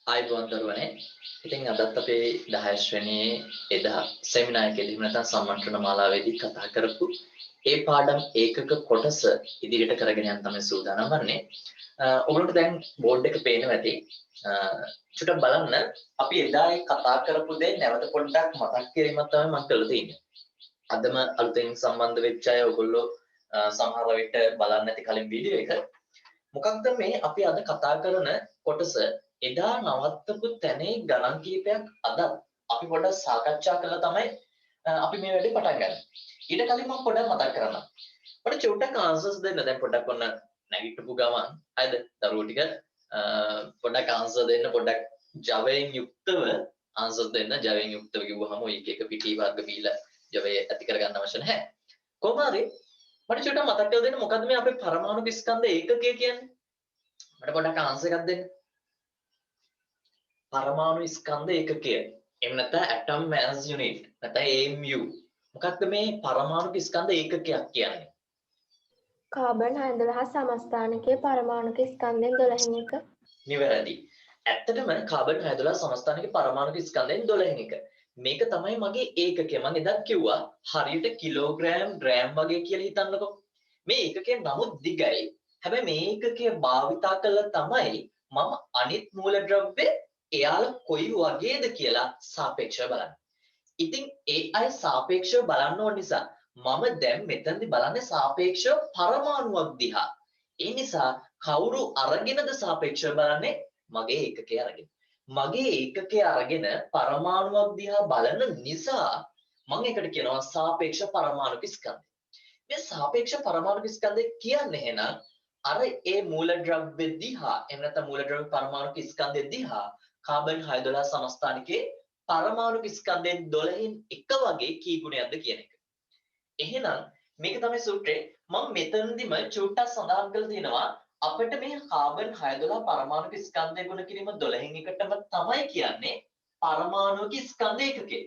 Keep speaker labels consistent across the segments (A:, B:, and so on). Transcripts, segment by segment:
A: ආයිබෝන් දරුවනේ. ඉතින් අදත් අපේ 10 ශ්‍රේණියේ එදා සෙමිනාර් එකේදී නැත්නම් සම්මන්ත්‍රණ මාලාවේදී කතා කරපු ඒ පාඩම් ඒකක කොටස ඉදිරියට කරගෙන යන්න තමයි සූදානම් වන්නේ. ඔයගොල්ලන්ට දැන් බෝඩ් එක පේනවා ඇති. චුට්ටක් බලන්න අපි එදා ඒ කතා කරපු දේ නැවත පොඩ්ඩක් මතක් කිරීමක් තමයි මම කරලා තියෙන්නේ. අදම අලුතෙන් සම්බන්ධ වෙච්ච අය ඔයගොල්ලෝ සමහර විට බලන්න ඇති කලින් වීඩියෝ එක. මොකක්ද මේ අපි අද කතා කරන කොටස එදා නවත්තපු තැනේ ගණන් කීපයක් අද අපි පොඩ්ඩක් සාකච්ඡා කළා තමයි අපි මේ වැඩේ පටන් ගන්න. ඊට කලින් මම පොඩ්ඩක් මතක් කරන්නම්. මට චුට්ටක් ආන්සර්ස් දෙන්න. දැන් පොඩ්ඩක් ඔන්න නැගිටපු ගමන් හරිද? දරුවෝ ටික පොඩ්ඩක් ආන්සර් දෙන්න. පොඩ්ඩක් ජවයෙන් යුක්තව ආන්සර් දෙන්න. ජවයෙන් යුක්තව කිව්වහම එක එක පිටි වර්ග බීලා ජවය ඇති කරගන්න අවශ්‍ය නැහැ. කොහොම හරි මට චුට්ටක් මතක් කරලා දෙන්න මොකද්ද මේ අපේ පරමාණු ස්කන්ධ ඒකකය කියන්නේ? මට පොඩ්ඩක් ආන්සර් එකක් දෙන්න. පරමාණු ස්කන්ධ ඒකකය. එහෙම නැත්නම් atom mass unit නැත්නම් AMU. මොකක්ද මේ පරමාණු ස්කන්ධ ඒකකයක් කියන්නේ?
B: කාබන් 12 සමස්ථානිකයේ පරමාණු ස්කන්ධෙන් 12න් එක.
A: නිවැරදි. ඇත්තටම කාබන් 12 සමස්ථානිකයේ පරමාණු ස්කන්ධෙන් 12න් එක. මේක තමයි මගේ ඒකකය. මම එදත් කිව්වා හරියට කිලෝග්‍රෑම් ග්‍රෑම් වගේ කියලා හිතන්නකෝ. මේ ඒකකේ නමුත් දිගයි. හැබැයි මේ ඒකකය භාවිතා කළා තමයි මම අනිත් මූලද්‍රව්‍ය එයාලා කොයි වගේද කියලා සාපේක්ෂව බලන්නේ. ඉතින් ඒ අය සාපේක්ෂව බලන්න ඕන නිසා මම දැන් මෙතනදි බලන්නේ සාපේක්ෂව පරමාණුවක් දිහා. ඒ නිසා කවුරු අරගෙනද සාපේක්ෂව බලන්නේ? මගේ ඒකකය අරගෙන. මගේ ඒකකය අරගෙන පරමාණුවක් දිහා බලන නිසා මම ඒකට කියනවා සාපේක්ෂ පරමාණු ස්කන්ධය. මේ සාපේක්ෂ පරමාණු ස්කන්ධය කියන්නේ එහෙනම් අර ඒ මූලද්‍රව්‍ය දිහා එහෙම නැත්නම් මූලද්‍රව්‍ය පරමාණු ස්කන්ධය දිහා කාබන් 12 සමස්ථානිකේ පරමාණු ස්කන්ධයෙන් 12න් එක වගේ කී ගුණයක්ද කියන එක. එහෙනම් මේක තමයි සූත්‍රය. මම මෙතනදිම චුට්ටක් සඳහන් කරලා තියෙනවා අපිට මේ කාබන් 12 පරමාණු ස්කන්ධය ගුණ කිරීම 12න් එකටම තමයි කියන්නේ පරමාණුක ස්කන්ධ ඒකකය.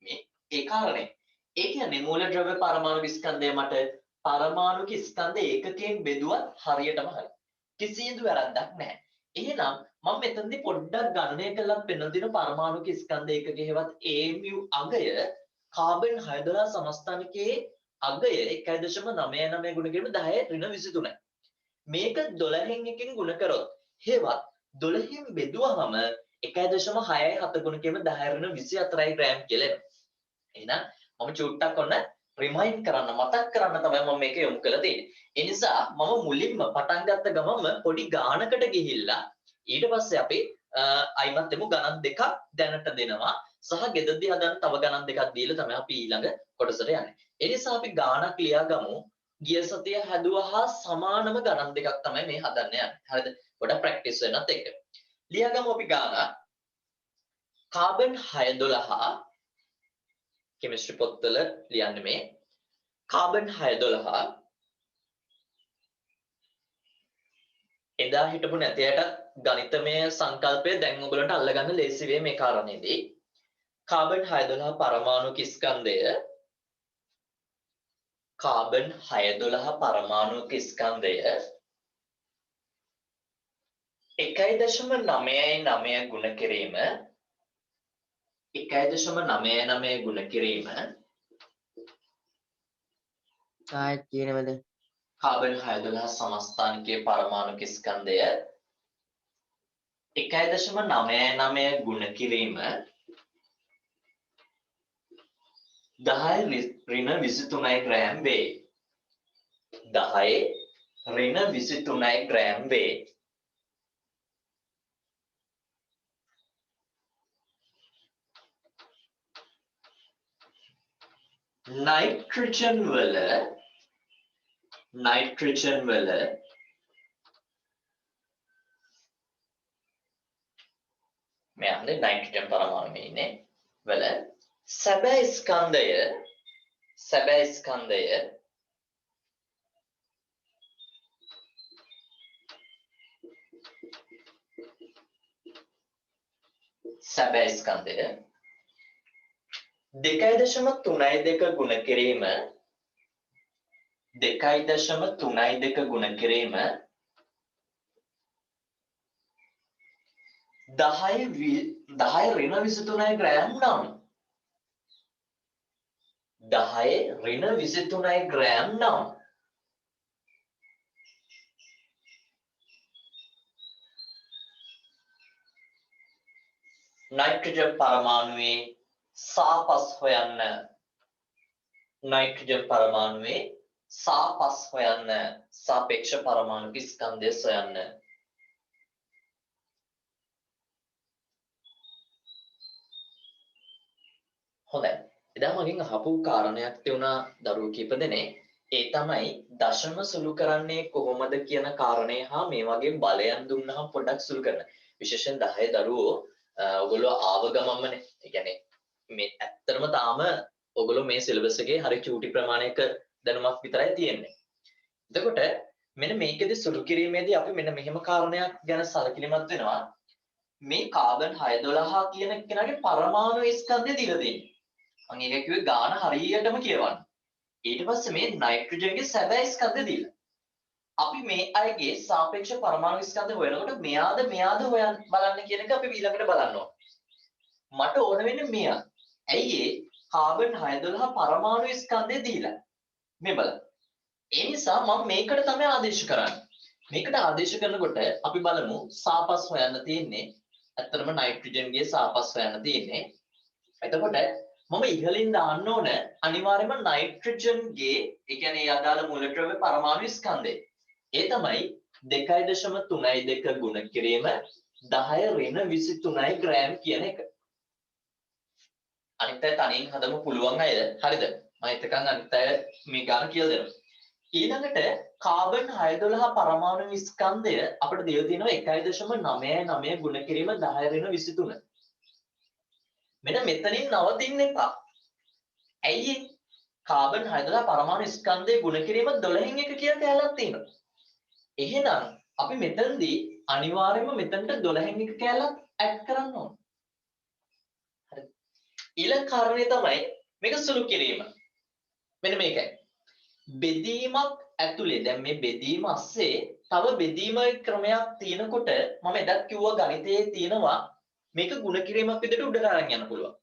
A: මේ ඒ කාරණේ. ඒ කියන්නේ මූලද්‍රව්‍ය පරමාණු ස්කන්ධය මට පරමාණුක ස්කන්ධ ඒකකයෙන් බෙදුවත් හරියටම හරි. කිසිදු වැරද්දක් නැහැ. එහෙනම් මම මෙතනදී පොඩ්ඩක් ගණනය කළා පෙන්වන දින පරමාණුක ස්කන්ධ ඒකකයේවත් AMU අගය කාබන් 12 සමස්ථානිකයේ අගය 1.99 ගුණ කිරීම 10 ඍණ 23යි. මේක 12න් එකකින් ගුණ කරොත් හේවත් 12න් බෙදුවහම 1.67 ගුණ කිරීම 10 ඍණ 24යි ග්‍රෑම් කියලා එනවා. එහෙනම් මම චුට්ටක් ඔන්න රිමයින්ඩ් කරන්න මතක් කරන්න තමයි මම මේක යොමු කරලා තියෙන්නේ. ඒ නිසා මම මුලින්ම පටන් ගත්ත ගමම පොඩි ගානකට ගිහිල්ලා ඊට පස්සේ අපි අයිමත් එමු ගණන් දෙකක් දැනට දෙනවා සහ ගෙදරදී හදන්න තව ගණන් දෙකක් දීලා තමයි අපි ඊළඟ කොටසට යන්නේ. ඒ නිසා අපි ගානක් ලියා ගමු. ගිය සතිය හැදුවා හා සමානම ගණන් දෙකක් තමයි මේ හදන්න යන්නේ. හරිද? පොඩක් ප්‍රැක්ටිස් වෙනත් එක්ක. ලියා ගමු අපි ගානක්. කාබන් 612 කෙමිස්ට්‍රි පොත්වල ලියන්නේ මේ කාබන් 612 එදා හිටපු නැතියට ගණිතමය සංකල්පය දැන් ඔයගලන්ට අල්ලගන්න ලේසි වෙයි මේ කාරණේදී. කාබන් 612 පරමාණුක ස්කන්ධය කාබන් 612 පරමාණුක ස්කන්ධය 1.99 ගුණ කිරීම 1.99 ගුණ කිරීම
C: ආයෙත් කියනවද?
A: කාබන් 612 සමස්ථානිකයේ පරමාණුක ස්කන්ධය 1.99 ගුණ කිරීම 10 ඍණ 23යි ග්‍රෑම් වේ. 10 ඍණ 23යි ග්‍රෑම් වේ. නයිට්‍රජන් වල මේ අන්නේ නයිට්‍රජන් පරමාණු ඉන්නේ වල සැබෑ ස්කන්ධය සැබෑ ස්කන්ධය 2.32 ගුණ කිරීම 2.32 ගුණ කිරීම 10 ඍණ 23 ග්‍රෑම් නම් 10 ඍණ 23 ග්‍රෑම් නම් නයිට්‍රජන් පරමාණුවේ සාපස් හොයන්න. නයිට්‍රජන් පරමාණුවේ සාපස් හොයන්න. සාපේක්ෂ පරමාණු ස්කන්ධය සොයන්න. හොඳයි. එදා මගෙන් අහපු කාරණයක් තියුණා දරුවෝ කීප දෙනෙක්. ඒ තමයි දශම සුළු කරන්නේ කොහොමද කියන කාරණේ හා මේ වගේ බලයන් දුන්නාම පොඩ්ඩක් සුළු කරන. විශේෂයෙන් 10 දරුවෝ ඔයගොල්ලෝ ආව ගමම්මනේ. ඒ කියන්නේ මේ ඇත්තටම තාම ඔයගොල්ලෝ මේ සිලබස් එකේ හරි චූටි ප්‍රමාණයක දැනුමක් විතරයි තියෙන්නේ. එතකොට මෙන්න මේකෙදි සුළු කිරීමේදී අපි මෙන්න මෙහෙම කාරණයක් ගැන සැලකිලිමත් වෙනවා. මේ කාබන් 612 කියන කෙනාගේ පරමාණු ස්කන්ධය දීලා තියෙන්නේ. මම ඒක කිව්වේ ගාන හරියටම කියවන්න. ඊට පස්සේ මේ නයිට්‍රජන්ගේ සැබෑ ස්කන්ධය දීලා. අපි මේ අයගේ සාපේක්ෂ පරමාණු ස්කන්ධය හොයනකොට මෙයාද හොයන්න බලන්න කියන එක අපි ඊළඟට බලන්න ඕන. මට ඕන වෙන්නේ මෙයා. ඇයි ඒ කාබන් 612 පරමාණු ස්කන්ධය දීලා. මේ බලන්න. ඒ නිසා මම මේකට තමයි ආදේශ කරන්නේ. මේකට ආදේශ කරනකොට අපි බලමු සාපස් හොයන්න තියෙන්නේ. ඇත්තටම නයිට්‍රජන්ගේ සාපස් හොයන්න තියෙන්නේ. එතකොට මම ඉහළින් දාන්න ඕන අනිවාර්යයෙන්ම නයිට්‍රජන්ගේ ඒ කියන්නේ අදාළ මූලද්‍රව්‍ය පරමාණු ස්කන්ධය. ඒ තමයි 2.32 ගුණ කිරීම 10 ඍණ 23 ග්‍රෑම් කියන එක. අනිත් අය තනියෙන් හදමු පුළුවන් අය. හරිද? මම එතකන් අනිත් අය මේ ගාන කියලා දෙනවා. ඊළඟට කාබන් 612 පරමාණු ස්කන්ධය අපිට දීලා තියෙනවා 1.99 ගුණ කිරීම 10 ඍණ 23. මෙන්න මෙතනින් නවතින්න එපා. ඇයි කාබන් 612 පරමාණු ස්කන්ධයේ ගුණ කිරීම 12න් 1 කියන කැලලක් තියෙනවා. එහෙනම් අපි මෙතනදී අනිවාර්යයෙන්ම මෙතනට 12න් 1 කැලලක් ඇඩ් කරන්න ඕන. හරිද? ඊළඟ කාරණේ තමයි මේක සුළු කිරීම. මෙන්න මේකයි. බෙදීමක් ඇතුලේ දැන් මේ බෙදීම ASCII තව බෙදීම ක්‍රමයක් තියෙනකොට මම එදත් කිව්වා ගණිතයේ තියෙනවා මේක ගුණ කිරීමක් විදිහට උඩට අරන් යන්න පුළුවන්.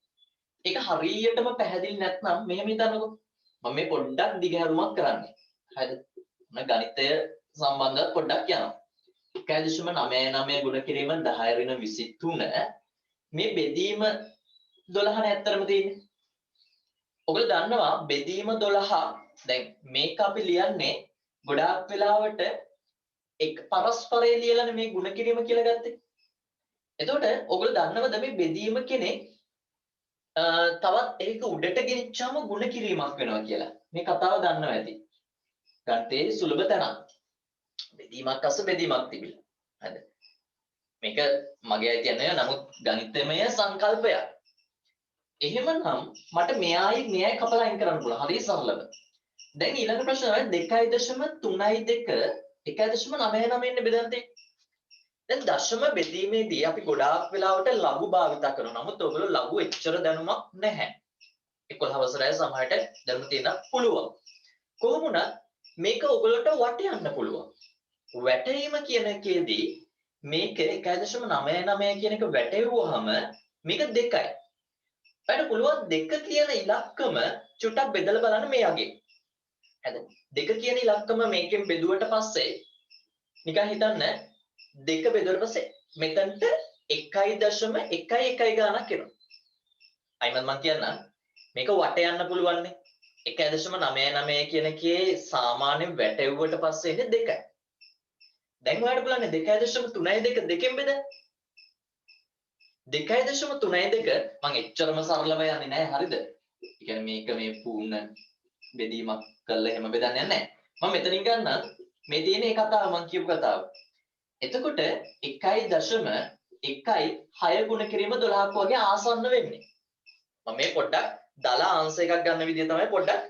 A: ඒක හරියටම පැහැදිලි නැත්නම් මෙහෙම හිතන්නකෝ. මම මේ පොඩ්ඩක් දිගහැරුමක් කරන්නේ. හරිද? මම ගණිතය සම්බන්ධව පොඩ්ඩක් යනවා. 1.99 ගුණ කිරීම 10 ඍණ 23 මේ බෙදීම 12 නේ ඇත්තටම තියෙන්නේ. ඔයගොල්ලෝ දන්නවා බෙදීම 12 දැන් මේක අපි ලියන්නේ ගොඩාක් වෙලාවට එක් පරස්පරය ලියලානේ මේ ගුණ කිරීම කියලා ගත්තේ. එතකොට ඔයගොල්ලෝ දන්නවද මේ බෙදීම කෙනෙක් තවත් ඒක උඩට ගෙනිච්චාම ගුණ කිරීමක් වෙනවා කියලා. මේ කතාව දන්නවා ඇති. ගණිතයේ සුලභ තැනක්. බෙදීමක් අස්ස බෙදීමක් තිබිලා. හරිද? මේක මගේ අයිතිය නෑ. නමුත් ගණිතමය සංකල්පයක්. එහෙමනම් මට මෙයයි කපලා අයින් කරන්න පුළුවන්. හරි සරලව. දැන් ඊළඟ ප්‍රශ්නේ 2.32 1.99 බෙදන්න තියෙන්නේ. දැන් දශම බෙදීමේදී අපි ගොඩාක් වෙලාවට ලඝු භාවිත කරනවා. නමුත් ඔයගොල්ලෝ ලඝු එච්චර දැනුමක් නැහැ. 11 වසරේ සමහරට දැනුම තියෙන්න පුළුවන්. කොහොම වුණත් මේක ඔයගොල්ලන්ට වටයන්න පුළුවන්. වැටීම කියන එකේදී මේක 1.99 කියන එක වැටෙවුවාම මේක 2යි. අපිට පුළුවන් 2 කියන ඉලක්කම චුට්ටක් බෙදලා බලන්න මේ යගේ. හරිද? 2 කියන ඉලක්කම මේකෙන් බෙදුවට පස්සේ නිකන් හිතන්න 2 බෙදුවට පස්සේ මෙතනට 1.11 ගානක් එනවා. අයිමත් මම කියන්නම් මේක වට යන්න පුළුවන් නේ. 1.99 කියන එකේ සාමාන්‍යයෙන් වැටෙව්වට පස්සේ ඉන්නේ 2යි. දැන් ඔයාලට බලන්න 2.32 දෙකෙන් බෙදන්න. 2.32 මම එච්චරම සරලව යන්නේ නැහැ හරිද? ඒ කියන්නේ මේක මේ පූර්ණ බෙදීමක් කරලා එහෙම බෙදන්නේ නැහැ. මම මෙතනින් ගන්නම් මේ තියෙන ඒ කතාව මම කියපු කතාව. එතකොට 1.16 ගුණ කිරීම 12ක් වගේ ආසන්න වෙන්නේ. මම මේ පොඩ්ඩක් දල අංශ එකක් ගන්න විදිය තමයි පොඩ්ඩක්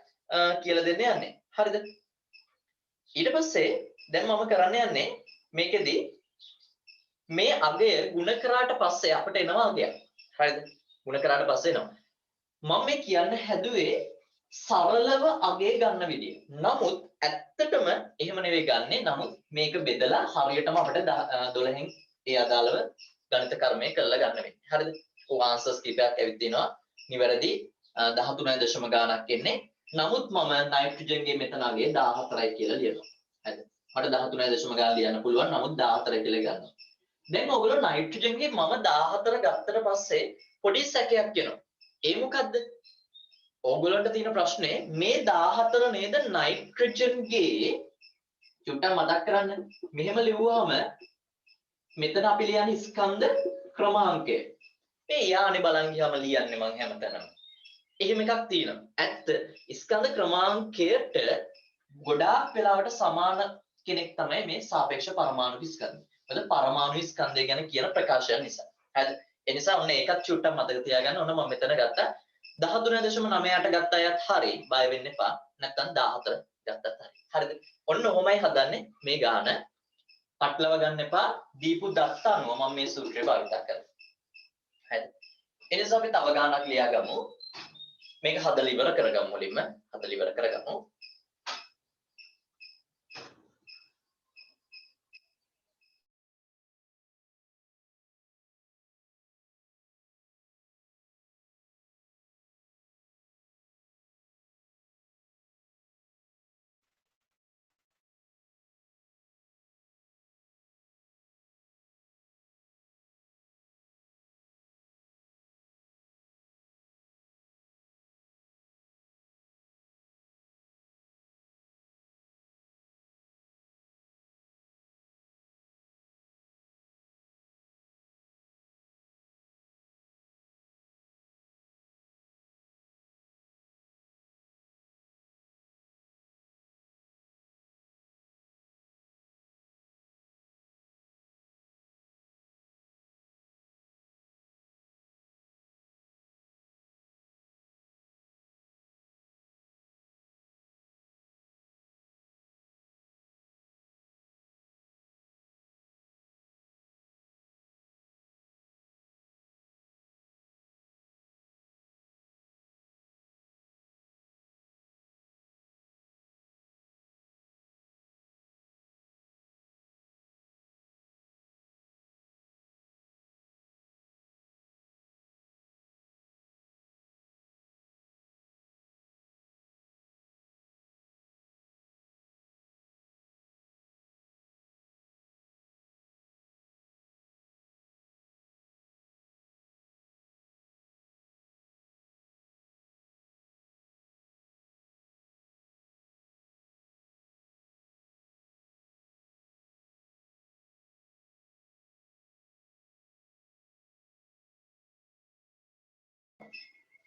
A: කියලා දෙන්න යන්නේ. හරිද? ඊට පස්සේ දැන් මම කරන්න යන්නේ මේකෙදි මේ අගය ගුණ කරාට පස්සේ අපිට එනවා අගයක්. හරිද? ගුණ කරාට පස්සේ එනවා. මම මේ කියන්න හැදුවේ සරලව අගය ගන්න විදිය. නමුත් ඇත්තටම එහෙම නෙවෙයි ගන්නෙ. නමුත් මේක බෙදලා හරියටම අපිට 12න් ඒ අදාළව ගණිත කර්මය කරලා ගන්න වෙන්නේ. හරිද? ඔය ආන්සර්ස් කීපයක් ඇවිත් තිනවා. නිවැරදි 13 ගානක් එන්නේ. නමුත් මම නයිට්‍රජන්ගේ මෙතන අගේ 14යි කියලා ලියනවා. හරිද? මට 13 ගාන ලියන්න පුළුවන්. නමුත් 14 කියලා ගන්නවා. දැන් ඔයගොල්ලෝ නයිට්‍රජන්ගේ මම 14 ගත්තට පස්සේ පොඩි සැකයක් එනවා. ඒ මොකද්ද? ඕගොල්ලන්ට තියෙන ප්‍රශ්නේ මේ 14 නේද නයිට්‍රජන්ගේ චුට්ටක් මතක් කරන්න. මෙහෙම ලිව්වම මෙතන අපි ලියන්නේ ස්කන්ධ ක්‍රමාංකය. මේ යානේ බලන් ගියාම ලියන්නේ මං හැමතැනම. එහෙම එකක් තියෙනවා. ඇත්ත ස්කන්ධ ක්‍රමාංකයට ගොඩාක් වෙලාවට සමාන කෙනෙක් තමයි මේ සාපේක්ෂ පරමාණු ස්කන්ධය. මොකද පරමාණු ස්කන්ධය ගැන කියන ප්‍රකාශයන් නිසා. හරිද? ඒ නිසා ඔන්න ඒකත් චුට්ටක් මතක තියාගන්න. ඔන්න මම මෙතන ගත්තා 13.9ට ගත්ත අයත් හරි බය වෙන්න එපා. නැත්තම් 14 ගත්තත් හරි. හරිද? ඔන්න ඔහොමයි හදන්නේ මේ ගාන. පටලව ගන්න එපා. දීපු දත්ත අනුව මම මේ සූත්‍රය භාවිත කරනවා. හරිද? එනිසා අපි තව ගානක් ලියාගමු. මේක හදලා ඉවර කරගමු මුලින්ම. හදලා ඉවර කරගමු.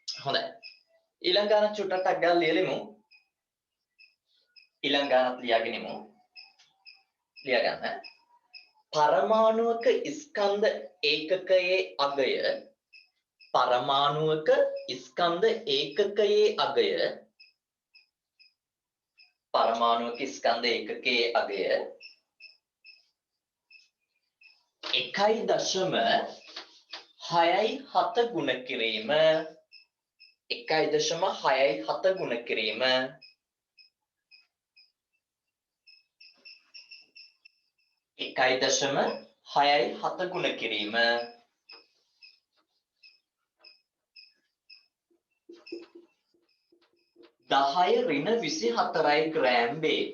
A: හොඳයි. ඊළඟ ගාන චුට්ටක් ගාලා ලියලෙමු. ඊළඟ ගානත් ලියාගෙනමු. ලියා ගන්න. පරමාණුක ස්කන්ධ ඒකකයේ අගය පරමාණුක ස්කන්ධ ඒකකයේ අගය පරමාණුක ස්කන්ධ ඒකකයේ අගය 1.67 ගුණ කිරීම 1.67 ගුණ කිරීම 1.67 ගුණ කිරීම 10 ඍණ 24යි ග්‍රෑම් වේ.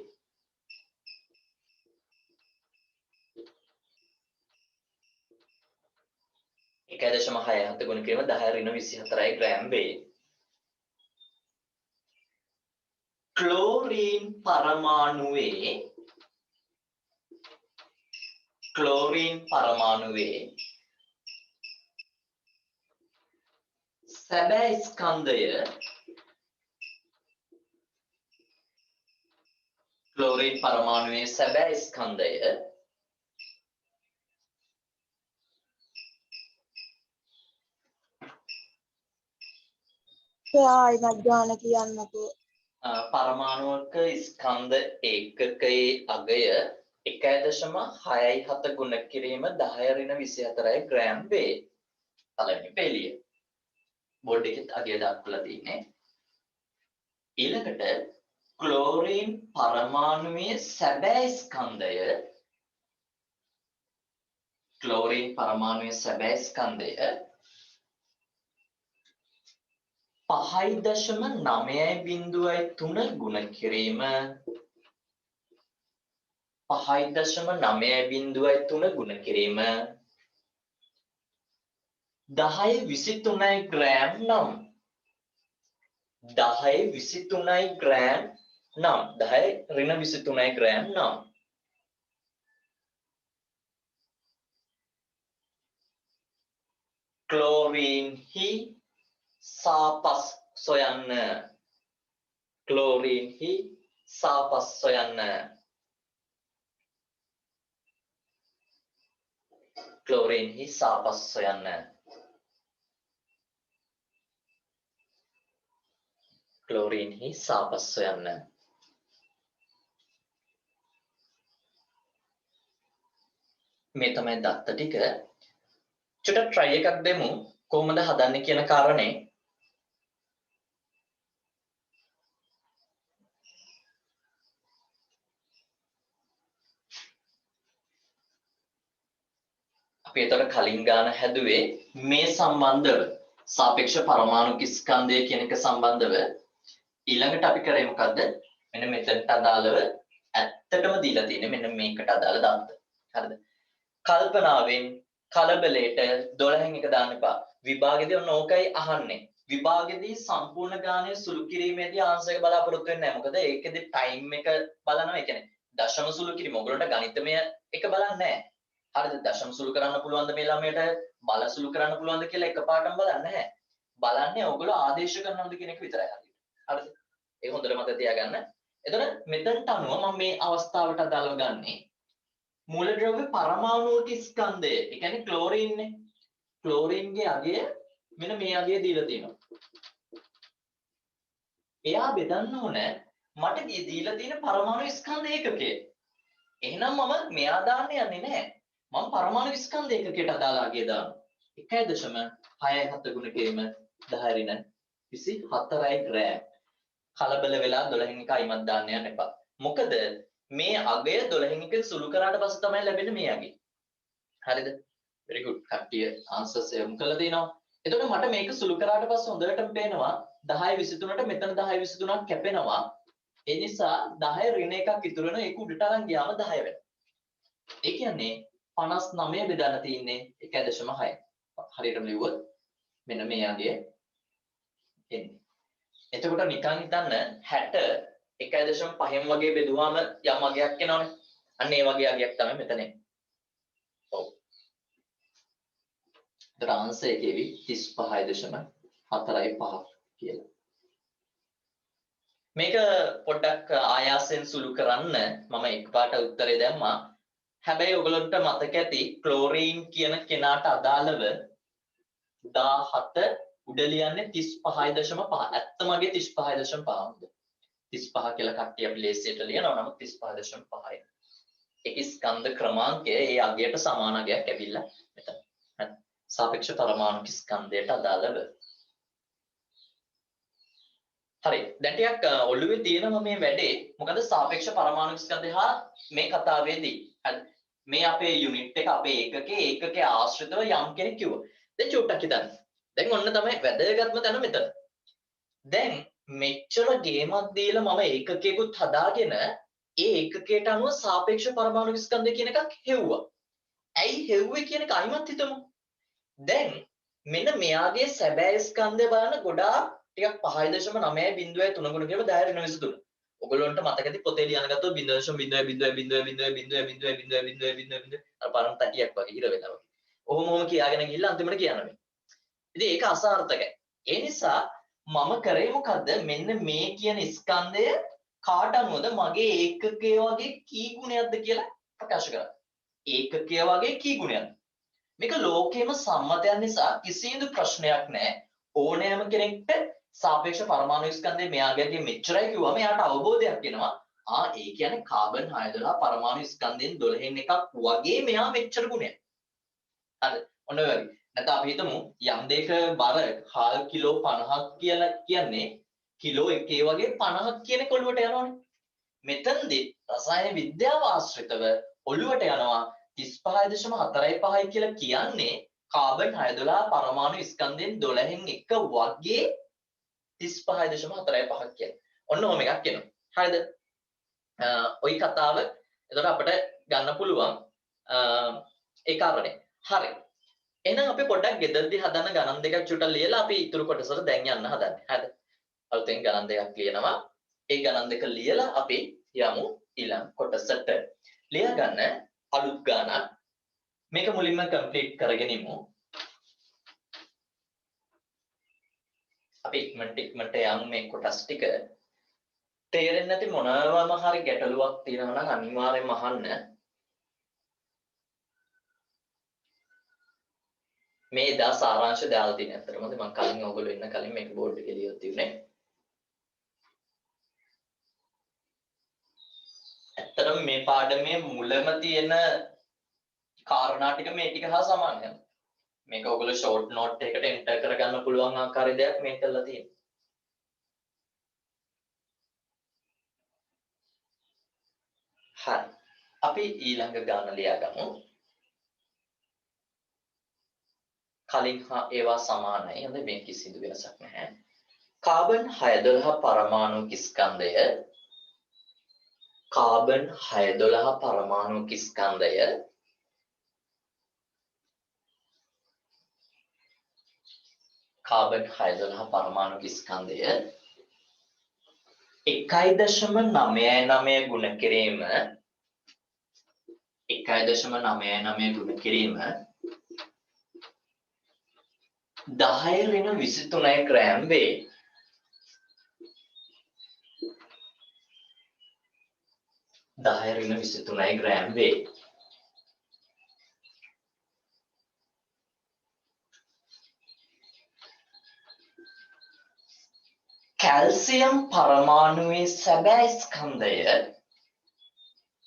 A: 1.67 ගුණ කිරීම 10 ඍණ 24යි ග්‍රෑම් වේ. ක්ලෝරින් පරමාණුවේ සැබෑ ස්කන්ධය
D: ආයිමත් ගාන කියන්නකෝ.
A: පරමාණුක ස්කන්ධ ඒකකයේ අගය 1.67 ගුණ කිරීම 10 ඍණ 24යි ග්‍රෑම් වේ. පළවෙනි පෙළිය. බෝඩ් එකෙත් අගය දක්වලා තියෙන්නේ. ඊළඟට ක්ලෝරින් පරමාණුවේ සැබෑ ස්කන්ධය ක්ලෝරින් පරමාණුවේ සැබෑ ස්කන්ධය 5.9.3 ගුණ කිරීම 5.9.3 ගුණ කිරීම 1023 ග්‍රෑම් නම් 1023 ග්‍රෑම් නම් 10-23 ග්‍රෑම් නම් ක්ලෝරින් හි සාපස් සොයන්න ක්ලෝරින් හි සාපස් සොයන්න ක්ලෝරින් හි සාපස් සොයන්න ක්ලෝරින් හි සාපස් සොයන්න මේ තමයි දත්ත ටික චුට්ටක් try එකක් දෙමු කොහොමද හදන්නේ කියන කාරණේ අපි එතකොට කලින් ගාන හැදුවේ මේ සම්බන්ධව සාපේක්ෂ පරමාණු ස්කන්ධය කියන එක සම්බන්ධව ඊළඟට අපි කරේ මොකද්ද මෙන්න මෙතනට අදාළව ඇත්තටම දීලා තියෙන්නේ මෙන්න මේකට අදාළ දත්ත හරිද කල්පනාවෙන් කලබලයට 12න් එක දාන්න එපා විභාගෙදී ඔන්න ඕකයි අහන්නේ විභාගෙදී සම්පූර්ණ ගානේ සුළු කිරීමේදී ආන්සර් එක බලාපොරොත්තු වෙන්නේ නැහැ මොකද ඒකෙදි ටයිම් එක බලනවා ඒ කියන්නේ දශම සුළු කිරීම ඔයගොල්ලන්ට ගණිතමය එක බලන්නේ නැහැ හරිද දශම සුළු කරන්න පුළුවන්ද මේ ළමයට බල සුළු කරන්න පුළුවන්ද කියලා එකපාරටම බලන්නේ නැහැ බලන්නේ ඔයගොල්ලෝ ආදේශ කරනවද කියන එක විතරයි හරිද ඒක හොඳට මතක තියාගන්න එතකොට මෙතනට අනුව මම මේ අවස්ථාවට අදාළව ගන්නේ මූලද්‍රව්‍ය පරමාණුක ස්කන්ධය ඒ කියන්නේ ක්ලෝරින්නේ ක්ලෝරින්ගේ අගය මෙන්න මේ අගය දීලා තියෙනවා එයා බෙදන්න ඕන මට දීලා තියෙන පරමාණු ස්කන්ධ ඒකකය එහෙනම් මම මෙයා දාන්න යන්නේ නැහැ මම පරමාණු ස්කන්ධ ඒකකයට අදාළ අගය දානවා 1.67 ගුණ කිරීම 10^24 ග්‍රෑම් කලබල වෙලා 12න් එක අයිමත් දාන්න යන්න එපා මොකද මේ අගය 12න් එක සුළු කරාට පස්සේ තමයි ලැබෙන්නේ මේ අගය හරිද very good කට්ටිය answers යොමු කළා දෙනවා එතකොට මට මේක සුළු කරාට පස්සේ හොඳටම පේනවා 10:23ට මෙතන 10:23ක් කැපෙනවා ඒ නිසා 10 ඍණ එකක් ඉතුරු වෙනවා ඒක උඩට අරන් ගියාම 10 වෙනවා ඒ කියන්නේ 59 බෙදන්න තියෙන්නේ 1.6 හරියටම ලිව්වොත් මෙන්න මේ අගය එන්නේ එතකොට නිකන් හිතන්න 60 1.5න් වගේ බෙදුවාම යම් අගයක් එනවනේ අන්න ඒ වගේ අගයක් තමයි මෙතන එන්නේ ඔව් ඒතර ආන්සර් එකේවි 35.45 කියලා මේක පොඩ්ඩක් ආයාසයෙන් සුළු කරන්න මම එකපාරට උත්තරේ දැම්මා හැබැයි ඔයගලන්ට මතක ඇති ක්ලෝරින් කියන කෙනාට අදාළව 17 උඩ ලියන්නේ 35.5 ඇත්තමගේ 35.5 35 කියලා කට්ටිය අපි ලේසියට ලියනවා නමුත් 35.5යි ඒකේ ස්කන්ධ ක්‍රමාංකය ඒ අගයට සමාන අගයක් ඇවිල්ලා මෙතන හරි සාපේක්ෂ පරමාණු ස්කන්ධයට අදාළව හරි දැන් ටිකක් ඔළුවේ තියෙනවා මේ වැඩේ මොකද සාපේක්ෂ පරමාණු ස්කන්ධය හා මේ කතාවේදී හරි මේ අපේ යුනිට් එක අපේ ඒකකයේ ආශ්‍රිතව යම් කෙනෙක් කිව්වා දැන් චුට්ටක් හිතන්න දැන් ඔන්න තමයි වැදගත්ම තැන මෙතන දැන් මෙච්චර ගේමක් දීලා මම ඒකකයකුත් හදාගෙන ඒ ඒකකයට අනුව සාපේක්ෂ පරමාණු ස්කන්ධය කියන එකක් හෙව්වා ඇයි හෙව්වේ කියන එක අයිමත් හිතමු දැන් මෙන්න මෙයාගේ සැබෑ ස්කන්ධය බලන්න ගොඩාක් ටිකක් 5.9.3 ගුණ කිරීම 10^23 ඔයගොල්ලන්ට මතකද පොතේ ලියන ගත්තොත් 0.0000000 අර පරණ තටියක් වගේ ඉර වෙනවා වගේ. ඔහොම කියාගෙන ගිහිල්ලා අන්තිමට කියනවා. ඉතින් ඒක අසාර්ථකයි. ඒ නිසා මම කරේ මොකද්ද මෙන්න මේ කියන ස්කන්ධය කාට අනුවද මගේ ඒකකය වගේ කී ගුණයක්ද කියලා ප්‍රකාශ කරා. ඒකකය වගේ කී ගුණයක්ද? මේක ලෝකෙම සම්මතයන් නිසා කිසිදු ප්‍රශ්නයක් නැහැ. ඕනෑම කෙනෙක්ට සාපේක්ෂ පරමාණු ස්කන්ධය මෙයාගේ මෙච්චරයි කිව්වම එයාට අවබෝධයක් එනවා. ඒ කියන්නේ කාබන් 612 පරමාණු ස්කන්ධයෙන් 12න් එකක් වගේ මෙයා මෙච්චර ගුණයක්. හරි. ඔන්න ඔය වගේ. නැත්නම් අපි හිතමු යම් දෙයක බර හාල් කිලෝ 50ක් කියලා කියන්නේ කිලෝ 1 වගේ 50ක් කියන කොළුවට යනවනේ. මෙතනදී රසායන විද්‍යාව ආශ්‍රිතව ඔළුවට යනවා 35.45 කියලා කියන්නේ කාබන් 612 පරමාණු ස්කන්ධයෙන් 12න් එක වගේ 35.45ක් කියන්නේ. ඔන්න ඔහොම එකක් එනවා. හරිද? ওই කතාව එතකොට අපිට ගන්න පුළුවන් ඒ කාරණේ. හරි. එහෙනම් අපි පොඩ්ඩක් ගෙදරදී හදන ගණන් දෙකක් චුට්ටක් ලියලා අපි ඊතුරු කොටසට දැන් යන්න හදන්නේ. හරිද? අලුතෙන් ගණන් දෙකක් ලියනවා. ඒ ගණන් දෙක ලියලා අපි යමු ඊළඟ කොටසට. ලියා ගන්න අලුත් ගණන්. මේක මුලින්ම කම්ප්ලීට් කරගෙන ඉමු. අපි ඉක්මනට යමු මේ කොටස් ටික. තේරෙන්නේ නැති මොනවාම හරි ගැටලුවක් තියෙනවා නම් අනිවාර්යෙන්ම අහන්න. මේ දා සාරාංශ දාලා තියෙන අතරම මම කලින් ඔයගොල්ලෝ ඉන්න කලින් මේක බෝඩ් එකේ ලියලා තිබුණේ. ඇත්තටම මේ පාඩමේ මුලම තියෙන කාරණා ටික මේ ටික හා සමානයි. මේක ඔයගොල්ලෝ ෂෝට් නෝට් එකකට එන්ටර් කරගන්න පුළුවන් ආකාරයේ දෙයක් මේ කරලා තියෙනවා. හරි. අපි ඊළඟ ගාන ලියාගමු. කලින් හා ඒවා සමානයි. හොඳයි මේ කිසිදු වෙනසක් නැහැ. කාබන් 612 පරමාණු ස්කන්ධය කාබන් 612 පරමාණු ස්කන්ධය කාබන් 612 පරමාණු ස්කන්ධය 1.99 ගුණ කිරීම 1.99 ගුණ කිරීම 10 ඍණ 23 ග්‍රෑම් වේ. 10 ඍණ 23 ග්‍රෑම් වේ. කැල්සියම් පරමාණුවේ සැබෑ ස්කන්ධය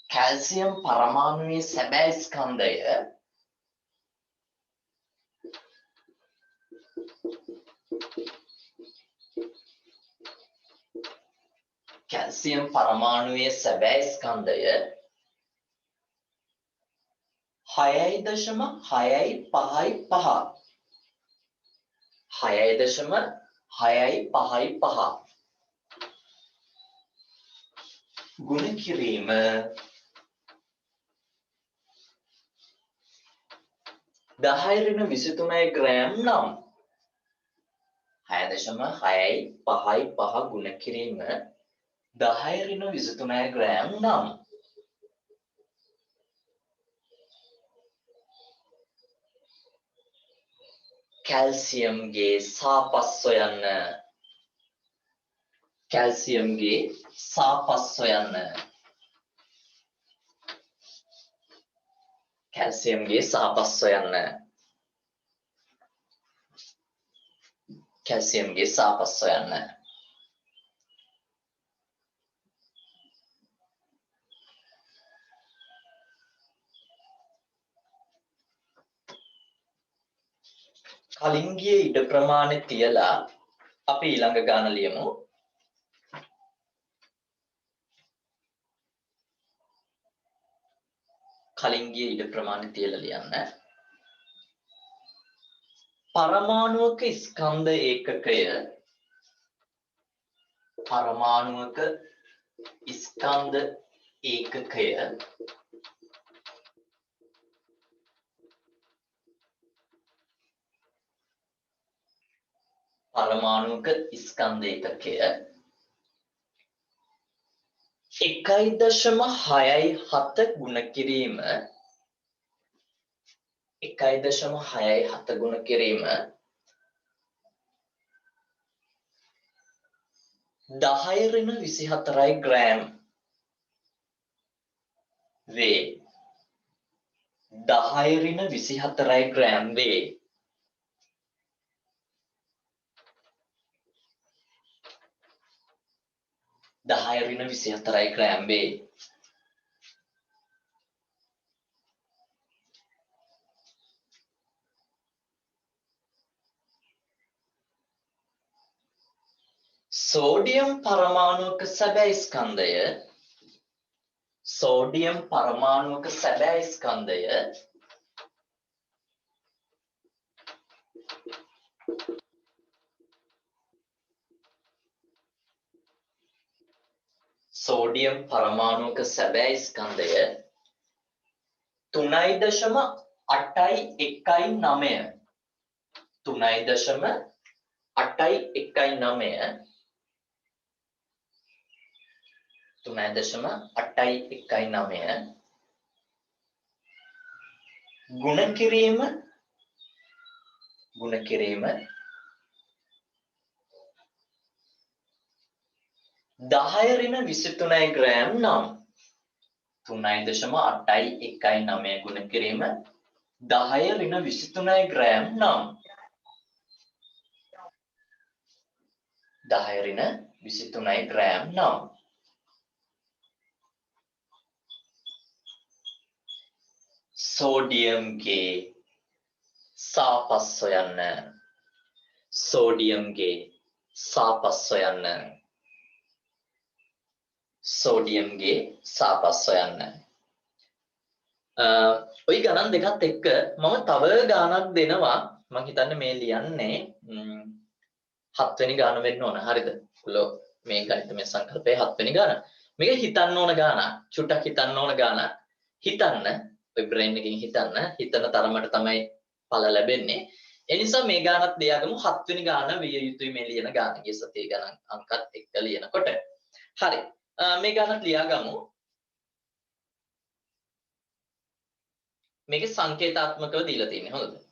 A: කැල්සියම් පරමාණුවේ සැබෑ ස්කන්ධය කැල්සියම් පරමාණුවේ සැබෑ ස්කන්ධය 6.655 ගුණ කිරීම 10 ඍණ 23 ග්‍රෑම් නම් 6.655 ගුණ කිරීම 10 ඍණ 23 ග්‍රෑම් නම් කැල්සියම්ගේ සාපස් හොයන්න. කැල්සියම්ගේ සාපස් හොයන්න. කැල්සියම්ගේ සාපස් හොයන්න. කැල්සියම්ගේ සාපස් හොයන්න. කලින් ගිය ඉඩ ප්‍රමාණය තියලා අපි ඊළඟ ගාන ලියමු. කලින් ගිය ඉඩ ප්‍රමාණය තියලා ලියන්න. පරමාණුක ස්කන්ධ ඒකකය පරමාණුක ස්කන්ධ ඒකකය පරමාණුක ස්කන්ධ ඒකකය 1.67 ගුණ කිරීම 1.67 ගුණ කිරීම 10 ඍණ 24 ග්‍රෑම් වේ. 10 ඍණ 24 ග්‍රෑම් වේ. 10 ඍණ 24 ග්‍රෑම් වේ. සෝඩියම් පරමාණුක සැබෑ ස්කන්ධය සෝඩියම් පරමාණුවක සැබෑ ස්කන්ධය සෝඩියම් පරමාණුවක සැබෑ ස්කන්ධය 3.819 3.819 ගුණ කිරීම 10 ඍණ 23 ග්‍රෑම් නම් 3.819 ගුණ කිරීම 10 ඍණ 23 ග්‍රෑම් නම් 10 ඍණ 23 ග්‍රෑම් නම් සෝඩියම්ගේ සාපස් හොයන්න සෝඩියම්ගේ සාපස් හොයන්න සෝඩියම්ගේ සාපස් හොයන්න ඔය ගණන් දෙකත් එක්ක මම තව ගානක් දෙනවා මම හිතන්නේ මේ ලියන්නේ 7 වෙනි ගාන වෙන්න ඕන හරිද ඔයගොල්ලෝ මේ ගණිතමය සංකල්පයේ 7 වෙනි ගාන මේක හිතන්න ඕන ගාන චුට්ටක් හිතන්න ඕන ගාන හිතන්න ඔය බ්‍රේන් එකකින් හිතන තරමට තමයි ඵල ලැබෙන්නේ ඒ නිසා මේ ගානත් ලියාගමු 7 වෙනි ගාන විය යුතුයි මේ ලියන ගාන ගිය සතියේ ගණන් අංකත් එක්ක ලියනකොට හරි මේ ගානත් ලියාගමු මේකේ සංකේතාත්මකව දීලා තියෙන්නේ හොඳද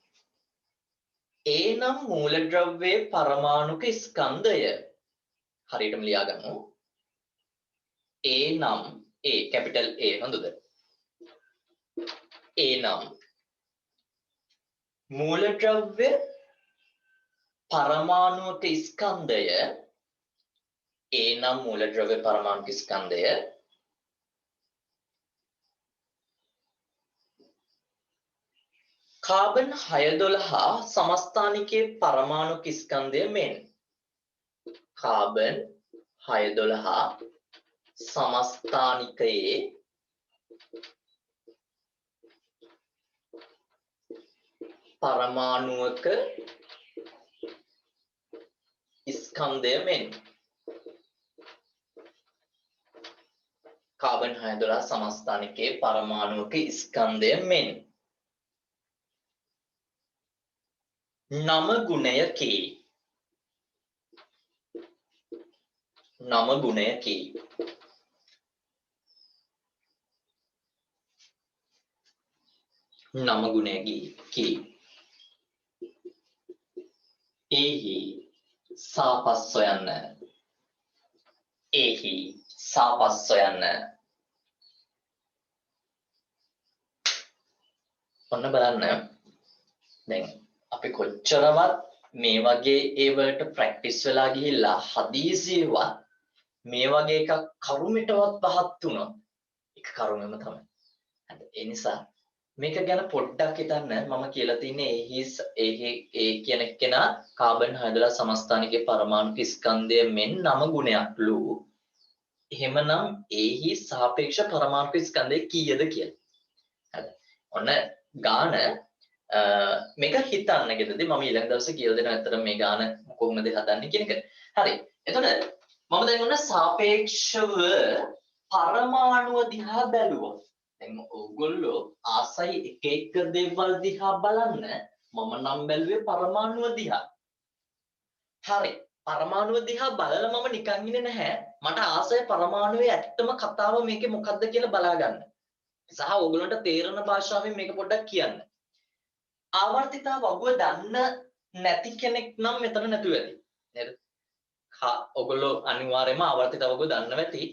A: A නම් මූලද්‍රව්‍යයේ පරමාණුක ස්කන්ධය හරියටම ලියාගමු A නම් A capital A හොඳද A නම් මූලද්‍රව්‍ය පරමාණුක ස්කන්ධය A නම් මූලද්‍රව්‍ය පරමාණුක ස්කන්ධය කාබන් 612 සමස්ථානිකයේ පරමාණුක ස්කන්ධය මෙන් කාබන් 612 සමස්ථානිකයේ පරමාණුක ස්කන්ධය මෙන් කාබන් 612 සමස්ථානිකයේ පරමාණුක ස්කන්ධය මෙන් නම ගුණයකි නම ගුණයකි නම ගුණයකි එහි සාපස් හොයන්න එහි සාපස් හොයන්න ඔන්න බලන්න දැන් අපි කොච්චරවත් මේ වගේ ඒවට ප්‍රැක්ටිස් වෙලා ගිහිල්ලා හදීසියවත් මේ වගේ එකක් කරුමෙටවත් පහත් වුණොත් එක කරුමෙම තමයි. හරි ඒ නිසා මේක ගැන පොඩ්ඩක් හිතන්න මම කියලා තින්නේ ඒ කියන කෙනා කාබන් 612 සමස්ථානිකයේ පරමාණුක ස්කන්ධය මෙන් නම ගුණයක්ලු. එහෙමනම් ඒහි සාපේක්ෂ පරමාණුක ස්කන්ධය කීයද කියලා. හරි. ඔන්න ගාන මේක හිතන්න ගෙදදී මම ඊළඟ දවසේ කියලා දෙනවා අතට මේ ගාන කොහොමද හදන්නේ කියන එක. හරි. එතකොට මම දැන් ඔන්න සාපේක්ෂව පරමාණුව දිහා බැලුවා. දැන් ඕගොල්ලෝ ආසයි එක එක දේවල් දිහා බලන්න මම නම් බැලුවේ පරමාණුව දිහා. හරි. පරමාණුව දිහා බලලා මම නිකන් ඉන්නේ නැහැ. මට ආසයි පරමාණුවේ ඇත්තම කතාව මේකේ මොකද්ද කියලා බලා ගන්න. සහ ඕගොල්ලන්ට තේරෙන භාෂාවෙන් මේක පොඩ්ඩක් කියන්න. ආවර්තිතා වගුව දන්න නැති කෙනෙක් නම් මෙතන නැතුව ඇති නේද? ඔයගොල්ලෝ අනිවාර්යයෙන්ම ආවර්තිතා වගුව දන්නවා ඇති.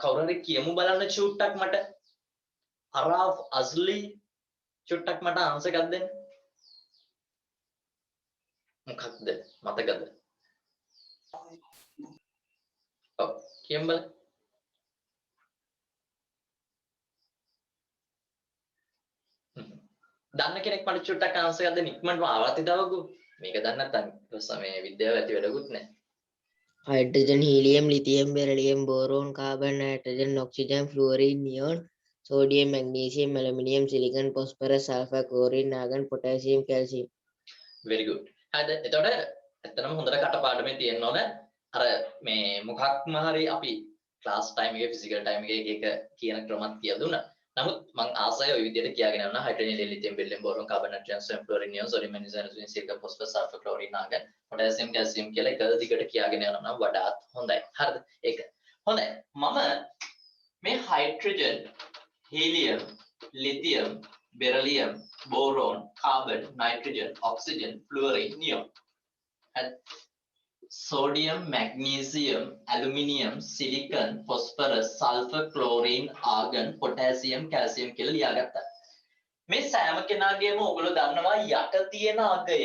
A: කවුරු හරි කියමු බලන්න චුට්ටක් මට. අරාෆ් අස්ලි චුට්ටක් මට ආන්සර් එකක් දෙන්න. මොකක්ද? මතකද? ඔව් කියමු බලන්න. දන්න කෙනෙක් මට චුට්ටක් ආන්සර් එකක් දෙන්න ඉක්මනටම ආවර්තිතා වගුව. මේක දන්නේ නැත්නම් මේ විද්‍යාව ඇති වැඩකුත් නැහැ.
C: hydrogen, helium, lithium, beryllium, boron, carbon, nitrogen, oxygen, fluorine, neon, sodium, magnesium, aluminium, silicon, phosphorus, sulfur, chlorine, argon, potassium, calcium.
A: very good. හරිද? එතකොට ඇත්තටම හොඳට කටපාඩමේ තියෙන්න ඕන අර මේ මොකක්ම හරි අපි ක්ලාස් ටයිම් එකේ ෆිසිකල් ටයිම් එකේ එක කියන ක්‍රමත් කියලා දුන්නා. නමුත් මම ආසයි ওই විදිහට කියාගෙන යනවා hydrogen lithium beryllium boron carbon nitrogen sulphur chlorine neon sodium magnesium aluminium silicon phosphorus sulphur chlorine argon potassium calcium කියලා එක දිගට කියාගෙන යනවා නම් වඩාත් හොඳයි. හරිද? ඒක. හොඳයි. මම මේ hydrogen helium lithium beryllium boron carbon nitrogen oxygen fluorine neon and sodium magnesium aluminium silicon phosphorus sulfur chlorine argon potassium calcium කියලා ලියාගත්තා. මේ සෑම කෙනාගේම ඔයගොල්ලෝ දන්නවා යට තියෙන අගය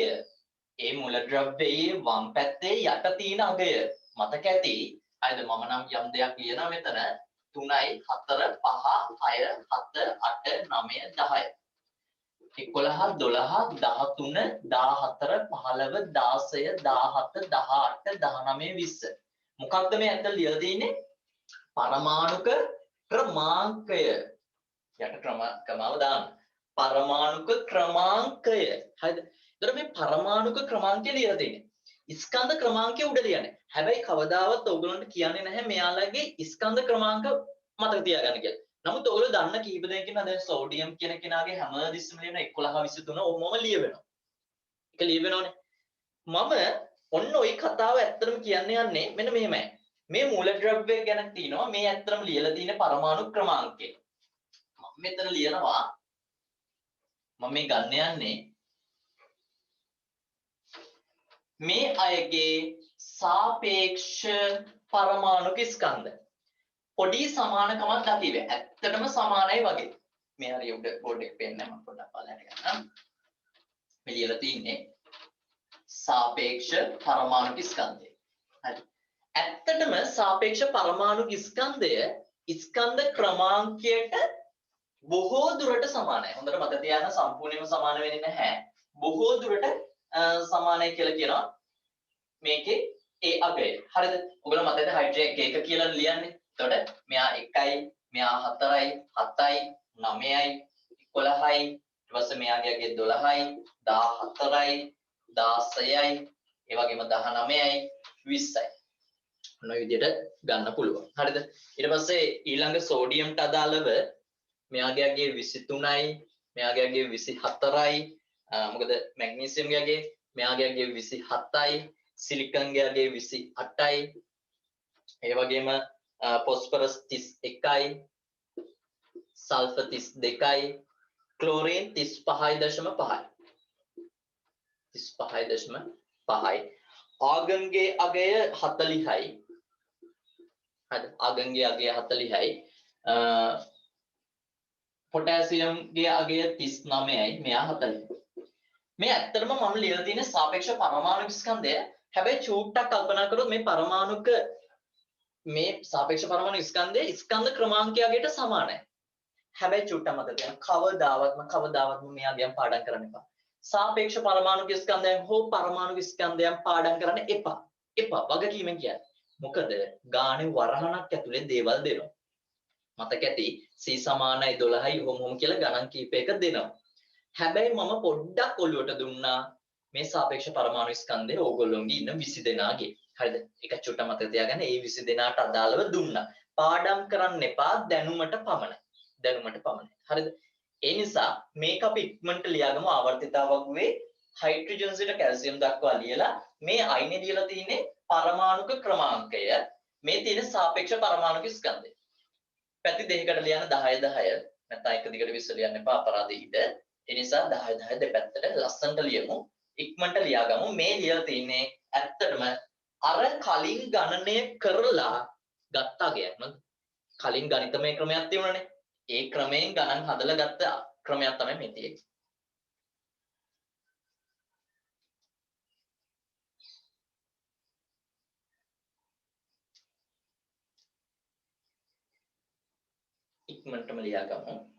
A: ඒ මූලද්‍රව්‍යයේ වම් පැත්තේ යට තියෙන අගය මතක ඇති. හරිද? මම නම් යම් දෙයක් ලියනවා මෙතන 3යි 4 5 6 7 8 9 10 11 12 13 14 15 16 17 18 19 20 මොකක්ද මේ ඇත්ත ලියලා තියෙන්නේ පරමාණුක ක්‍රමාංකය යට ක්‍රමාව දාන්න පරමාණුක ක්‍රමාංකය හරිද එතකොට මේ පරමාණුක ක්‍රමාංකය ලියලා තියෙන්නේ ස්කන්ධ ක්‍රමාංකය උඩ ලියන්නේ හැබැයි කවදාවත් ඔයගොල්ලන්ට කියන්නේ නැහැ මෙයාලගේ ස්කන්ධ ක්‍රමාංක මතක තියාගන්න කියලා නමුත් ඔයගොල්ලෝ දන්න කීප දෙනෙක් ඉන්නවා දැන් සෝඩියම් කියන කෙනාගේ හැමදෙස්සම ලියන 11 23 ඔහොමම ලියවෙනවා. ඒක ලියවෙනවනේ. මම ඔන්න ওই කතාව ඇත්තටම කියන්න යන්නේ මෙන්න මෙහෙමයි. මේ මූලද්‍රව්‍ය ගැන තියෙනවා මේ ඇත්තටම ලියලා තියෙන පරමාණු ක්‍රමාංකය. මම මෙතන ලියනවා මම මේ ගන්න යන්නේ මේ අයගේ සාපේක්ෂ පරමාණුක ස්කන්ධ පොඩි සමානකමක් දකිවේ. ඇත්තටම සමානයි වගේ. මේ හරිය උඩ බෝඩ් එක පෙන්නන්න මම පොඩ්ඩක් බලන්න ගන්නම්. මේ ලියලා තින්නේ සාපේක්ෂ පරමාණුක ස්කන්ධය. හරි. ඇත්තටම සාපේක්ෂ පරමාණුක ස්කන්ධය ස්කන්ධ ක්‍රමාංකයට බොහෝ දුරට සමානයි. හොඳට මතක තියාගන්න සම්පූර්ණයෙන්ම සමාන වෙන්නේ නැහැ. බොහෝ දුරට සමානයි කියලා කියනවා. මේකේ ඒ අගය. හරිද? ඔයගොල්ලෝ මතකද හයිඩ්‍රජන් එක කියලා ලියන්නේ? එතකොට මෙයා 1යි මෙයා 4යි 7යි 9යි 11යි ඊට පස්සේ මෙයාගේ 12යි 14යි 16යි ඒ වගේම 19යි 20යි මොන විදිහට ගන්න පුළුවන් හරිද ඊට පස්සේ ඊළඟ සෝඩියම්ට අදාළව මෙයාගේ 23යි මෙයාගේ 24යි මොකද මැග්නීසියම්ගේ මෙයාගේ 27යි සිලිකන්ගේ 28යි ඒ වගේම phosphorus 31යි sulfur 32යි chlorine 35.5යි 35.5යි argonගේ අගය 40යි හරි argonගේ අගය 40යි potassiumගේ අගය 39යි මෙයා 40යි මේ ඇත්තටම මම ලියලා තියෙන සාපේක්ෂ පරමාණු ස්කන්ධය හැබැයි චූට්ටක් කල්පනා කරොත් මේ පරමාණුක මේ සාපේක්ෂ පරමාණු ස්කන්ධයේ ස්කන්ධ ක්‍රමාංකයකට සමානයි. හැබැයි චුට්ටක් මතක තියාගන්න කවදාවත්ම මෙයාගෙන් පාඩම් කරන්න එපා. සාපේක්ෂ පරමාණු ස්කන්ධයන් හෝ පරමාණු ස්කන්ධයන් පාඩම් කරන්න එපා. එපා වගකීමෙන් කියන්නේ. මොකද ගානේ වරහණක් ඇතුලේ දේවල් දෙනවා. මතක ඇති C සමානයි 12යි ඔහොම කියලා ගණන් කීපයක දෙනවා. හැබැයි මම පොඩ්ඩක් ඔළුවට දුන්නා මේ සාපේක්ෂ පරමාණු ස්කන්ධයේ ඕගොල්ලෝගේ ඉන්න 20 දෙනාගේ. හරිද? එක චුට්ට මතක තියාගන්න මේ 20 දෙනාට අදාළව දුන්නා. පාඩම් කරන්න එපා දැනුමට පමණයි. හරිද? ඒ නිසා මේක අපි ඉක්මනට ලියාගමු ආවර්තිතාවක් වේ හයිඩ්‍රජන් සිට කැල්සියම් දක්වා ලියලා මේ අයිනේ ලියලා තියෙන්නේ පරමාණුක ක්‍රමාංකය මේ තියෙන සාපේක්ෂ පරමාණුක ස්කන්ධය. පැති දෙකකට ලියන 10 10 නැත්නම් එක දිගට 20 ලියන්න එපා අපරාධීට. ඒ නිසා 10 10 දෙපැත්තට ලස්සනට ලියමු. ඉක්මනට ලියාගමු. මේ ලියලා තියෙන්නේ ඇත්තටම අර කලින් ගණනය කරලා ගත්ත අගයක් නේද? කලින් ගණිතමය ක්‍රමයක් තියුණානේ. ඒ ක්‍රමයෙන් ගණන් හදලා ගත්ත ක්‍රමයක් තමයි මේ තියෙන්නේ. ඉක්මනටම ලියාගමු.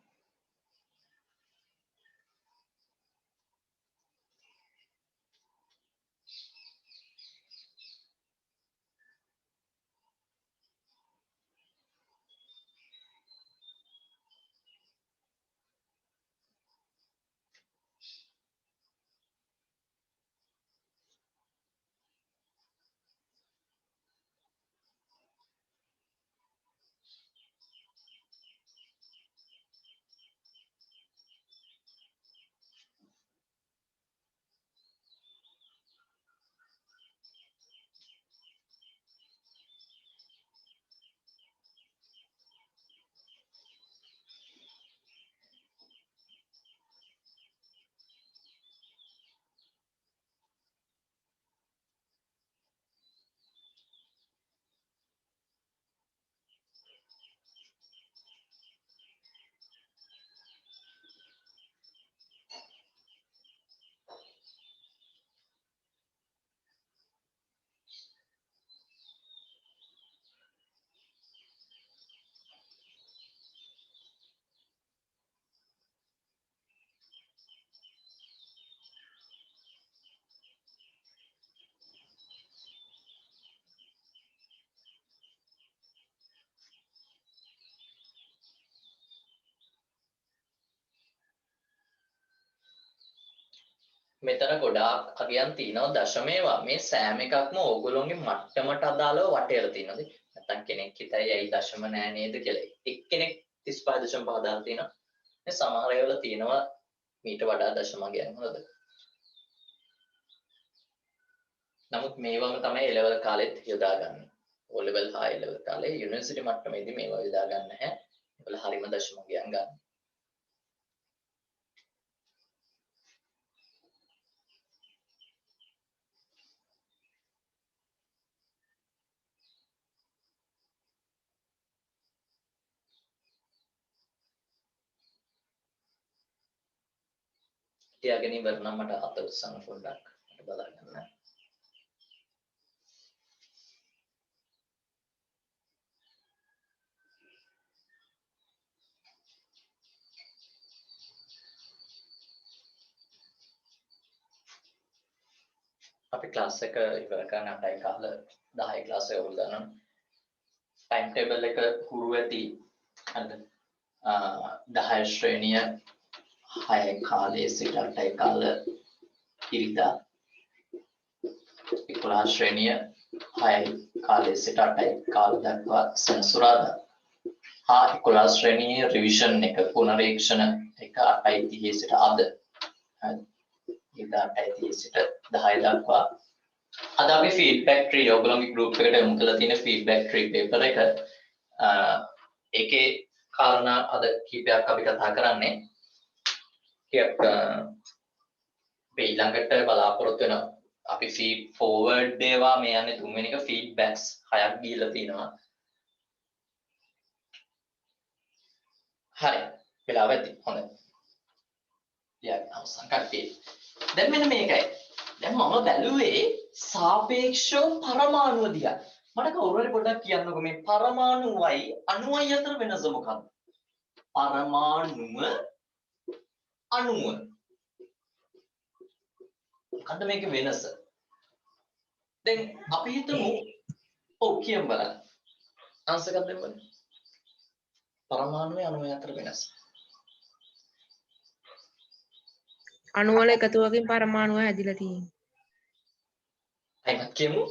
A: මෙතන ගොඩාක් අගයන් තියෙනවා දශමේවා මේ සෑම එකක්ම ඕගොල්ලෝගේ මට්ටමට අදාළව වටේට තියෙනවාද නැත්නම් කෙනෙක් හිතයි ඇයි දශම නෑ නේද කියලා එක්කෙනෙක් 35.5 දාලා තියෙනවා මේ සමහර ඒවාල තියෙනවා මීට වඩා දශම අගයන් හොඳද නමුත් මේවම තමයි A level කාලෙත් යොදාගන්නේ O level හා A level කාලේ යුනිවර්සිටි මට්ටමේදී මේවා යොදා ගන්න නැහැ ඒවල හරිම දශම අගයන් ගන්න තියාගෙන ඉවර නම් මට අත උස්සන්න පොඩ්ඩක් බලා ගන්න. අපි ක්ලාස් එක ඉවර කරන්න 8යි කාල 10යි ක්ලාස් එක ඔයගොල්ලෝ දන්නවා. ටයිම් ටේබල් එක හුරු ඇති. හරිද? 10 ශ්‍රේණිය 6යි කාලයේ සිට 8යි කාල ඉරිදා 11 ශ්‍රේණිය 6යි කාලයේ සිට 8යි කාල දක්වා සෙනසුරාදා හා 11 ශ්‍රේණියේ රිවිෂන් එක පුනරීක්ෂණ එක 8:30 සිට අද ඉරිදා 8:30 සිට 10 දක්වා අද අපි ෆීඩ්බැක් ට්‍රී ඔයගොල්ලෝගේ ගෲප් එකට යොමු කරලා තියෙන ෆීඩ්බැක් ට්‍රී පේපර් එක ඒකේ කාරණා අද කීපයක් අපි කතා කරන්නේ ටිකක් ඊළඟට බලාපොරොත්තු වෙනවා අපි ෆීඩ් ෆෝවර්ඩ් ඒවා මේ යන්නේ තුන්වෙනි එක ෆීඩ්බැක්ස් 6ක් දීලා තිනවා හරි වෙලාව ඇති හොඳයි යා අවසන් කට්ටිය දැන් මෙන්න මේකයි දැන් මම බැලුවේ සාපේක්ෂව පරමාණු දිහා මට කවුරු හරි පොඩ්ඩක් කියන්නකෝ මේ පරමාණුවයි අණුවයි අතර වෙනස මොකක්ද පරමාණුව අණුව මොකද්ද මේකේ වෙනස දැන් අපි හිතමු ඔව් කියමු බලන්න ආන්සර් එකක් දෙන්න බලන්න පරමාණුවේ අණුවේ අතර වෙනස
E: අණු වල එකතුවකින් පරමාණුව හැදිලා තියෙන්නේ.
A: අයිමත් කියමු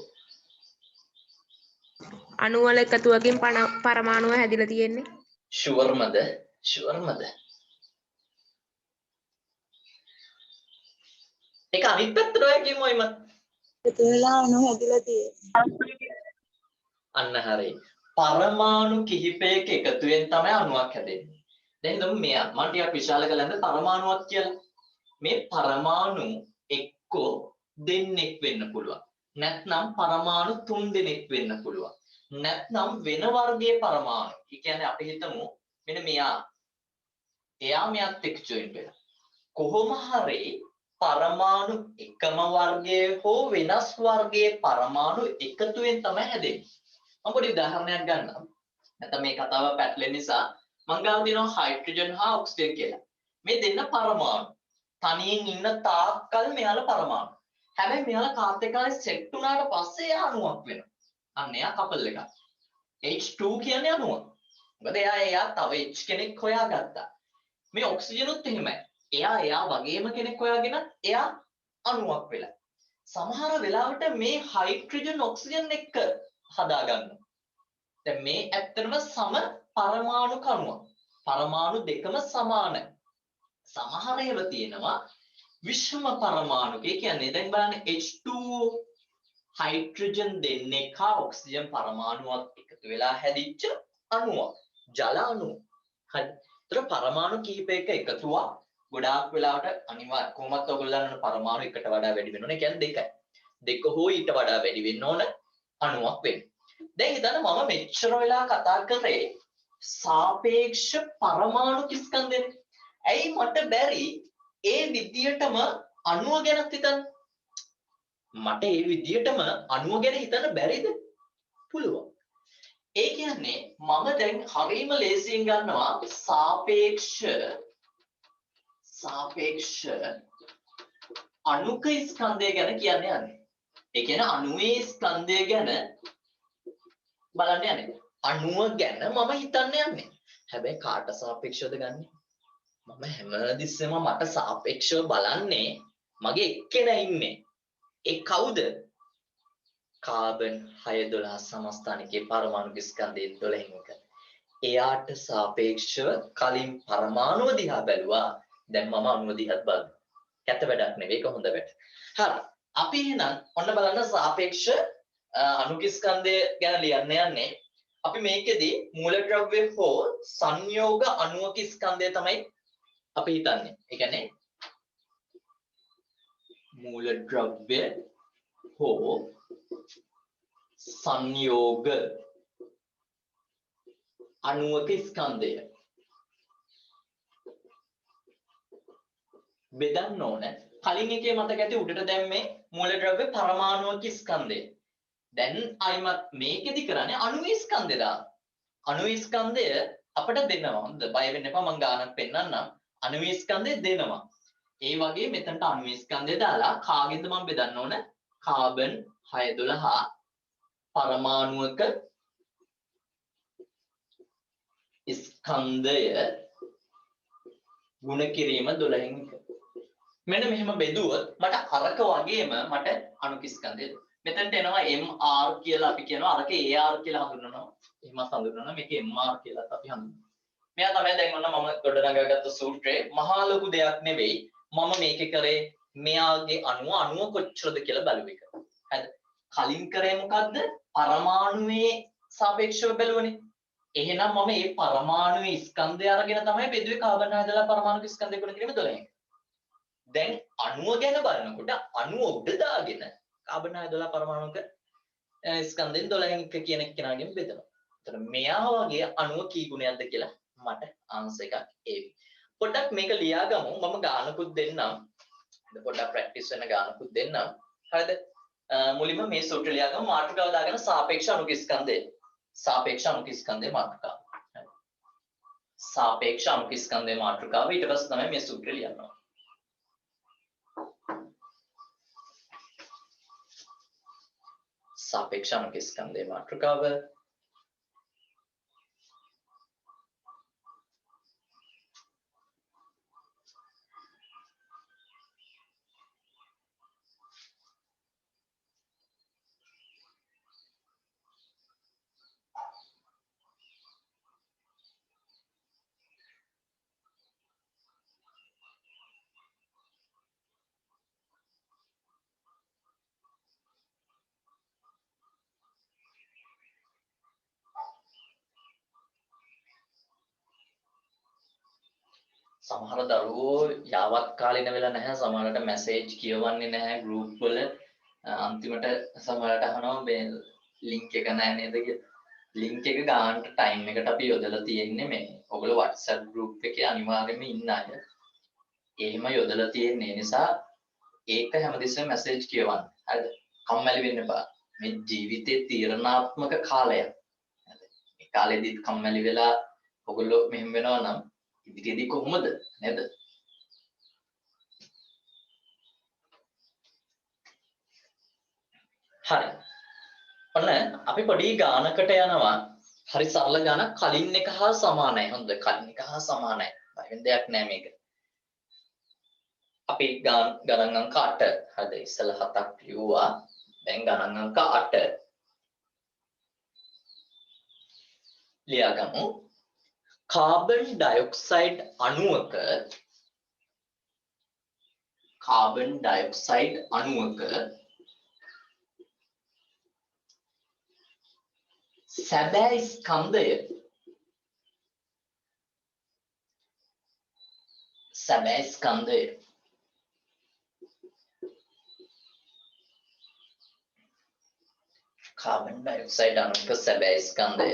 E: අණු වල එකතුවකින් පරමාණුව හැදිලා තියෙන්නේ.
A: ෂුවර්මද ඒක අනිත් පැත්තට ඔය කියමු අයිමත්
D: එකතු වෙලා අණු හැදිලා තියෙන්නේ.
A: අන්න හරි පරමාණු කිහිපයක එකතුවෙන් තමයි අණුවක් හැදෙන්නේ දැන් හිතමු මෙයා මම ටිකක් විශාල කළාද පරමාණුවක් කියලා මේ පරමාණු එක්කෝ දෙන්නෙක් වෙන්න පුළුවන් නැත්නම් පරමාණු තුන් දෙනෙක් වෙන්න පුළුවන් නැත්නම් වෙන වර්ගයේ පරමාණු ඒ කියන්නේ අපි හිතමු මෙන්න එයා මෙයාත් එක්ක ජොයින් වෙලා කොහොම හරි පරමාණු එකම වර්ගයේ හෝ වෙනස් වර්ගයේ පරමාණු එකතුවෙන් තමයි හැදෙන්නේ මම පොඩි උදාහරණයක් ගන්නම් නැත්නම් මේ කතාව පැටලෙන නිසා මම ගාව දෙනවා හයිඩ්‍රජන් හා ඔක්සිජන් කියලා මේ දෙන්න පරමාණු තනියෙන් ඉන්න තාක්කල් මෙයාලා පරමාණු හැබැයි මෙයාලා කාත් එක්කලා සෙට් වුණාට පස්සේ එයා අණුවක් වෙනවා අන්න එයා කපල් එකක් H2 කියන්නේ අණුව මොකද එයා තව H කෙනෙක් හොයාගත්තා මේ ඔක්සිජනුත් එහෙමයි එයා වගේම කෙනෙක් හොයාගෙන එයා අණුවක් වෙලා සමහර වෙලාවට මේ හයිඩ්‍රජන් ඔක්සිජන් එක්ක හදා ගන්නවා දැන් මේ ඇත්තටම සම පරමාණු කණුව පරමාණු දෙකම සමානයි සමහර ඒවා තියෙනවා විෂම පරමාණු කියන්නේ දැන් බලන්න H2O හයිඩ්‍රජන් දෙන්නෙක් හා ඔක්සිජන් පරමාණුවක් එකතු වෙලා හැදිච්ච අණුවක් ජල අණුව හරි ඒතර පරමාණු කිහිපයක එකතුවක් ගොඩාක් වෙලාවට අනිවාර්ය කොහොමත් ඔයගොල්ලෝ දන්නවනේ පරමාණු එකට වඩා වැඩි වෙනවනේ කියන්නේ දෙකයි දෙක හෝ ඊට වඩා වැඩි වෙන්න ඕන අණුවක් වෙන්න දැන් හිතන්න මම මෙච්චර වෙලා කතා කරේ සාපේක්ෂ පරමාණු ස්කන්ධනේ ඇයි මට බැරි ඒ විදියටම අණුව ගැන හිතන්න මට ඒ විදියටම අණුව ගැන හිතන්න බැරිද පුළුවන් ඒ කියන්නේ මම දැන් හරීම ලේසියෙන් ගන්නවා සාපේක්ෂ අණුක ස්කන්ධය ගැන කියන්නේ යන්නේ ඒ කියන්නේ අණුවේ ස්කන්ධය ගැන බලන්න යන්නේ අණුව ගැන මම හිතන්න යන්නේ හැබැයි කාට සාපේක්ෂවද ගන්නෙ මම හැමතිස්සෙම මට සාපේක්ෂව බලන්නේ මගේ එක්කෙනා ඉන්නේ. ඒ කවුද? කාබන් 612 සමස්ථානිකයේ පරමාණු ස්කන්ධයේ 12න් එක. එයාට සාපේක්ෂව කලින් පරමාණුව දිහා බැලුවා. දැන් මම අණුව දිහාත් බලනවා. කැත වැඩක් නෙවෙයි, ඒක හොඳ වැඩ. හරි. අපි එහෙනම් ඔන්න බලන්න සාපේක්ෂ අණු ස්කන්ධය ගැන ලියන්න යන්නේ. අපි මේකෙදි මූලද්‍රව්‍ය හෝ සංයෝග අණුක ස්කන්ධය තමයි අපි හිතන්නේ. ඒ කියන්නේ මූලද්‍රව්‍ය හෝ සංයෝග අණුක ස්කන්ධය බෙදන්න ඕන. කලින් එකේ මතක ඇති උඩට දැම්මේ මූලද්‍රව්‍ය පරමාණුක ස්කන්ධය. දැන් අයිමත් මේකෙදි කරන්නේ අණු ස්කන්ධය දාන්න. අණු ස්කන්ධය අපිට දෙනවා. හොඳ බය වෙන්න එපා, මම ගානක් පෙන්නන්නම්. අණු ස්කන්ධය දෙනවා. ඒ වගේ මෙතනට අණු ස්කන්ධය දාලා කාගෙන්ද මම බෙදන්න ඕන? කාබන් 612 පරමාණුක ස්කන්ධය ගුණ කිරීම 12න් එක. මෙන්න මෙහෙම බෙදුවොත් මට අරක වගේම මට අණු ස්කන්ධය මෙතනට එනවා MR කියලා අපි කියනවා. අරක AR කියලා හඳුන්වනවා. එහෙමත් හඳුන්වනවා. මේක MR කියලාත් අපි හඳුන්වනවා. මෙයා තමයි දැන් ඔන්න මම ගොඩනගාගත්ත සූත්‍රේ. මහා ලොකු දෙයක් නෙවෙයි. මම මේකේ කරේ මෙයාගේ අණුව කොච්චරද කියලා බලුව එක. හරිද? කලින් කරේ මොකද්ද? පරමාණුවේ සාපේක්ෂව බැලුවනේ. එහෙනම් මම මේ පරමාණුවේ ස්කන්ධය අරගෙන තමයි බෙදුවේ කාබන් 612 පරමාණු ස්කන්ධය ගුණ කිරීම 12න්. දැන් අණුව ගැන බලනකොට අණුව උඩ දාගෙන කාබන් 612 පරමාණුක ස්කන්ධෙන් 12න් එක කියන කෙනාගෙන් බෙදනවා. එතකොට මෙයා වගේ අණුව කී ගුණයක්ද කියලා මට ආන්සර් එකක් එවි. පොඩ්ඩක් මේක ලියාගමු. මම ගානකුත් දෙන්නම්. පොඩ්ඩක් ප්‍රැක්ටිස් වෙන ගානකුත් දෙන්නම්. හරිද? මුලින්ම මේ සූත්‍රය ලියාගමු. මාතෘකාව දාගෙන සාපේක්ෂ අණු ස්කන්ධය. සාපේක්ෂ අණු ස්කන්ධයේ මාතෘකාව. සාපේක්ෂ අණු ස්කන්ධයේ මාතෘකාව. ඊට පස්සේ තමයි මේ සූත්‍රය ලියන්නේ. सापेक्ष अणु स्कंधे मातृकाव සමහර දරුවෝ යාවත් කාලින වෙලා නැහැ. සමහරට මැසේජ් කියවන්නේ නැහැ ගෲප් වල. අන්තිමට සමහරට අහනවා මේ ලින්ක් එක නැහැ නේද කියලා. ලින්ක් එක ගන්නට ටයිම් එකට අපි යොදලා තියෙන්නේ මේ. ඔයගොල්ලෝ WhatsApp group එකේ අනිවාර්යයෙන්ම ඉන්න අය. එහෙම යොදලා තියෙන්නේ නිසා ඒක හැමදෙස්සෙම මැසේජ් කියවන්න. හරිද? කම්මැලි වෙන්න එපා. මේ ජීවිතේ තීරණාත්මක කාලයක්. හරිද? මේ කාලෙදි කම්මැලි වෙලා ඔයගොල්ලෝ මෙහෙම වෙනවා නම් ඉදිරියේදී කොහොමද නේද? හරි. ඔන්න අපි පොඩි ගානකට යනවා. හරි සරල ගානක්. කලින් එක හා සමානයි. හොඳ කලින් එක හා සමානයි. බය වෙන්න දෙයක් නෑ මේක. අපි ගණන් අංක 8. හරිද? ඉස්සෙල්ලා 7ක් ලියුවා. දැන් ගණන් අංක 8 ලියාගමු. කාබන් ඩයොක්සයිඩ් අණුවක සැබෑ ස්කන්ධය කාබන් ඩයොක්සයිඩ් අණුවක සැබෑ ස්කන්ධය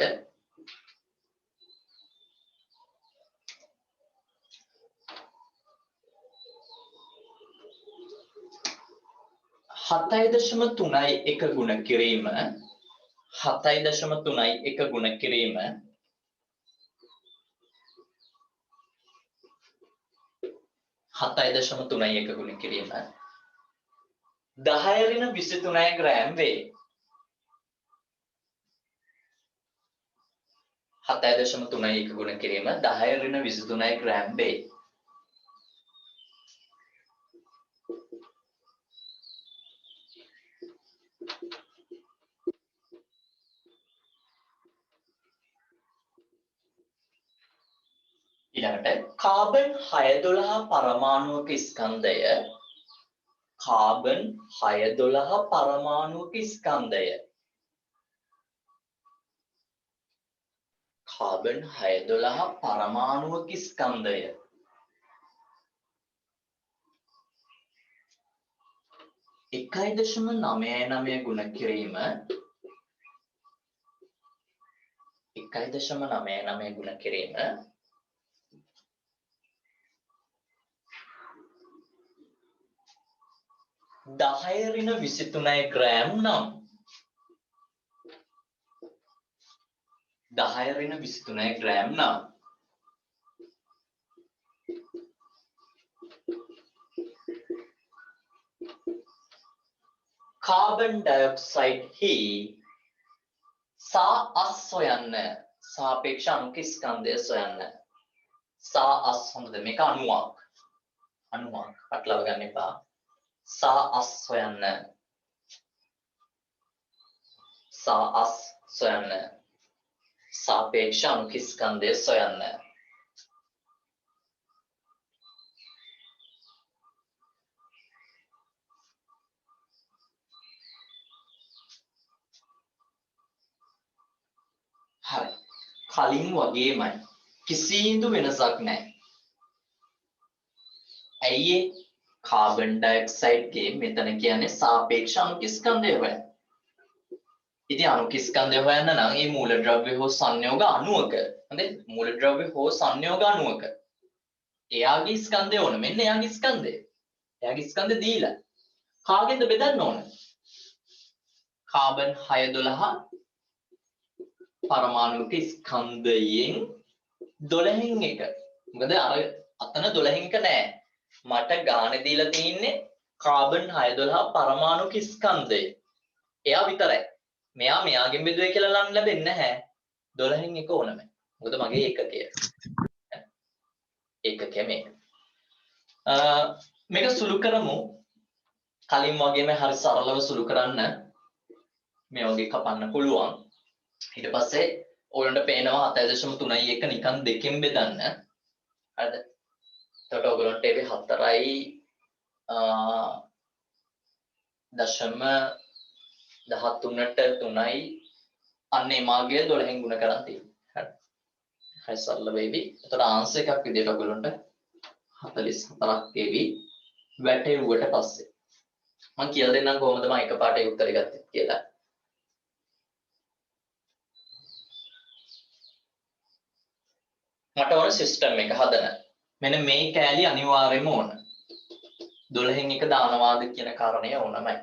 A: 7.31 ගුණ කිරීම 7.31 ගුණ කිරීම 7.31 ගුණ කිරීම 10 ඍණ 23 ග්‍රෑම් වේ. 7.31 ගුණ කිරීම 10 ඍණ 23 ග්‍රෑම් වේ. ඊළඟට කාබන් 612 පරමාණුක ස්කන්ධය කාබන් 612 පරමාණුක ස්කන්ධය කාබන් 612 පරමාණුක ස්කන්ධය 1.99 ගුණ කිරීම 1.99 ගුණ කිරීම 10 ඍණ 23 ග්‍රෑම් නම් 10 ඍණ 23 ග්‍රෑම් නම් කාබන් ඩයොක්සයිඩ් හි සා අස් සොයන්න සාපේක්ෂ අණුක ස්කන්ධය සොයන්න සා අස් හොඳද මේක අණුවක් පටලව ගන්න එපා සා අස් සොයන්න සාපේක්ෂ අණුක ස්කන්ධය සොයන්න හරි කලින් වගේමයි කිසිදු වෙනසක් නැහැ ඇයි කාබන් ඩයොක්සයිඩ් ගේ මෙතන කියන්නේ සාපේක්ෂ අණුක ස්කන්ධය හොයන්න ඉතින් අණුක ස්කන්ධය හොයන්න නම් මේ මූලද්‍රව්‍ය හෝ සංයෝග අණුවක හරිද මූලද්‍රව්‍ය හෝ සංයෝග අණුවක එයාගේ ස්කන්ධය ඕන මෙන්න එයාගේ ස්කන්ධය දීලා කාගෙන්ද බෙදන්න ඕන කාබන් 612 පරමාණුක ස්කන්ධයෙන් 12න් එක. මොකද අර අතන 12න් එක නෑ. මට ගාන දීලා තින්නේ කාබන් 612 පරමාණුක ස්කන්ධය. එයා විතරයි. මෙයාගෙන් බෙදුවේ කියලා නම් ලැබෙන්නේ නැහැ. 12න් එක ඕනම. මොකද මගේ ඒකකය. ඒකකය මේක. මේක සුළු කරමු. කලින් වගේම හරි සරලව සුළු කරන්න මේ වගේ කපන්න පුළුවන්. ඊට පස්සේ ඔයගොල්ලන්ට පේනවා 7.31 නිකන් දෙකෙන් බෙදන්න. හරිද? එතකොට ඔයගොල්ලන්ට ඒකේ 4යි දශම 13ට 3යි අන්න ඒ මාර්ගය 12න් ගුණ කරන් තියෙනවා. හරි. හරි සරල වෙවි. එතකොට ආන්සර් එකක් විදියට ඔයගොල්ලන්ට 44ක් එවි. වැටෙව්වට පස්සේ. මම කියලා දෙන්නම් කොහොමද මම එකපාරට ඒ උත්තරේ ගත්තේ කියලා. මට ඕන සිස්ටම් එක හදන්න. මෙන්න මේ කෑලි අනිවාර්යයෙන්ම ඕන. 12න් එක දානවාද කියන කාරණය ඕනමයි.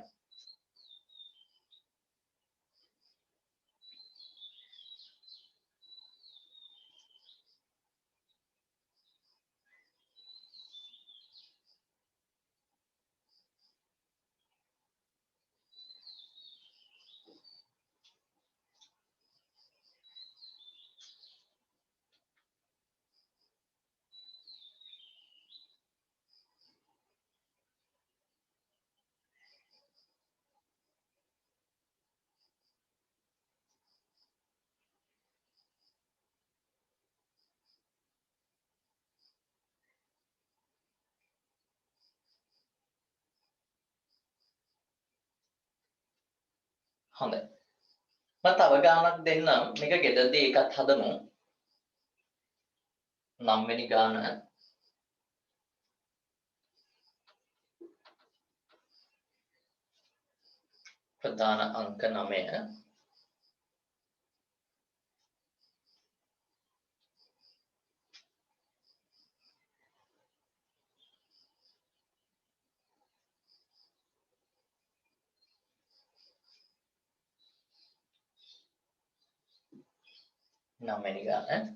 A: හොඳයි. මම තව ගානක් දෙන්නම්. මේක ගෙදරදී ඒකත් හදමු. 9 වෙනි ගාන. ප්‍රධාන අංක 9. නවවෙනි ගාන.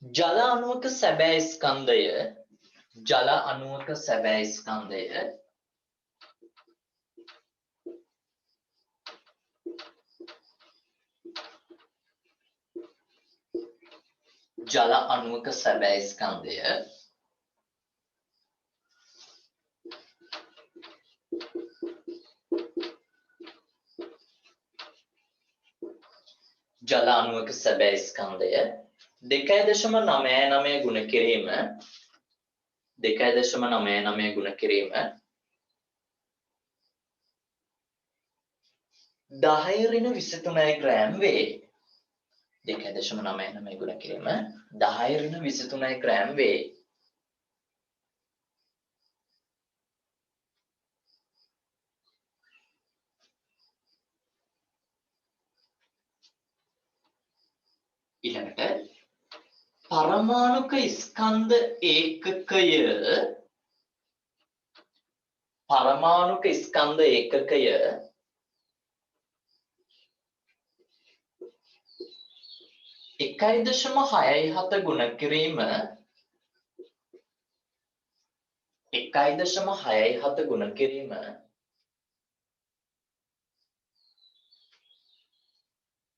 A: ජල අණුවක සැබෑ ස්කන්ධය ජල අණුවක සැබෑ ස්කන්ධය ජල අණුවක සැබෑ ස්කන්ධය 2.99 ගුණ කිරීම 2.99 ගුණ කිරීම 10 ඍණ 23 ග්‍රෑම් වේ. 2.99 ගුණ කිරීම 10 ඍණ 23 ග්‍රෑම් වේ. ඊළඟට පරමාණුක ස්කන්ධ ඒකකය පරමාණුක ස්කන්ධ ඒකකය 1.67 ගුණ කිරීම 1.67 ගුණ කිරීම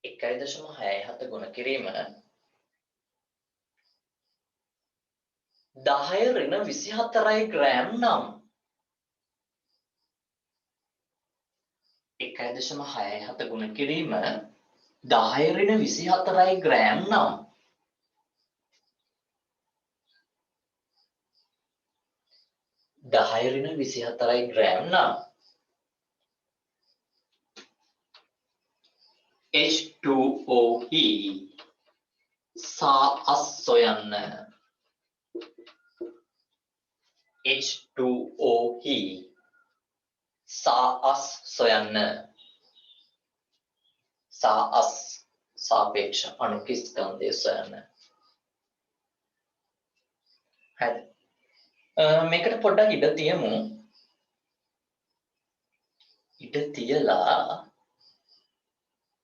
A: 1.67 ගුණ කිරීම 10 ඍණ 24 ග්‍රෑම් නම් 1.67 ගුණ කිරීම 10 ඍණ 24 ග්‍රෑම් නම් 10 ඍණ 24 ග්‍රෑම් නම් H2OE සා අස් සොයන්න H2OE සා අස් සොයන්න සා අස් සාපේක්ෂ අණුක ස්කන්ධය සොයන්න. හරි. මේකට පොඩ්ඩක් ඉඩ තියමු. ඉඩ තියලා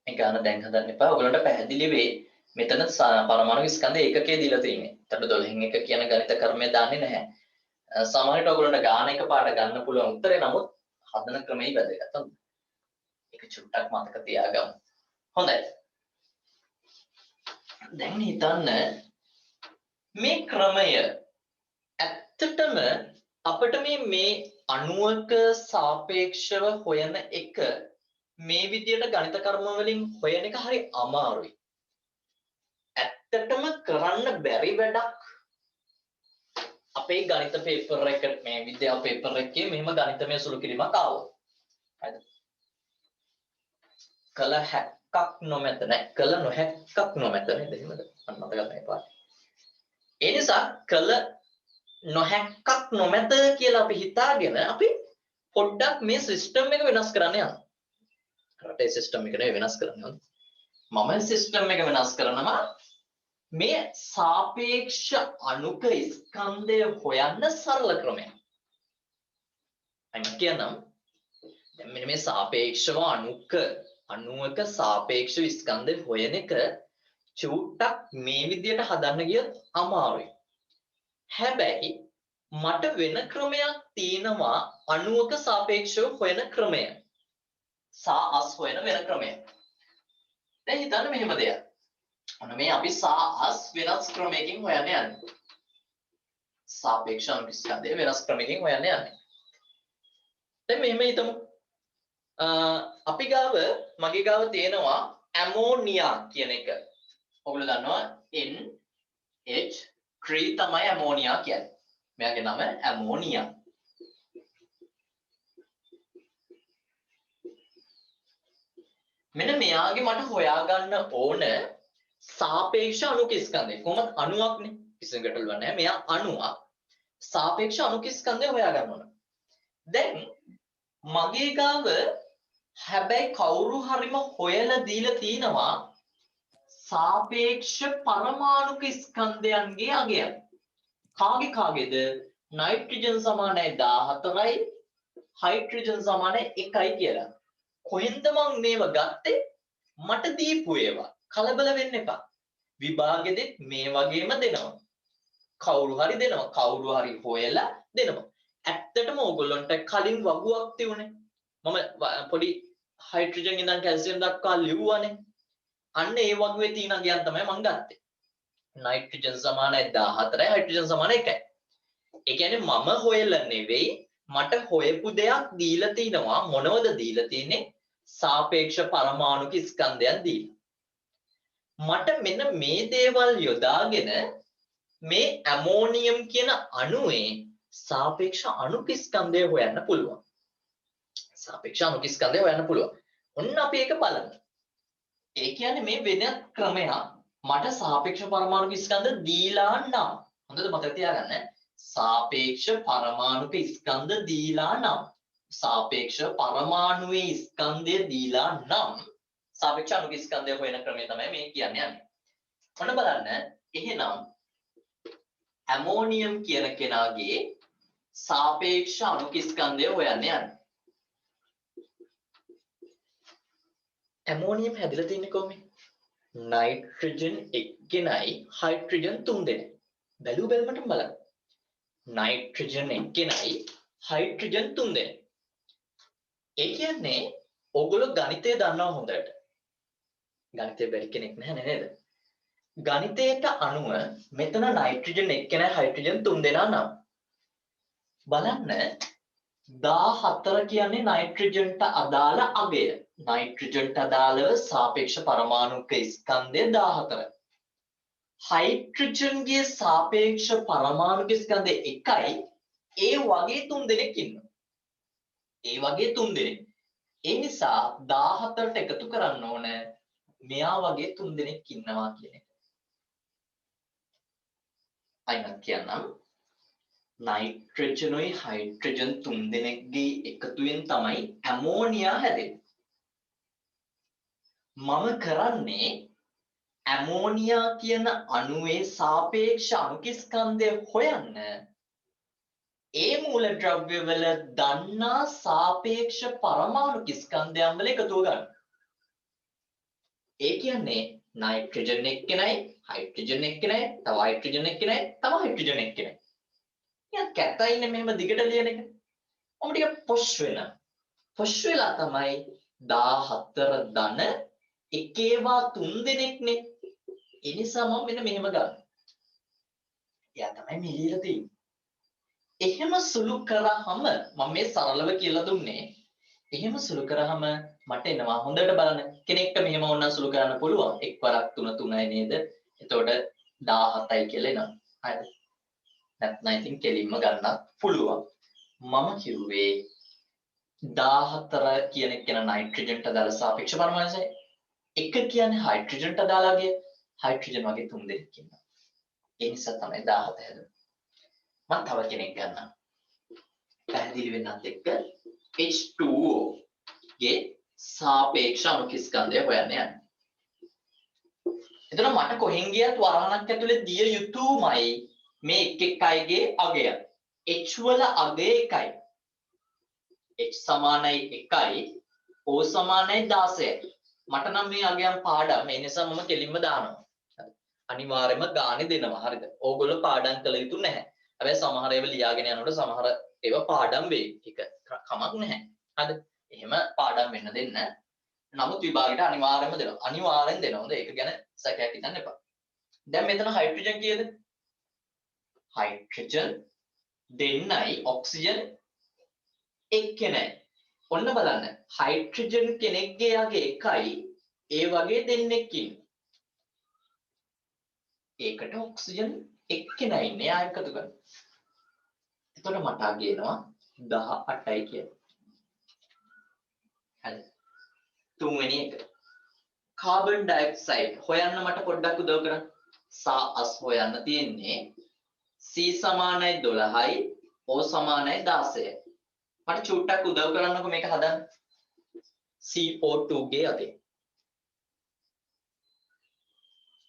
A: මේ ගාන දැන් හදන්න එපා. ඔයගලන්ට පැහැදිලි වෙයි. මෙතන පරමාණු ස්කන්ධ ඒකකයේ දීලා තියෙන්නේ. එතකොට 12න් 1 කියන ගණිත කර්මය දාන්නේ නැහැ. සමහරවිට ඔයගලන්ට ගාන එකපාරට ගන්න පුළුවන් උත්තරේ නමුත් හදන ක්‍රමයේ වැදගත්. හරිද? ඒක චුට්ටක් මතක තියාගමු. හොඳයි. දැන් හිතන්න මේ ක්‍රමය ඇත්තටම අපිට මේ අණුවක සාපේක්ෂව හොයන එක මේ විදියට ගණිත කර්ම වලින් හොයන එක හරි අමාරුයි. ඇත්තටම කරන්න බැරි වැඩක් අපේ ගණිත පේපර් එක මේ විද්‍යාව පේපර් එකේ මෙහෙම ගණිතමය සුළු කිරීමක් ආවොත්. හරිද? කල හැක්කක් නොමැත නෑ කල නොහැක්කක් නොමැත නේද? එහෙමද? මම මතක නැහැ පාට. ඒ නිසා කල නොහැක්කක් නොමැත කියලා අපි හිතාගෙන අපි පොඩ්ඩක් මේ සිස්ටම් එක වෙනස් කරන්න යනවා. රටේ සිස්ටම් එක නේ වෙනස් කරන්න. මම සිස්ටම් එක වෙනස් කරනවා මේ සාපේක්ෂ අණුක ස්කන්ධය හොයන්න සරල ක්‍රමයක්. අන්න කියනම් දැන් මෙන්න මේ සාපේක්ෂව අණුවක සාපේක්ෂව ස්කන්ධය හොයන එක චුට්ටක් මේ විදියට හදන්න ගියොත් අමාරුයි. හැබැයි මට වෙන ක්‍රමයක් තියෙනවා අණුවක සාපේක්ෂව හොයන ක්‍රමය. සා අස් හොයන වෙන ක්‍රමයක්. දැන් හිතන්න මෙහෙම දෙයක්. අන්න මේ අපි සා අස් වෙනස් ක්‍රමයකින් හොයන්න යන්නේ. සාපේක්ෂ අණු ස්කන්ධය වෙනස් ක්‍රමයකින් හොයන්න යන්නේ. දැන් මෙහෙම හිතමු. මගේ ගාව තියෙනවා ඇමෝනියා කියන එක. ඔයගොල්ලෝ දන්නවා NH3 තමයි ඇමෝනියා කියන්නේ. මෙයාගේ නම ඇමෝනියා. මෙන්න මෙයාගේ මට හොයාගන්න ඕන සාපේක්ෂ අණුක ස්කන්ධය. කොහොමද අණුවක්නේ? කිසිම ගැටලුවක් නැහැ. මෙයා අණුවක්. සාපේක්ෂ අණුක ස්කන්ධය හොයාගන්න ඕන. දැන් මගේ ගාව හැබැයි කවුරු හරිම හොයලා දීලා තිනවා සාපේක්ෂ පරමාණුක ස්කන්ධයන්ගේ අගයන්. කාගේද? නයිට්‍රජන් සමානයි 14යි හයිඩ්‍රජන් සමානයි 1යි කියලා. කොහෙන්ද මං මේව ගත්තේ? මට දීපු ඒවා. කලබල වෙන්න එපා. විභාගෙදෙත් මේ වගේම දෙනවා. කවුරු හරි දෙනවා. කවුරු හරි හොයලා දෙනවා. ඇත්තටම ඕගොල්ලන්ට කලින් වගුවක් තියුනේ. මම පොඩි හයිඩ්‍රජන් ඉඳන් කැල්සියම් දක්වා ලිව්වනේ. අන්න ඒ වගේ තියෙන අගයන් තමයි මං ගත්තේ. නයිට්‍රජන් සමානයි 14යි හයිඩ්‍රජන් සමානයි 1යි. ඒ කියන්නේ මම හොයලා නෙවෙයි මට හොයපු දෙයක් දීලා තිනවා. මොනවද දීලා තියෙන්නේ? සාපේක්ෂ පරමාණුක ස්කන්ධයන් දීලා. මට මෙන්න මේ දේවල් යොදාගෙන මේ ඇමෝනියම් කියන අණුවේ සාපේක්ෂ අණුක ස්කන්ධය හොයන්න පුළුවන්. සාපේක්ෂ අණුක ස්කන්ධය හොයන්න පුළුවන්. ඔන්න අපි ඒක බලමු. ඒ කියන්නේ මේ වෙන ක්‍රමයක් මට සාපේක්ෂ පරමාණුක ස්කන්ධ දීලා නම් හොඳට මතක තියාගන්න. සාපේක්ෂ පරමාණුක ස්කන්ධ දීලා නම් සාපේක්ෂ පරමාණුවේ ස්කන්ධය දීලා නම් සාපේක්ෂ අණුක ස්කන්ධය හොයන ක්‍රමය තමයි මේ කියන්නේ යන්නේ. ඔන්න බලන්න. එහෙනම් ඇමෝනියම් කියන කෙනාගේ සාපේක්ෂ අණුක ස්කන්ධය හොයන්න යන්නේ. ඇමෝනියම් හැදිලා තින්නේ කොහොමද? නයිට්‍රජන් එක්කෙනයි හයිඩ්‍රජන් තුන් දෙනෙක්. බැලු බැලමට බලන්න. නයිට්‍රජන් එක්කෙනයි හයිඩ්‍රජන් තුන් දෙනෙක්. ඒ කියන්නේ ඕගොල්ලෝ ගණිතය දන්නවා හොඳට. ගණිතය බැරි කෙනෙක් නැහැ නේද? ගණිතයට අනුව මෙතන නයිට්‍රජන් එක්කෙනයි හයිඩ්‍රජන් තුන් දෙනා නම් බලන්න 14 කියන්නේ නයිට්‍රජන්ට අදාළ අගය. නයිට්‍රජන්ට අදාළව සාපේක්ෂ පරමාණුක ස්කන්ධය 14. හයිඩ්‍රජන්ගේ සාපේක්ෂ පරමාණුක ස්කන්ධය 1යි. ඒ වගේ තුන් දෙනෙක් ඉන්නවා. ඒ වගේ තුන් දෙනෙක්. ඒ නිසා 14ට එකතු කරන්න ඕන මෙයා වගේ තුන් දෙනෙක් ඉන්නවා කියන එක. අයිනක් කියන්නම්. නයිට්‍රජනුයි හයිඩ්‍රජන් තුන් දෙනෙක්ගේ එකතුවෙන් තමයි ඇමෝනියා හැදෙන්නේ. මම කරන්නේ ඇමෝනියා කියන අණුවේ සාපේක්ෂ අණුක ස්කන්ධය හොයන්න ඒ මූලද්‍රව්‍යවල දන්නා සාපේක්ෂ පරමාණුක ස්කන්ධයන් වල එකතුව ගන්න. ඒ කියන්නේ නයිට්‍රජන් එක්කෙනයි හයිඩ්‍රජන් එක්කෙනයි තව හයිඩ්‍රජන් එක්කෙනයි තව හයිඩ්‍රජන් එක්කෙනයි. යා කැතයිනේ මෙහෙම දිගට ලියන එක. ඔම ටික පොෂ් වෙන. පොෂ් වෙලා තමයි 14 ධන එකේවා තුන් දෙනෙක්නේ. ඒ නිසා මම මෙන්න මෙහෙම ගන්න. එයා තමයි මේ ලියලා තියෙන්නේ. එහෙම සුළු කරාම මම මේ සරලව කියලා දුන්නේ. එහෙම සුළු කරාම මට එනවා හොඳට බලන්න. කෙනෙක්ට මෙහෙම වුණා සුළු කරන්න පුළුවන්. එක් වරක් 3 3යි නේද? එතකොට 17යි කියලා එනවා. හරිද? නැත්නම් ඉතින් කෙලින්ම ගන්නත් පුළුවන්. මම කිව්වේ 14 කියන එක නයිට්‍රජන්ට අදාළ සාපේක්ෂ පරමාණුයි. එක කියන්නේ හයිඩ්‍රජන්ට අදාළගේ හයිඩ්‍රජන් වගේ තුන් දෙනෙක් ඉන්නවා. ඒ නිසා තමයි 17 හැදුනේ. මම තව කෙනෙක් ගන්නම්. පැහැදිලි වෙන්නත් එක්ක H2O ගේ සාපේක්ෂ අණුක ස්කන්ධය හොයන්න යන්නේ. එතන මට කොහෙන් ගියත් වරහණක් ඇතුලේ දිය යුතුමයි මේ එක අයගේ අගය. H වල අගය එකයි. H සමානයි 1යි O සමානයි 16යි. මට නම් මේ අගයන් පාඩම්. ඒ නිසා මම කෙලින්ම දානවා. අනිවාර්යයෙන්ම ගානේ දෙනවා. හරිද? ඕගොල්ලෝ පාඩම් කළ යුතු නැහැ. හැබැයි සමහර ඒවා ලියාගෙන යනකොට සමහර ඒවා පාඩම් වෙයි. ඒක කමක් නැහැ. හරිද? එහෙම පාඩම් වෙන්න දෙන්න. නමුත් විභාගෙට අනිවාර්යයෙන්ම දෙනවා. අනිවාර්යෙන් දෙනවා. හොඳ ඒක ගැන සැකයක් හිතන්න එපා. දැන් මෙතන හයිඩ්‍රජන් කීයද? හයිඩ්‍රජන් දෙන්නයි ඔක්සිජන් එක්කෙනයි. ඔන්න බලන්න. හයිඩ්‍රජන් කෙනෙක්ගේ යගේ එකයි ඒ වගේ දෙන්නෙක් ඉන්නේ. ඒකට ඔක්සිජන් එක්කෙනයි ඉන්නේ ආ එකතු කරලා. එතකොට මට අගේනවා 18යි කියලා. හරි. තුන්වෙනි එක. කාබන් ඩයොක්සයිඩ් හොයන්න මට පොඩ්ඩක් උදව් කරන්න. සාස් හොයන්න තියෙන්නේ C සමානයි 12යි O සමානයි 16යි. මට චුට්ටක් උදව් කරන්නකො මේක හදන්න. CO2 ගේ අගේ.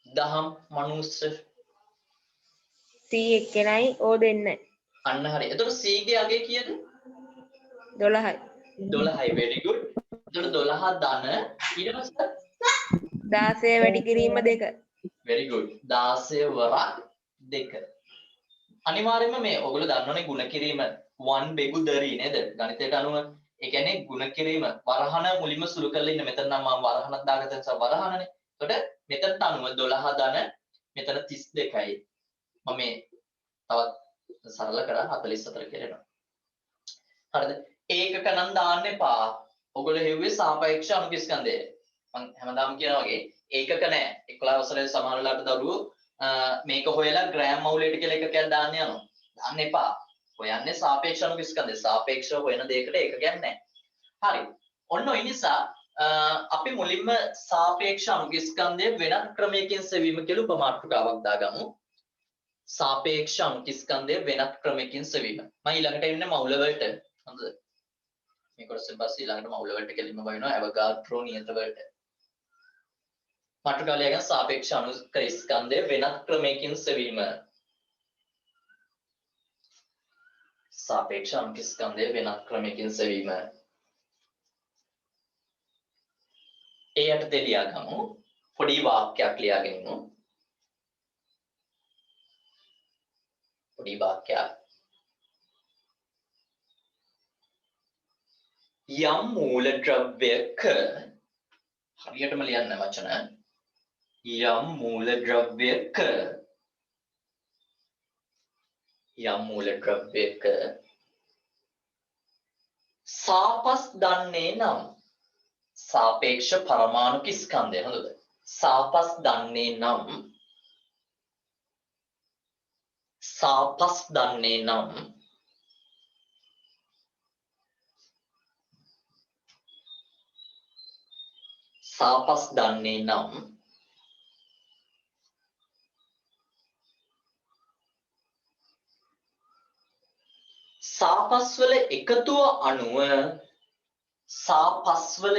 A: දහම් මනුස්ස
E: C එක්කෙනයි O දෙන්නයි.
A: අන්න හරි. එතකොට C ගේ අගේ කීයද?
E: 12යි.
A: 12යි. very good. එතකොට 12 ධන ඊට පස්සේ
E: 16 වැඩි කිරීම 2.
A: very good. 16 වරක් 2. අනිවාර්යයෙන්ම මේ ඔයගොල්ලෝ දන්නවනේ ಗುಣ කිරීම 1 බෙගු දරි නේද? ගණිතයට අනුව ඒ කියන්නේ ಗುಣ කිරීම වරහන මුලින්ම සුළු කරලා ඉන්න. මෙතන නම් මම වරහනක් දාගත්ත නිසා වරහනනේ. එතකොට මෙතනට අනුව 12 ධන මෙතන 32යි. මම මේ තවත් සරල කරා 44 කියලා එනවා. හරිද? ඒකක නම් දාන්න එපා. ඔයගොල්ලෝ හෙව්වේ සාපේක්ෂ අණුක ස්කන්ධය. මම හැමදාම කියනවා වගේ ඒකක නෑ 11 වසරේ සමහරලාට දරුවෝ මේක හොයලා ග්‍රෑම් මවුලයට කියලා එකකයක් දාන්න යනවා. දාන්න එපා. හොයන්නේ සාපේක්ෂ අණු ස්කන්ධය. සාපේක්ෂව හොයන දෙයකට ඒකකයක් නෑ. හරි. ඔන්න ඔය නිසා අපි මුලින්ම සාපේක්ෂ අණු ස්කන්ධය වෙනත් ක්‍රමයකින් සෙවීම කියලා උපමාතෘකාවක් දාගමු. සාපේක්ෂ අණු ස්කන්ධය වෙනත් ක්‍රමයකින් සෙවීම. මම ඊළඟට එන්නේ මවුල වලට. හොඳද? මේ කොටසෙන් පස්සේ ඊළඟට මවුල වලට කෙලින්ම වයින්නවා ඇවෝගාඩ්‍රෝ නියත වලට. මාතෘකාව ලියගෙන සාපේක්ෂ අණු ස්කන්ධය වෙනත් ක්‍රමයකින් සෙවීම. සාපේක්ෂ අණු ස්කන්ධය වෙනත් ක්‍රමයකින් සෙවීම. ඒ යටතේ ලියාගමු. පොඩි වාක්‍යයක් ලියාගෙන ඉමු. පොඩි වාක්‍යයක්. යම් මූලද්‍රව්‍යක හරියටම ලියන්න වචන. යම් මූලද්‍රව්‍යක සාපස් දන්නේ නම් සාපේක්ෂ පරමාණු ස්කන්ධය. හොඳද? සාපස් දන්නේ නම් සාපස්වල එකතුව අණුව සාපස්වල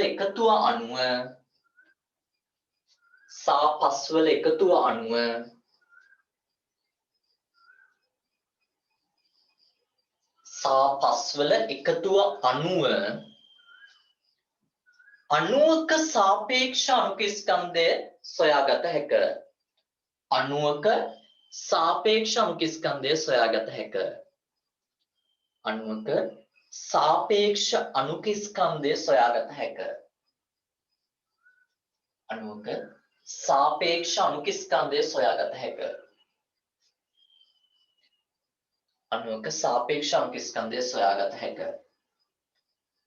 A: එකතුව අණුව අණුවක සාපේක්ෂ අණු ස්කන්ධය සොයාගත හැක. අණුවක සාපේක්ෂ අණු ස්කන්ධය සොයාගත හැක. අණුවක සාපේක්ෂ අණු ස්කන්ධය සොයාගත හැක. අණුවක සාපේක්ෂ අණු ස්කන්ධය සොයාගත හැක. අණුවක සාපේක්ෂ අණු ස්කන්ධය සොයාගත හැක.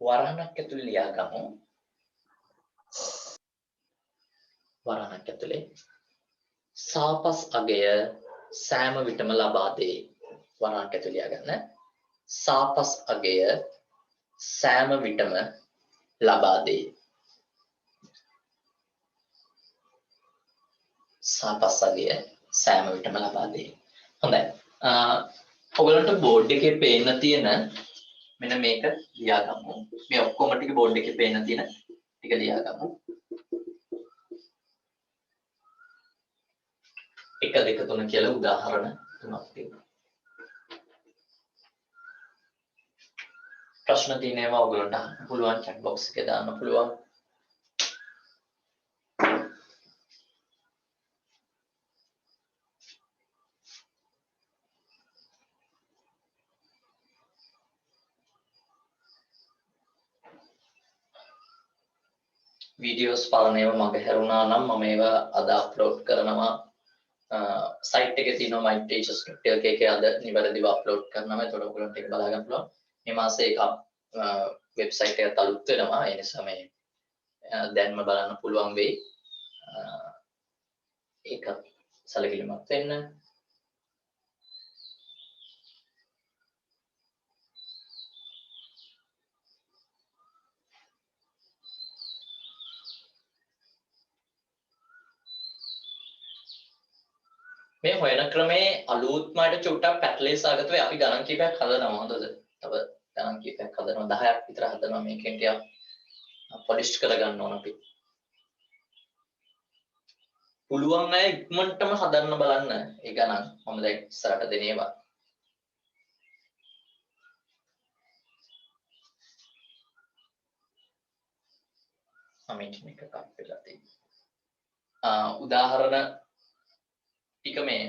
A: වරහණක් ඇතුළේ ලියාගමු. වරහණක් ඇතුලේ සාපස් අගය සෑම විටම ලබා දේ. වරහණක් ඇතුලේ ලියාගන්න. සාපස් අගය සෑම විටම ලබා දේ. සාපස් අගය සෑම විටම ලබා දේ. හොඳයි. ඔයගලන්ට බෝඩ් එකේ පේන්න තියෙන මෙන්න මේක ලියාගමු. මේ ඔක්කොම ටික බෝඩ් එකේ පේන්න තියෙන ටික ලියාගමු. 1 2 3 කියලා උදාහරණ තුනක් තියෙනවා. ප්‍රශ්න තියෙන ඒවා ඔයගලන්ට අහන්න පුළුවන් chat box එකේ දාන්න පුළුවන්. වීඩියෝස් බලන ඒවා මග හැරුණා නම් මම ඒවා අද අප්ලෝඩ් කරනවා. සයිට් එකේ තියෙනවා my teachers tutorial එකේ අද නිවැරදිව අප්ලෝඩ් කරනවා. ඒතකොට ඔයගලන්ට ඒක බලා ගන්න පුළුවන්. මේ මාසේ එක වෙබ්සයිට් එකත් අලුත් වෙනවා. ඒ නිසා මේ දැන්ම බලන්න පුළුවන් වෙයි. ඒක සැලකිලිමත් වෙන්න. මේ හොයන ක්‍රමේ අලුත්මයට චුට්ටක් පැටලී සාගත වෙයි. අපි ගණන් කීපයක් හදනවා. හොඳද? තව ගණන් කීපයක් හදනවා. 10ක් විතර හදනවා. මේකෙන් ටිකක් පොලිෂ් කරගන්න ඕන අපි. පුළුවන් අය ඉක්මනටම හදන්න බලන්න. ඒ ගණන් මම දැන් ඉස්සරහට දෙන ඒවා. මේක කප් වෙලා තියෙනවා. උදාහරණ ටික මේ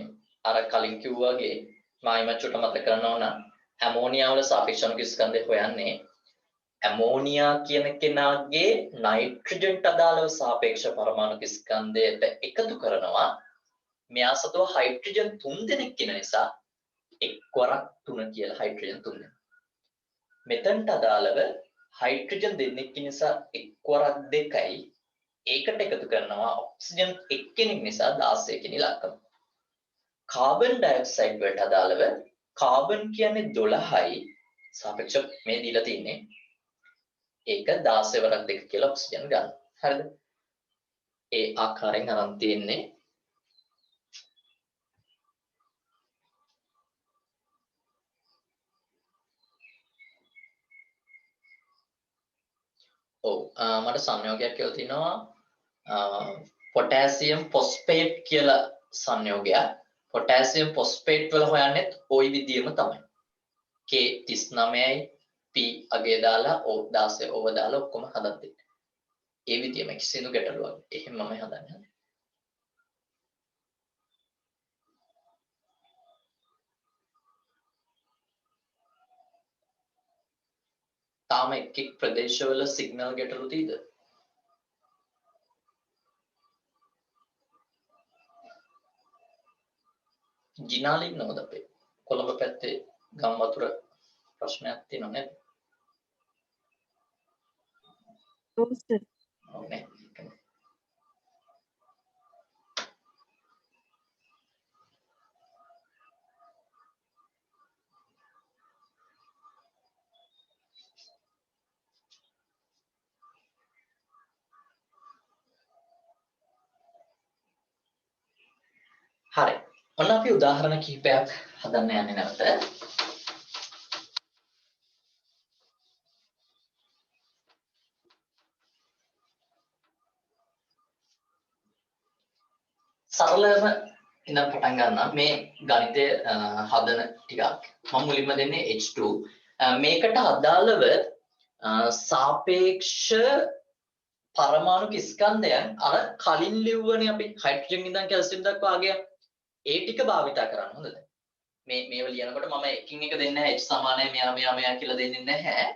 A: අර කලින් කිව්වා වගේ මායිමත් චුට්ට මතක කරනවා නම් ඇමෝනියා වල සාපේක්ෂ අණු ස්කන්ධය හොයන්නේ ඇමෝනියා කියන කෙනාගේ නයිට්‍රජන්ට අදාළව සාපේක්ෂ පරමාණු ස්කන්ධයට එකතු කරනවා. මෙයා සතුව හයිඩ්‍රජන් 3 දෙනෙක් ඉන්න නිසා එක්වරක් 3 කියලා හයිඩ්‍රජන් 3 දෙනෙක්. මෙතනට අදාළව හයිඩ්‍රජන් දෙන්නෙක් ඉන්න නිසා එක්වරක් 2යි ඒකට එකතු කරනවා ඔක්සිජන් එක්කෙනෙක් නිසා 16 කෙනෙක් ඉලක්කම. කාබන් ඩයොක්සයිඩ් වලට අදාළව කාබන් කියන්නේ 12යි සාපේක්ෂව මේ දීලා තින්නේ. ඒක 16 වරක් 2 කියලා ඔක්සිජන් ගන්න. හරිද? ඒ ආකාරයෙන් අරන් තියෙන්නේ. ඔව් මට සංයෝගයක් කියලා තිනවා පොටෑසියම් ෆොස්ෆේට් කියලා සංයෝගයක්. පොටෑසියම් ෆොස්ෆේට් වල හොයන්නේ ওই විදියම තමයි. K39යි P අගේ දාලා O16 ඕව දාලා ඔක්කොම හදන්න දෙන්න. ඒ විදියම කිසිදු ගැටලුවක්. එහෙමම හදන්නේ. තාම එක් ප්‍රදේශවල සිග්නල් ගැටලු තියෙද? ජිනාලි නෝද අපේ කොළඹ පැත්තේ ගම් වතුර ප්‍රශ්නයක් තියෙනව නේද?
D: ඔව් සර්.
A: ඔව් නේ. හරි. ඔන්න අපි උදාහරණ කිහිපයක් හදන්න යන්නේ නැවත. සරලව ඉඳන් පටන් ගන්න මේ ගණිතය හදන ටිකක් මම මුලින්ම දෙන්නේ H2 මේකට අදාළව සාපේක්ෂ පරමාණු ස්කන්ධයන් අර කලින් ලිව්වනේ අපි හයිඩ්‍රජන් ඉඳන් කැල්සියම් දක්වා ආගය ඒ ටික භාවිතා කරන්න හොඳද මේව ලියනකොට මම එකින් එක දෙන්නේ නැහැ H සමානයි මෙයා කියලා දෙන්නේ නැහැ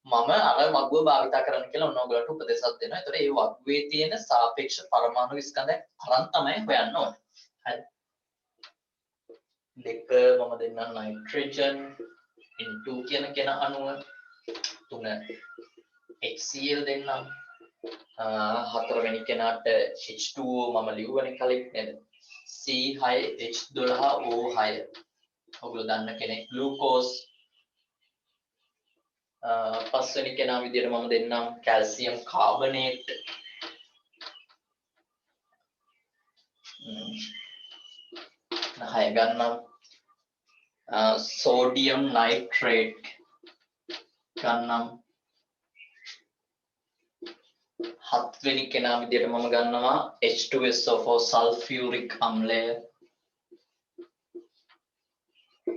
A: මම අර වගුව භාවිතා කරන්න කියලා ඔන්නෝගලට උපදේශයක් දෙනවා. ඒතකොට මේ වගුවේ තියෙන සාපේක්ෂ පරමාණු ස්කන්ධයන් අරන් තමයි හොයන්න ඕනේ. හරි. දෙක මම දෙන්නම් නයිට්‍රජන් N2 කියන අණුව තුන HCl දෙන්නම්. හතරවෙනි කෙනාට H2O මම ලිව්වනේ කලින් නේද? C6H12O6. ඔයගොල්ලෝ දන්න කෙනෙක් ග්ලූකෝස් පස්වෙනි කෙනා විදියට මම දෙන්නම් කැල්සියම් කාබනේට් හය ගන්නම් සෝඩියම් නයිට්‍රේට් ගන්නම් හත්වෙනි කෙනා විදියට මම ගන්නවා H2SO4 සල්ෆියුරික් අම්ලය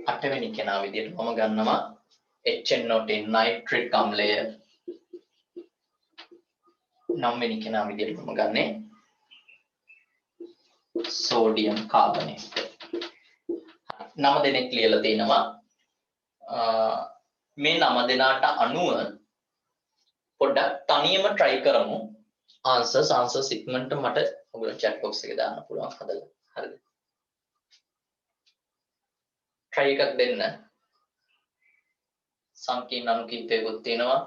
A: අටවෙනි කෙනා විදියට මම ගන්නවා HNO10 nitric අම්ලය නවවෙනි කෙනා විදියට මම ගන්නේ සෝඩියම් කාබනේට් නම දෙනෙක් ලියලා තිනවා මේ නම දෙනාට අනුව පොඩ්ඩක් තනියම try කරමු answers ඉක්මනට මට ඔයගොල්ලෝ chat box එකේ දාන්න පුළුවන් හදලා හරිද try එකක් දෙන්න සංකීර්ණ අණු කිහිපයකුත් තියෙනවා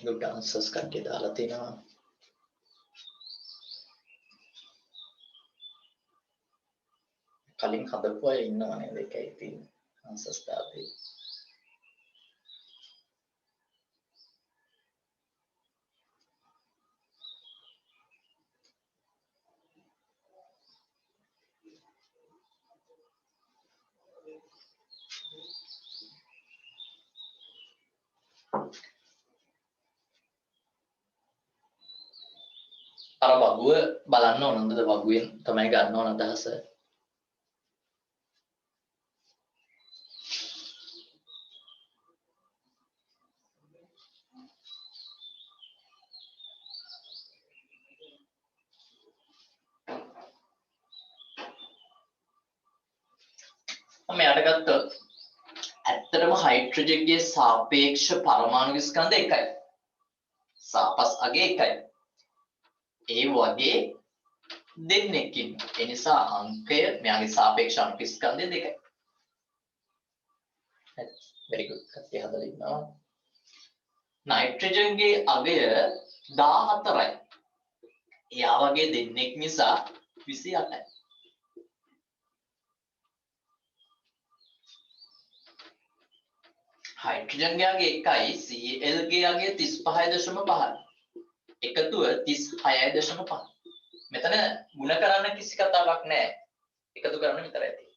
A: good answers කට්ටිය දාලා තිනවා. කලින් හදපු අය ඉන්නවා නේද? ඒකයි තියෙන්නේ. answers දාලා. අර වගුව බලන්න ඕනද? වගුවෙන් තමයි ගන්න ඕන අදහස. මම යට ගත්තොත් ඇත්තටම හයිඩ්‍රජන්ගේ සාපේක්ෂ පරමාණු ස්කන්ධ එකයි. සාපස් අගේ එකයි. ඒ වගේ දෙන්නෙක් ඉන්නවා. ඒ නිසා අංකය මෙයාගේ සාපේක්ෂ අණු ස්කන්ධය දෙකයි. හරි. very good. කට්ටිය හදලා ඉන්නවා. නයිට්‍රජන්ගේ අගය 14යි. එයා වගේ දෙන්නෙක් නිසා 28යි. හයිඩ්‍රජන් ගේ එකයි Cl ගේ 35.5 එකතුව 36.5 මෙතන ಗುಣ කරන්න කිසි කතාවක් නැහැ එකතු කරන්න විතරයි තියෙන්නේ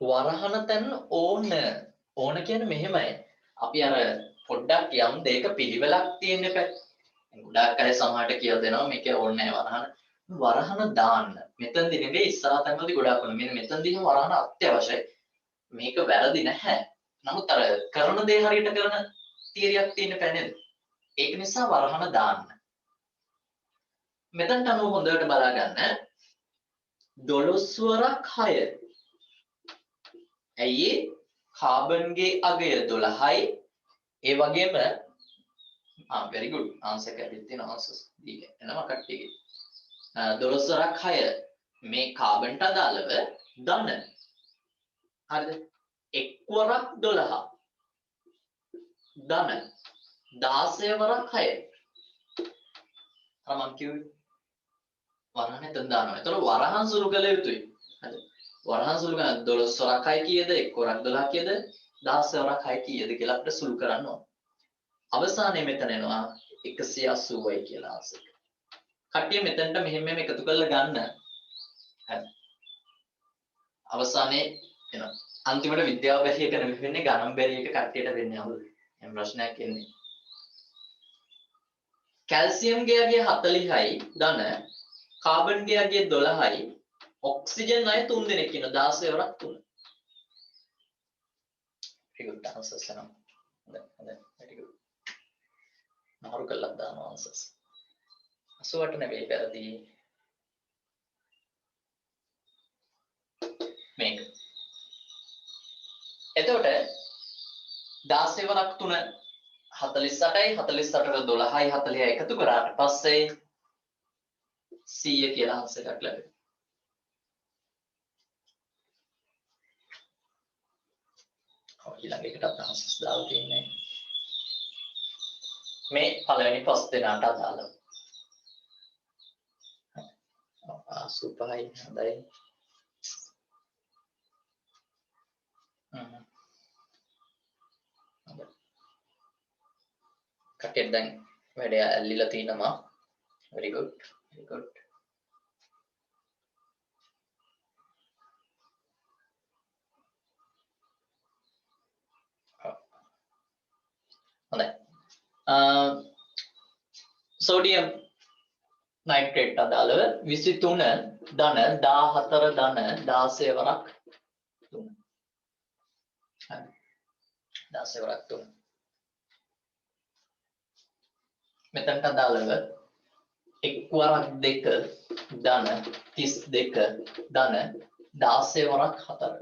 A: වරහන තැන් ඕන කියන්නේ මෙහෙමයි අපි අර පොඩ්ඩක් යම් දෙයක පිළිවෙලක් තියෙන්න එපා ගොඩක් අය සමහරට කියලා දෙනවා මේක ඕනේ නැහැ වරහන දාන්න මෙතනදී නෙවෙයි ඉස්සරහ තැන්වලදී ගොඩක් වුණා. මෙන්න මෙතනදී වරහන අත්‍යවශ්‍යයි. මේක වැරදි නැහැ. නමුත් අර කරන දේ හරියට කරන තියරියක් තියෙන්න බෑ නේද? ඒක නිසා වරහන දාන්න. මෙතනට අනුව හොඳට බලා ගන්න. 12 වරක් 6. ඇයි කාබන්ගේ අගය 12යි. ඒ වගේම very good answer කැඩෙත් තියෙන answers දීලා එනවා කට්ටියගේ. 12 වරක් 6 මේ කාබන්ට අදාළව ධන හරිද එක් වරක් 12 ධන 16 වරක් 6 අර මම කිව්වේ වරහන් එතන දානවා. ඒතකොට වරහන් සුළු කළ යුතුයි. හරිද? වරහන් සුළු කරන 12 වරක් 6 කීයද? 1 වරක් 12 කීයද? 16 වරක් 6 කීයද කියලා අපිට සුළු කරන්න ඕන. අවසානයේ මෙතන එනවා 180යි කියලා ආන්සර්. කට්ටිය මෙතනට මෙහෙම එකතු කරලා ගන්න. හරි. අවසානයේ එනවා. අන්තිමට විද්‍යාව බැරි එක නෙමෙයි වෙන්නේ ගණන් බැරි එක කට්ටියට වෙන්නේ අහුද? එහෙනම් ප්‍රශ්නයක් එන්නේ. කැල්සියම් ගේගේ 40යි ධන කාබන් ගේගේ 12යි ඔක්සිජන් අය 3 දෙනෙක් ඉන්න 16 වරක් 3. very good answers එනවා. හොඳයි very good. මාරු කළා දානවා answers. 80ට නෙවෙයි වැරදි. මේක. එතකොට 16 වරක් 3 48යි 48ට 12යි 40යි එකතු කරාට පස්සේ 100 කියලා answer එකක් ලැබෙනවා. ඊළඟ එකටත් answers දාලා තියෙන්නේ. මේ පළවෙනි පස් දෙනාට අදාළව. සුපයි හොඳයි. කටෙන් දැන් වැඩේ ඇල්ලිලා තිනවා. very good very good. හොඳයි. සෝඩියම් නයිට්‍රේට් අදාළව 23 ධන 14 ධන 16 වරක් 3. හරි. 16 වරක් 3. මෙතනට අදාළව 1 වරක් 2 ධන 32 ධන 16 වරක් 4.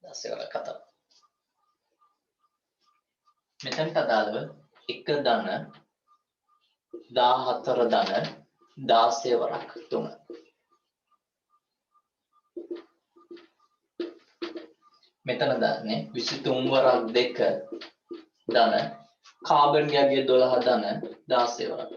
A: 16 වරක් 4. මෙතනට අදාළව 1 ධන 14 ධන 16 වරක් 3. මෙතන දාන්නේ 23 වරක් 2 ධන කාබන් ගෑගේ 12 ධන 16 වරක්.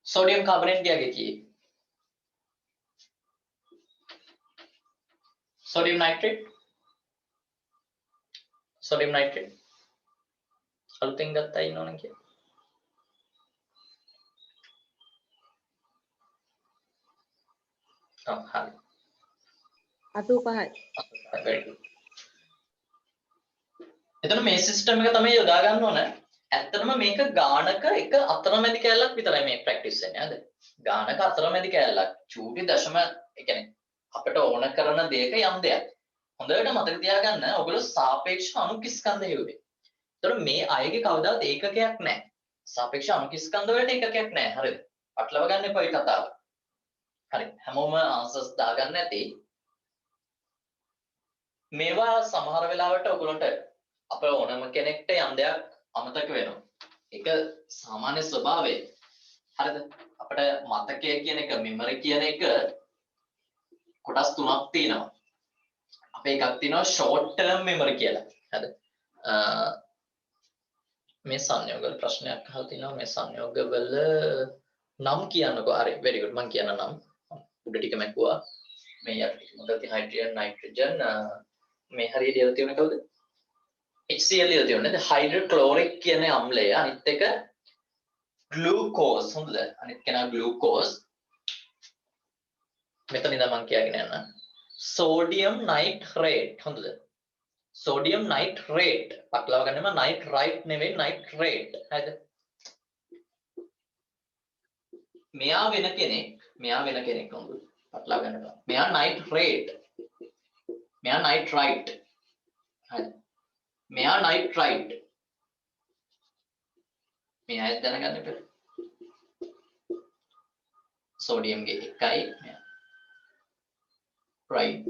A: सोडियम कार्बोनेट क्या की सोडियम नाइट्रेट अल्थिंग गत्ता इन्होंने किया हाँ
E: අතු පහයි.
A: very good එතන මේ සිස්ටම් එක තමයි යොදා ගන්න ඕන. ඇත්තටම මේක ගානක එක අතරමැදි කැලලක් විතරයි මේ ප්‍රැක්ටිස් වෙන්නේ නේද? ගානක අතරමැදි කැලලක් චූටි දශම ඒ කියන්නේ අපිට ඕන කරන දෙයක යම් දෙයක්. හොඳට මතක තියාගන්න ඔයගොල්ලෝ සාපේක්ෂ අණු ස්කන්ධ හෙව්වේ. ඒතර මේ අයගේ කවදාවත් ඒකකයක් නැහැ. සාපේක්ෂ අණු ස්කන්ධ වලට ඒකකයක් නැහැ. හරිද? අටලව ගන්න එපා මේ කතාව. හරි. හැමෝම ආන්සර්ස් දාගන්න ඇති. මේවා සමහර වෙලාවට ඔයගොල්ලන්ට අප ඕනම කෙනෙක්ට යම් දෙයක් අමතක වෙනවා. ඒක සාමාන්‍ය ස්වභාවය. හරිද? අපිට මතකය කියන එක මෙමරි කියන එක කොටස් තුනක් තියෙනවා. අපේ එකක් තියෙනවා short term memory කියලා. හරිද? මේ සංයෝගවල ප්‍රශ්නයක් අහලා තිනවා මේ සංයෝගවල නම් කියන්නකෝ. හරි very good මම කියන නම් උඩ ටික මැකුවා. මේ යට ටික මොකද හයිඩ්‍රජන් නයිට්‍රජන් මේ හරියට ලියලා තියෙන කවුද? HCl ලියලා තියෙන්නේ හයිඩ්‍රොක්ලෝරික් කියන අම්ලය අනිත් එක ග්ලූකෝස් හොඳද? අනිත් කෙනා ග්ලූකෝස් මෙතන ඉඳන් මම කියගෙන යන්න. සෝඩියම් නයිට්‍රේට් හොඳද? සෝඩියම් නයිට්‍රේට් පක්ලව ගන්නම නයිට්‍රයිට් නෙවෙයි නයිට්‍රේට් හරිද? මෙයා වෙන කෙනෙක් හොඳද? පක්ලව ගන්නවා. මෙයා නයිට්‍රේට් මෙයා නයිට්‍රයිට් හරිද? මෙයා නයිට්‍රයිට් මෙයා දැනගන්න එපා. සෝඩියම් ගේ එකයි මෙයා රයිට්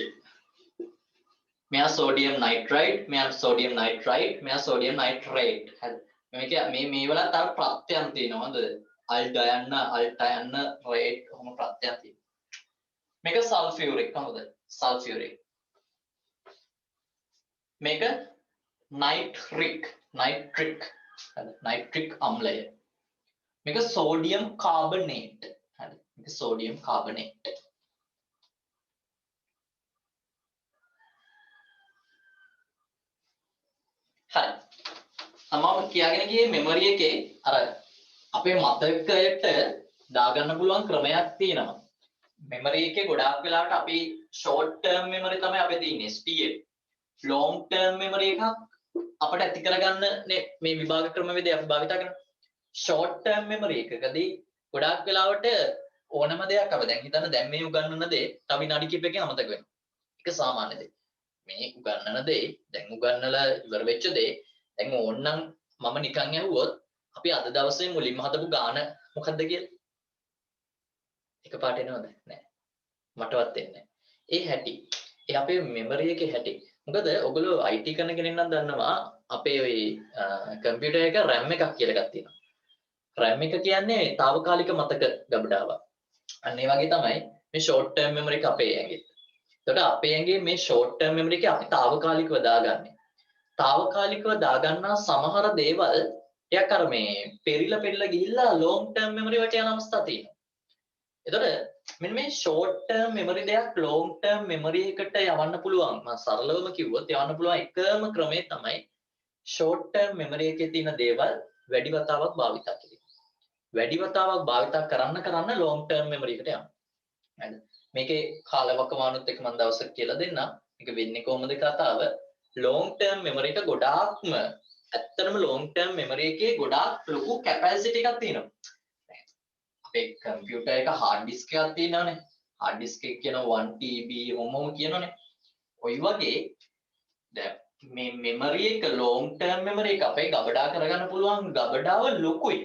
A: මෙයා සෝඩියම් නයිට්‍රයිට් මෙයා සෝඩියම් නයිට්‍රයිට් මෙයා සෝඩියම් නයිට්‍රේට් හරි මේ වල තව ප්‍රත්‍යයන් තියෙනවා හොඳද අල්ඩයන්න රේට් කොහොම ප්‍රත්‍යයන් තියෙනවා මේක සල්ෆියුරික් හොඳද සල්ෆියුරික් මේක නයිට්‍රික් අම්ලය මේක සෝඩියම් කාබනේට් හරි මේක සෝඩියම් කාබනේට් හරි මම කියාගෙන ගියේ මෙමරි එකේ අර අපේ මතකයට දාගන්න පුළුවන් ක්‍රමයක් තියෙනවා මෙමරි එකේ ගොඩාක් වෙලාවට අපි ෂෝට් ටර්ම් මෙමරි තමයි අපේ තියෙන්නේ STM ලොන්ග් ටර්ම් මෙමරි එකක් අපිට ඇති කරගන්න මේ විභාග ක්‍රමවේදය අපි භාවිත කරනවා ෂෝට් ටර්ම් මෙමරි එකකදී ගොඩාක් වෙලාවට ඕනම දෙයක් අප දැන් හිතන්න දැන් මේ උගන්වන දේ තව විනාඩි කිහිපයකින් අමතක වෙනවා ඒක සාමාන්‍ය දෙයක් මේ උගන්වන දේ දැන් උගන්වලා ඉවර වෙච්ච දේ දැන් ඕන්නම් මම නිකන් ඇහුවොත් අපි අද දවසේ මුලින්ම හදපු ගාන මොකක්ද කියලා එකපාරට එනවද නෑ මටවත් එන්නේ ඒ හැටි ඒ අපේ මෙමරි එකේ හැටි මොකද ඔයගොල්ලෝ IT කරන කෙනෙක් නම් දන්නවා අපේ ওই කම්පියුටර් එක RAM එකක් කියලා එකක් තියෙනවා RAM එක කියන්නේ తాවකාලික මතක ගබඩාවක් අන්න ඒ වගේ තමයි මේ ෂෝට් ටර්ම් මෙමරි එක අපේ ඇඟේ එතකොට අපේ ඇඟේ මේ ෂෝට් ටර්ම් මෙමරි එක අපි తాවකාලිකව දාගන්නේ තාවකාලිකව දාගන්නා සමහර දේවල් ටිකක් අර මේ පෙරිලා ගිහිල්ලා ලොන්ග් ටර්ම් මෙමරි වලට යන අවස්ථා තියෙනවා. එතකොට මෙන්න මේ ෂෝට් ටර්ම් මෙමරි දෙයක් ලොන්ග් ටර්ම් මෙමරි එකට යවන්න පුළුවන්. මම සරලවම කිව්වොත් යවන්න පුළුවන් එකම ක්‍රමය තමයි ෂෝට් ටර්ම් මෙමරි එකේ තියෙන දේවල් වැඩි වතාවක් භාවිත කිරීම. වැඩි වතාවක් භාවිත කරන්න ලොන්ග් ටර්ම් මෙමරි එකට යනවා. හරිද? මේකේ කාලවකවානුත් එක්ක මම දවසක් කියලා දෙන්නම්. මේක වෙන්නේ කොහොමද කතාව? long term memory එක ගොඩාක්ම ඇත්තටම long term memory එකේ ගොඩාක් ලොකු capacity එකක් තියෙනවා. අපේ කම්පියුටර් එක hard disk එකක් තියෙනවානේ. hard disk එක කියන 1 TB මොමම කියනෝනේ. ඔය වගේ දැන් මේ memory එක long term memory එක අපේ ගබඩා කරගන්න පුළුවන් ගබඩාව ලොකුයි.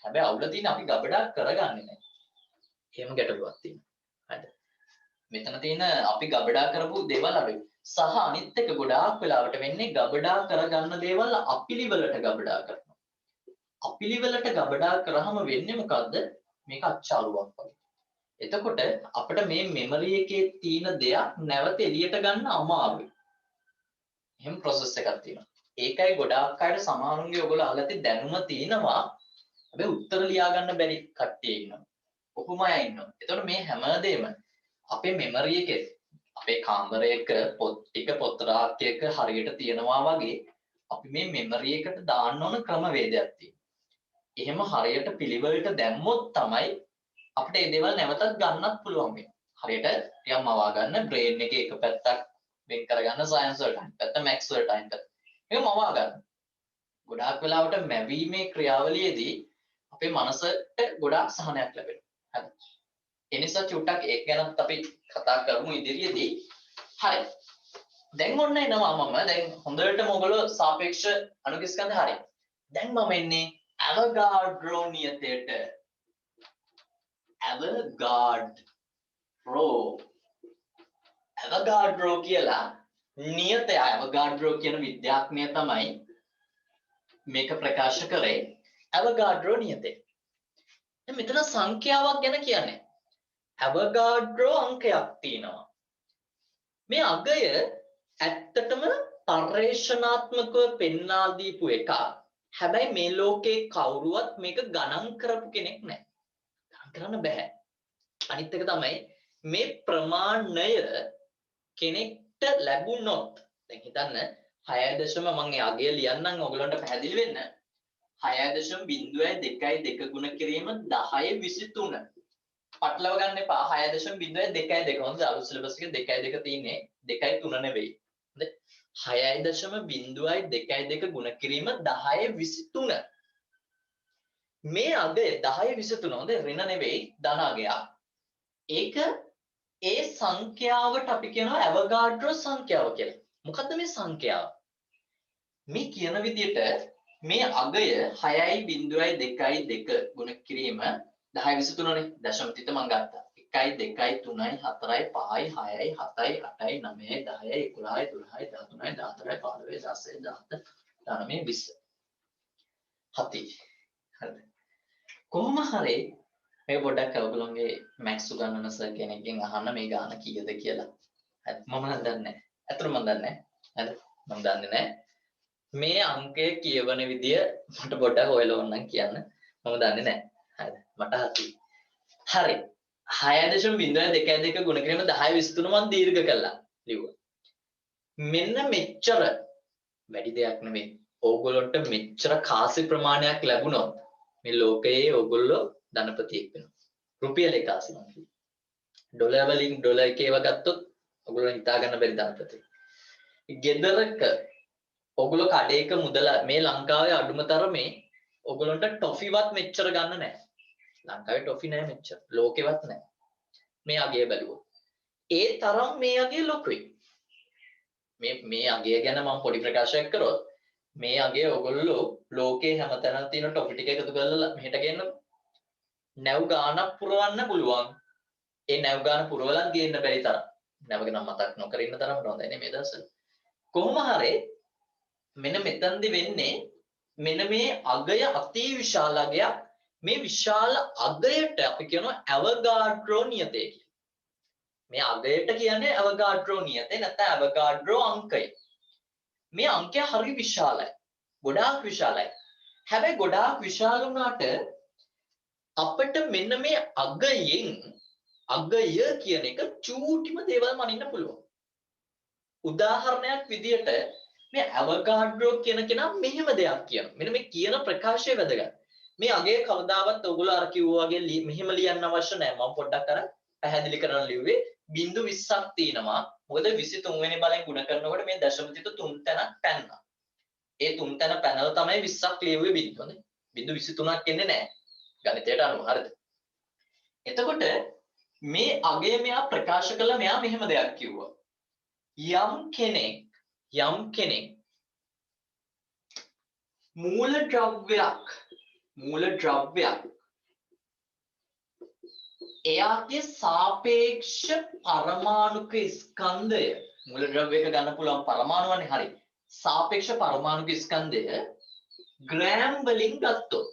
A: හැබැයි අවුල තියෙන අපි ගබඩා කරගන්නේ නැහැ. එහෙම ගැටලුවක් තියෙනවා. හරිද? මෙතන තියෙන අපි ගබඩා කරපු දේවල් අඩුයි. සහ අනිත් එක ගොඩාක් වෙලාවට වෙන්නේ ගබඩා කරගන්න දේවල් අපිලිවලට ගබඩා කරනවා. අපිලිවලට ගබඩා කරාම වෙන්නේ මොකද්ද? මේක අච්චාරුවක් වගේ. එතකොට අපිට මේ මෙමරි එකේ තියෙන දෙයක් නැවත එළියට ගන්න අමාරුයි. එහෙම process එකක් තියෙනවා. ඒකයි ගොඩාක් අයට සමහරුන්ගේ ඔයගොල්ලෝ අහලා තියෙන දැනුම තියෙනවා. හැබැයි උත්තර ලියා ගන්න බැරි කට්ටිය ඉන්නවා. ඔහොම අය ඉන්නවා. එතකොට මේ හැමදේම අපේ මෙමරි එකේ අපේ කාමරයක පොත් රාක්කයක හරියට තියෙනවා වගේ අපි මේ මෙමරි එකට දාන්න ඕන ක්‍රමවේදයක් තියෙනවා. එහෙම හරියට පිළිවෙලට දැම්මොත් තමයි අපිට මේ දේවල් නැවතත් ගන්නත් පුළුවන් වෙන්නේ. හරියට ටිකක් මවා ගන්න බ්‍රේන් එකේ එක පැත්තක් වෙන් කරගන්න සයන්ස් වලට අනිත් පැත්ත මැක්ස් වලට අනිත් පැත්ත. මේක මවා ගන්න. ගොඩාක් වෙලාවට මැවීමේ ක්‍රියාවලියේදී අපේ මනසට ගොඩාක් සහනයක් ලැබෙනවා. හරි. ඒ නිසා චුට්ටක් ඒක ගැනත් අපි කතා කරමු ඉදිරියේදී. හරි. දැන් ඔන්න එනවා මම දැන් හොඳටම ඔයගොල්ලෝ සාපේක්ෂ අණුක ස්කන්ධ හරි. දැන් මම එන්නේ අවගාඩ්‍රෝ නියතයට. අවගාඩ්‍රෝ කියලා නියතය අවගාඩ්‍රෝ කියන විද්‍යාඥයා තමයි මේක ප්‍රකාශ කරේ අවගාඩ්‍රෝ නියතය. දැන් මෙතන සංඛ්‍යාවක් ගැන කියන්නේ. අවගාඩ්‍රෝ අංකයක් තියෙනවා. මේ අගය ඇත්තටම පර්යේෂණාත්මකව පෙන්වා දීපු එකක්. හැබැයි මේ ලෝකේ කවුරුවත් මේක ගණන් කරපු කෙනෙක් නැහැ. ගණන් කරන්න බෑ. අනිත් එක තමයි මේ ප්‍රමාණය කෙනෙක්ට ලැබුණොත් දැන් හිතන්න 6.0 මම ඒ අගය ලියන්නම් ඔයගලන්ට පැහැදිලි වෙන්න 6.02 ගුණ කිරීම 1023 පටලව ගන්න එපා 6.02 හොඳ අලුත් සිලබස් එකේ 2.2 තියෙන්නේ 2.3 නෙවෙයි හොඳ 6.02 ගුණ කිරීම 1023 මේ අගය 1023 හොඳ ඍණ නෙවෙයි ධන අගයක් ඒක ඒ සංඛ්‍යාවට අපි කියනවා අවගාඩ්‍රෝ සංඛ්‍යාව කියලා. මොකද්ද මේ සංඛ්‍යාව? මේ කියන විදිහට මේ අගය 6.02 ගුණ කිරීම 1023 නේ. දශම තිත මම ගත්තා. 1 2 3 4 5 6 7 8 9 10 11 12 13 14 15 16 17 19 20 හති. හරිද? කොහොම හරි මේ පොඩ්ඩක් ඔයගොල්ලෝගේ මැක්ස් උගන්වන සර් කෙනෙක්ගෙන් අහන්න මේ ගාන කීයද කියලා. හරි මම නම් දන්නේ නැහැ. අතන මම දන්නේ නැහැ. හරි මම දන්නේ නැහැ. මේ අංකය කියවන විදිය මට පොඩ්ඩක් හොයලා ඕනනම් කියන්න. මම දන්නේ නැහැ. හරිද? මට හරි. හරි. 6.02 ගුණ කිරීම 1023 මම දීර්ඝ කළා. ලිව්වා. මෙන්න මෙච්චර වැඩි දෙයක් නෙමෙයි. ඕගොල්ලන්ට මෙච්චර කාසි ප්‍රමාණයක් ලැබුණොත් මේ ලෝකයේ ඕගොල්ලෝ ධනපතියෙක් වෙනවා. රුපියල් 180 මම කිව්වා. ඩොලර් වලින් ඩොලර් එකේව ගත්තොත් ඔයගොල්ලෝ හිතා ගන්න බැරි ධනපතියෙක්. ගෙදරක ඔයගොල්ලෝ කඩේක මුදල මේ ලංකාවේ අඩුම තරමේ ඔයගොල්ලන්ට ටොෆිවත් මෙච්චර ගන්න නැහැ. ලංකාවේ ටොෆි නැහැ මෙච්චර. ලෝකෙවත් නැහැ. මේ අගය බැලුවොත්. ඒ තරම් මේ අගය ලොකුයි. මේ අගය ගැන මම පොඩි ප්‍රකාශයක් කරොත් මේ අගය ඔයගොල්ලෝ ලෝකේ හැමතැනම තියෙන ටොපි ටික එකතු කරලා මෙහෙට ගෙන්නකො. නැව් ගානක් පුරවන්න පුළුවන්. ඒ නැව් ගාන පුරවලත් ගේන්න බැරි තරම්. නැවක නම් මතක් නොකර ඉන්න තරමට හොඳයි නේ මේ දවස්වල. කොහොම හරි මෙන්න මෙතනදි වෙන්නේ මෙන්න මේ අගය අති විශාල අගයක්. මේ විශාල අගයට අපි කියනවා අවගාඩ්‍රෝ නියතය කියලා. මේ අගයට කියන්නේ අවගාඩ්‍රෝ නියතය නැත්නම් අවගාඩ්‍රෝ අංකය. මේ අංකය හරි විශාලයි. ගොඩාක් විශාලයි. හැබැයි ගොඩාක් විශාල වුණාට අපිට මෙන්න මේ අගයෙන් අගය කියන එක චූටිම දේවල් මනින්න පුළුවන්. උදාහරණයක් විදියට මේ අවගාඩ්‍රෝ කියන කෙනා මෙහෙම දෙයක් කියනවා. මෙන්න මේ කියන ප්‍රකාශය වැදගත්. මේ අගය කවදාවත් ඔයගොල්ලෝ අර කිව්වා වගේ මෙහෙම ලියන්න අවශ්‍ය නැහැ. මම පොඩ්ඩක් අර පැහැදිලි කරන්න ලිව්වේ බිංදු 20ක් තියෙනවා. මොකද 23 වෙනි බලෙන් ගුණ කරනකොට මේ දශම තිත 3 තැනක් පැන්නා. ඒ 3 තැන පැනලා තමයි 20ක් ලියුවේ බිංදු. හොඳයි. බිංදු 23ක් එන්නේ නැහැ. ගණිතයට අනුව හරිද? එතකොට මේ අගය මෙයා ප්‍රකාශ කළා මෙයා මෙහෙම දෙයක් කිව්වා. යම් කෙනෙක් මූල ද්‍රව්‍යයක් එයාගේ සාපේක්ෂ පරමාණුක ස්කන්ධය මූලද්‍රව්‍යයක ගන්න පුළුවන් පරමාණුවනේ හරි. සාපේක්ෂ පරමාණුක ස්කන්ධය ග්‍රෑම් වලින් ගත්තොත්.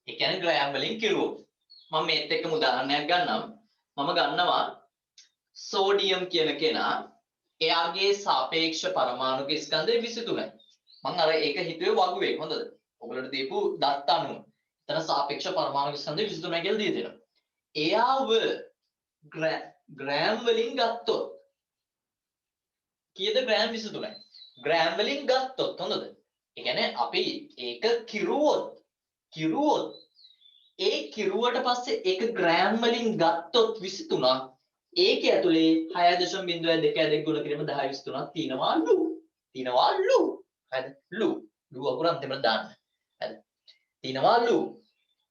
A: ඒ කියන්නේ ග්‍රෑම් වලින් කිරුවොත්. මම මේත් එක්කම උදාහරණයක් ගන්නම්. මම ගන්නවා සෝඩියම් කියන කෙනා එයාගේ සාපේක්ෂ පරමාණුක ස්කන්ධය 23යි. මම අර ඒක හිතුවේ වගුවේ හොඳද? ඔයගොල්ලන්ට දීපු දත්ත අනුව. එතන සාපේක්ෂ පරමාණුක ස්කන්ධය 23යි කියලා දී දෙනවා. එයාව ග්‍රෑම් වලින් ගත්තොත් කීයද ග්‍රෑම් 23යි. ග්‍රෑම් වලින් ගත්තොත් හොඳද? ඒ කියන්නේ අපි ඒක කිරුවොත් ඒ කිරුවට පස්සේ ඒක ග්‍රෑම් වලින් ගත්තොත් 23ක් ඒකේ ඇතුලේ 6.2 ගුණ කිරීම 10 23ක් තියනවාලු. හරිද? ලු අකුර අන්තිමට දාන්න. හරිද? තියනවාලු.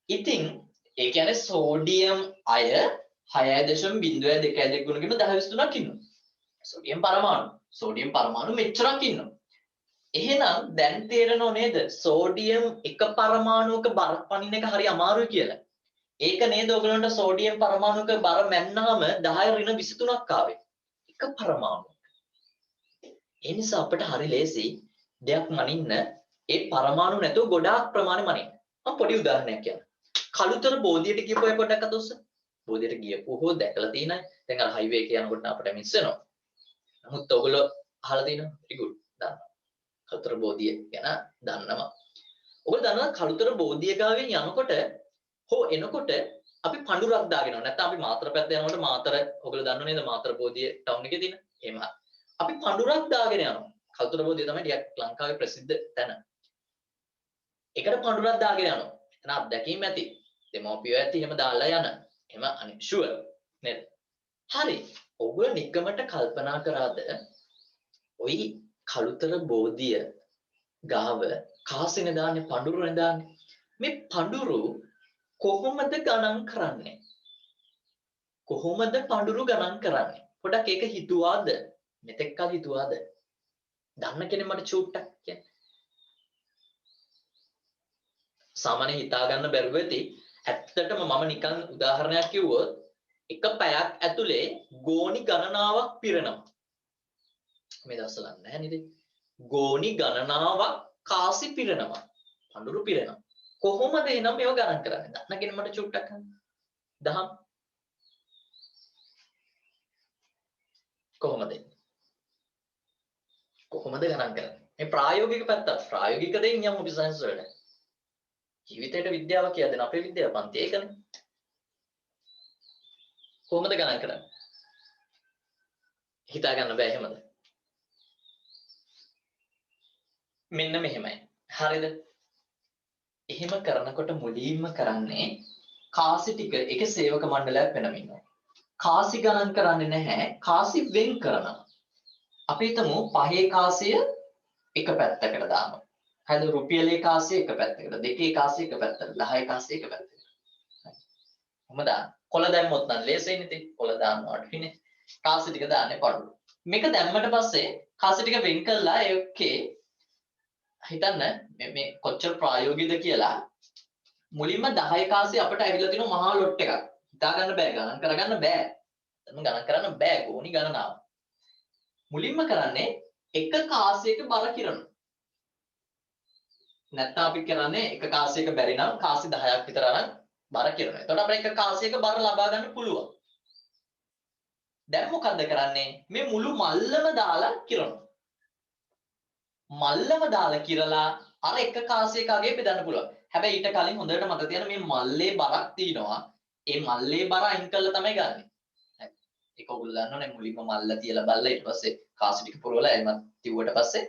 A: ඉතින් ඒ කියන්නේ සෝඩියම් අය 6.2 ගුණ කිරීම 10 23ක් ඉන්නවා. සෝඩියම් පරමාණු මෙච්චරක් ඉන්නවා. එහෙනම් දැන් තේරෙනව නේද? සෝඩියම් එක පරමාණුවක බර පනින එක හරි අමාරුයි කියලා. ඒක නේද ඔයගලන්ට සෝඩියම් පරමාණුක බර මැන්නාම 10 ඍණ 23ක් ආවේ. එක පරමාණුවක. ඒ නිසා අපිට හරි ලේසි දෙයක් මනින්න ඒ පරමාණු නැතුව ගොඩාක් ප්‍රමාණය මනින්න. මම පොඩි උදාහරණයක් කියන්නම්. කළුතර බෝධියට ගියපු අය පොඩ්ඩක් අතොස්ස. බෝධියට ගියපු හෝ දැකලා තියෙන අය දැන් අර හයිවේ එක යනකොට අපිට මිස් වෙනවා. නමුත් ඔයගොල්ලෝ අහලා තියෙනවා. very good. දන්නවා. කළුතර බෝධිය ගැන දන්නවා. ඔයගොල්ලෝ දන්නවා කළුතර බෝධිය ගාවෙන් යනකොට හෝ එනකොට අපි පඳුරක් දාගෙන යනවා. නැත්නම් අපි මාතර පැත්ත යනකොට මාතර ඔයගොල්ලෝ දන්නව නේද මාතර බෝධිය ටවුන් එකේ තියෙන. එහෙම. අපි පඳුරක් දාගෙන යනවා. කළුතර බෝධිය තමයි ටිකක් ලංකාවේ ප්‍රසිද්ධ තැන. ඒකට පඳුරක් දාගෙන යනවා. එතන අත්දැකීම් ඇති. දෙමෝපියෝ ඇති එහෙම දාලා යන. එහෙම අනේ ෂුවර් නේද? හරි. ඔබ නිකමට කල්පනා කරාද ওই කළුතර බෝධිය ගාව කාසින දාන්නේ පඳුරනේ දාන්නේ. මේ පඳුරු කොහොමද ගණන් කරන්නේ? කොහොමද පඳුරු ගණන් කරන්නේ? පොඩක් ඒක හිතුවාද? මෙතෙක් කල් හිතුවාද? දන්න කෙනෙක් මට චූට්ටක් කියන්න. සාමාන්‍ය හිතා ගන්න බැරුව ඇති. ඇත්තටම මම නිකන් උදාහරණයක් කිව්වොත් එක පැයක් ඇතුලේ ගෝණි ගණනාවක් පිරෙනවා. මේ දවස්වල නැහැ නේද? ගෝණි ගණනාවක් කාසි පිරෙනවා. පඳුරු පිරෙනවා. කොහොමද එනම් මේව ගණන් කරන්නේ? දන්න කෙනෙක් මට චුට්ටක් අහන්න. දහම් කොහොමද? කොහොමද ගණන් කරන්නේ? මේ ප්‍රායෝගික පැත්ත. ප්‍රායෝගික දෙයින් යමු අපි සයන්ස් වලට. ජීවිතේට විද්‍යාව කියදෙන අපේ විද්‍යාව පන්ති ඒකනේ. කොහොමද ගණන් කරන්නේ? හිතා ගන්න බෑ එහෙමද? මෙන්න මෙහෙමයි. හරිද? එහෙම කරනකොට මුලින්ම කරන්නේ කාසි ටික ඒකේ සේවක මණ්ඩලයක් වෙනම ඉන්නවා. කාසි ගණන් කරන්නේ නැහැ. කාසි වෙන් කරනවා. අපි හිතමු 5 කාසිය එක පැත්තකට දානවා. හරිද? රුපියලේ කාසිය එක පැත්තකට, 2 කාසිය එක පැත්තකට, 10 කාසිය එක පැත්තකට. කොහමද? කොළ දැම්මොත් නම් ලේසියිනේ ඉතින්. කොළ දාන්නවට ඉන්නේ. කාසි ටික දාන්නේ පඩු. මේක දැම්මට පස්සේ කාසි ටික වෙන් කළා ඒකේ හිතන්න මේ කොච්චර ප්‍රායෝගිකද කියලා මුලින්ම 10 කාසිය අපිට ඇවිල්ලා තියෙන මහා ලොට් එකක්. හිතා ගන්න බෑ ගණන් කරගන්න බෑ. ගණන් කරන්න බෑ ගෝණි ගණනාව. මුලින්ම කරන්නේ එක කාසියක බර කිරනවා. නැත්නම් අපි කරන්නේ එක කාසියක බැරි නම් කාසි 10ක් විතර අරන් බර කිරනවා. එතකොට අපිට එක කාසියක බර ලබා ගන්න පුළුවන්. දැන් මොකද්ද කරන්නේ? මේ මුළු මල්ලම දාලා කිරනවා. මල්ලම දාලා කිරලා අර එක කාසියක අගේ බෙදන්න පුළුවන්. හැබැයි ඊට කලින් හොඳට මතක තියාගන්න මේ මල්ලේ බරක් තියෙනවා. ඒ මල්ලේ බර අයින් කළා තමයි ගන්නෙ. ඒක ඔයගොල්ලෝ දන්නවනේ මුලින්ම මල්ල තියලා බලලා ඊට පස්සේ කාසි ටික පුරවලා එමත් තිව්වට පස්සේ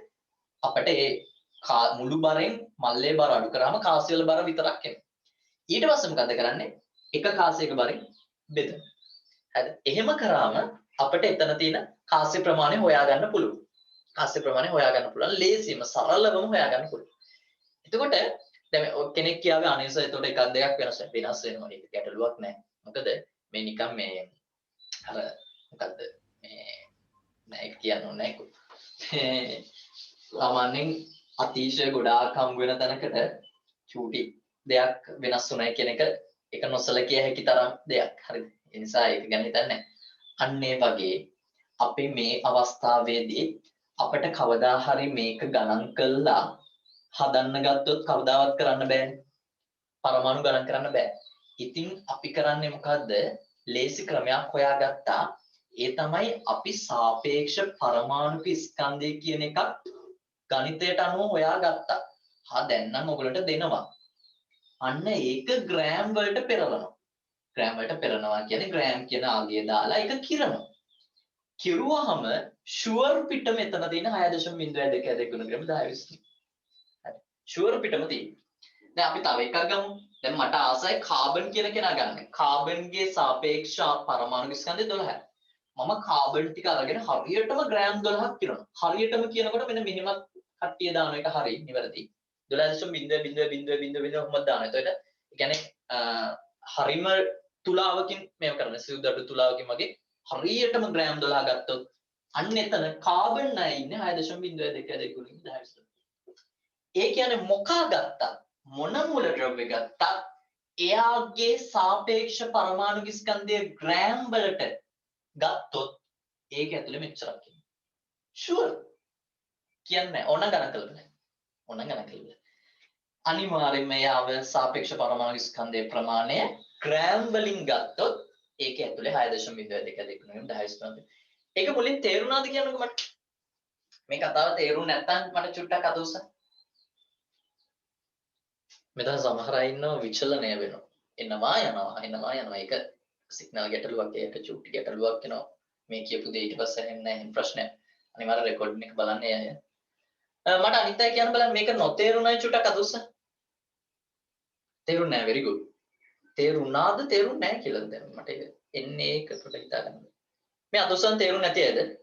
A: අපිට ඒ මුළු බරෙන් මල්ලේ බර අඩු කරාම කාසි වල බර විතරක් එනවා. ඊට පස්සේ මොකද කරන්නේ? එක කාසියක බරෙන් බෙදන්න. හරිද? එහෙම කරාම අපිට එතන තියෙන කාසි ප්‍රමාණය හොයාගන්න පුළුවන්. කාසි ප්‍රමාණය හොයාගන්න පුළුවන්. ලේසියම සරලවම හොයාගන්න පුළුවන්. එතකොට දැන් කෙනෙක් කියාවේ අනේස එතකොට එකක් දෙකක් වෙනස් වෙනවා. ඒක ගැටලුවක් නෑ. මොකද මේ නිකන් මේ අර මොකද්ද මේ නෑ කියන්න ඕනේ නෑ. ළමන්ෙන් අතිශය ගොඩාක් හම් වෙන තැනකට චූටි දෙයක් වෙනස් වුණයි කියන එක ඒක නොසලකිය හැකි තරම් දෙයක්. හරිද? ඒ නිසා ඒක ගැන හිතන්නේ. අන්න ඒ වගේ අපි මේ අවස්ථාවේදී අපිට කවදා හරි මේක ගණන් කළා හදන්න ගත්තොත් කවදාවත් කරන්න බෑනේ. පරමාණු ගණන් කරන්න බෑ. ඉතින් අපි කරන්නේ මොකද්ද? ලේසි ක්‍රමයක් හොයාගත්තා. ඒ තමයි අපි සාපේක්ෂ පරමාණුක ස්කන්ධය කියන එකක් ගණිතයට අනුව හොයාගත්තා. දැන් නම් ඔයගලට දෙනවා. අන්න ඒක ග්‍රෑම් වලට පෙරලනවා. ග්‍රෑම් වලට පෙරනවා කියන්නේ ග්‍රෑම් කියන ආගය දාලා ඒක කිරනවා. කිරුවාම ෂුවර් පිට මෙතන තියෙන 6.02 ගුණ ග්‍රෑම් 10 20. හරි. ෂුවර් පිටම තියෙනවා. දැන් අපි තව එකක් ගමු. දැන් මට ආසයි කාබන් කියන කෙනා ගන්න. කාබන්ගේ සාපේක්ෂ පරමාණු ස්කන්ධය 12යි. මම කාබන් ටික අරගෙන හරියටම ග්‍රෑම් 12ක් කියනවා. හරියටම කියනකොට මෙන්න මෙහෙම කට්ටිය දාන එක හරි නිවැරදි. 12.0000 ඔහොම දාන. එතකොට ඒ කියන්නේ හරිම තුලාවකින් මේව කරන සිවුදඩු තුලාවකින් වගේ හරියටම ග්‍රෑම් 12 ගත්තොත් අන්න එතන කාබන් නෑ ඉන්නේ 6.02 ගුණින් 10. ඒ කියන්නේ මොකා ගත්තා මොන මූල ද්‍රව්‍ය ගත්තා එයාගේ සාපේක්ෂ පරමාණු ස්කන්ධය ග්‍රෑම් වලට ගත්තොත් ඒක ඇතුලේ මෙච්චරක් ඉන්නේ. ෂුවර් කියන්නේ ඕන ගණන් කළා. ඕන ගණන් කළා. අනිවාර්යයෙන්ම යාව සාපේක්ෂ පරමාණු ස්කන්ධයේ ප්‍රමාණය ග්‍රෑම් වලින් ගත්තොත් ඒක ඇතුලේ 6.02 ගුණින් 10. ඒක මුලින් තේරුණාද කියන්නකෝ මට. මේ කතාව තේරුම් නැත්නම් මට චුට්ටක් අදෝසක්. මෙතන සමහර අය ඉන්නවා විචලනය වෙනවා. එනවා යනවා. ඒක සිග්නල් ගැටලුවක් ඒක චුට්ටි ගැටලුවක් වෙනවා. මේ කියපු දේ ඊට පස්සේ එන්නේ නැහැ ප්‍රශ්නයක්. අනිවාර්ය රෙකෝඩින් එක බලන්න යය. මට අනිත් අය කියන්න බලන්න මේක නොතේරුණයි චුට්ටක් අදෝස. තේරුන්නේ නැහැ very good. තේරුණාද තේරුන්නේ නැහැ කියලා දැන් මට ඒක එන්නේ ඒක පොඩ්ඩක් හිතා ගන්න. මේ අදෝසන් තේරුන්නේ නැති ඇයිද?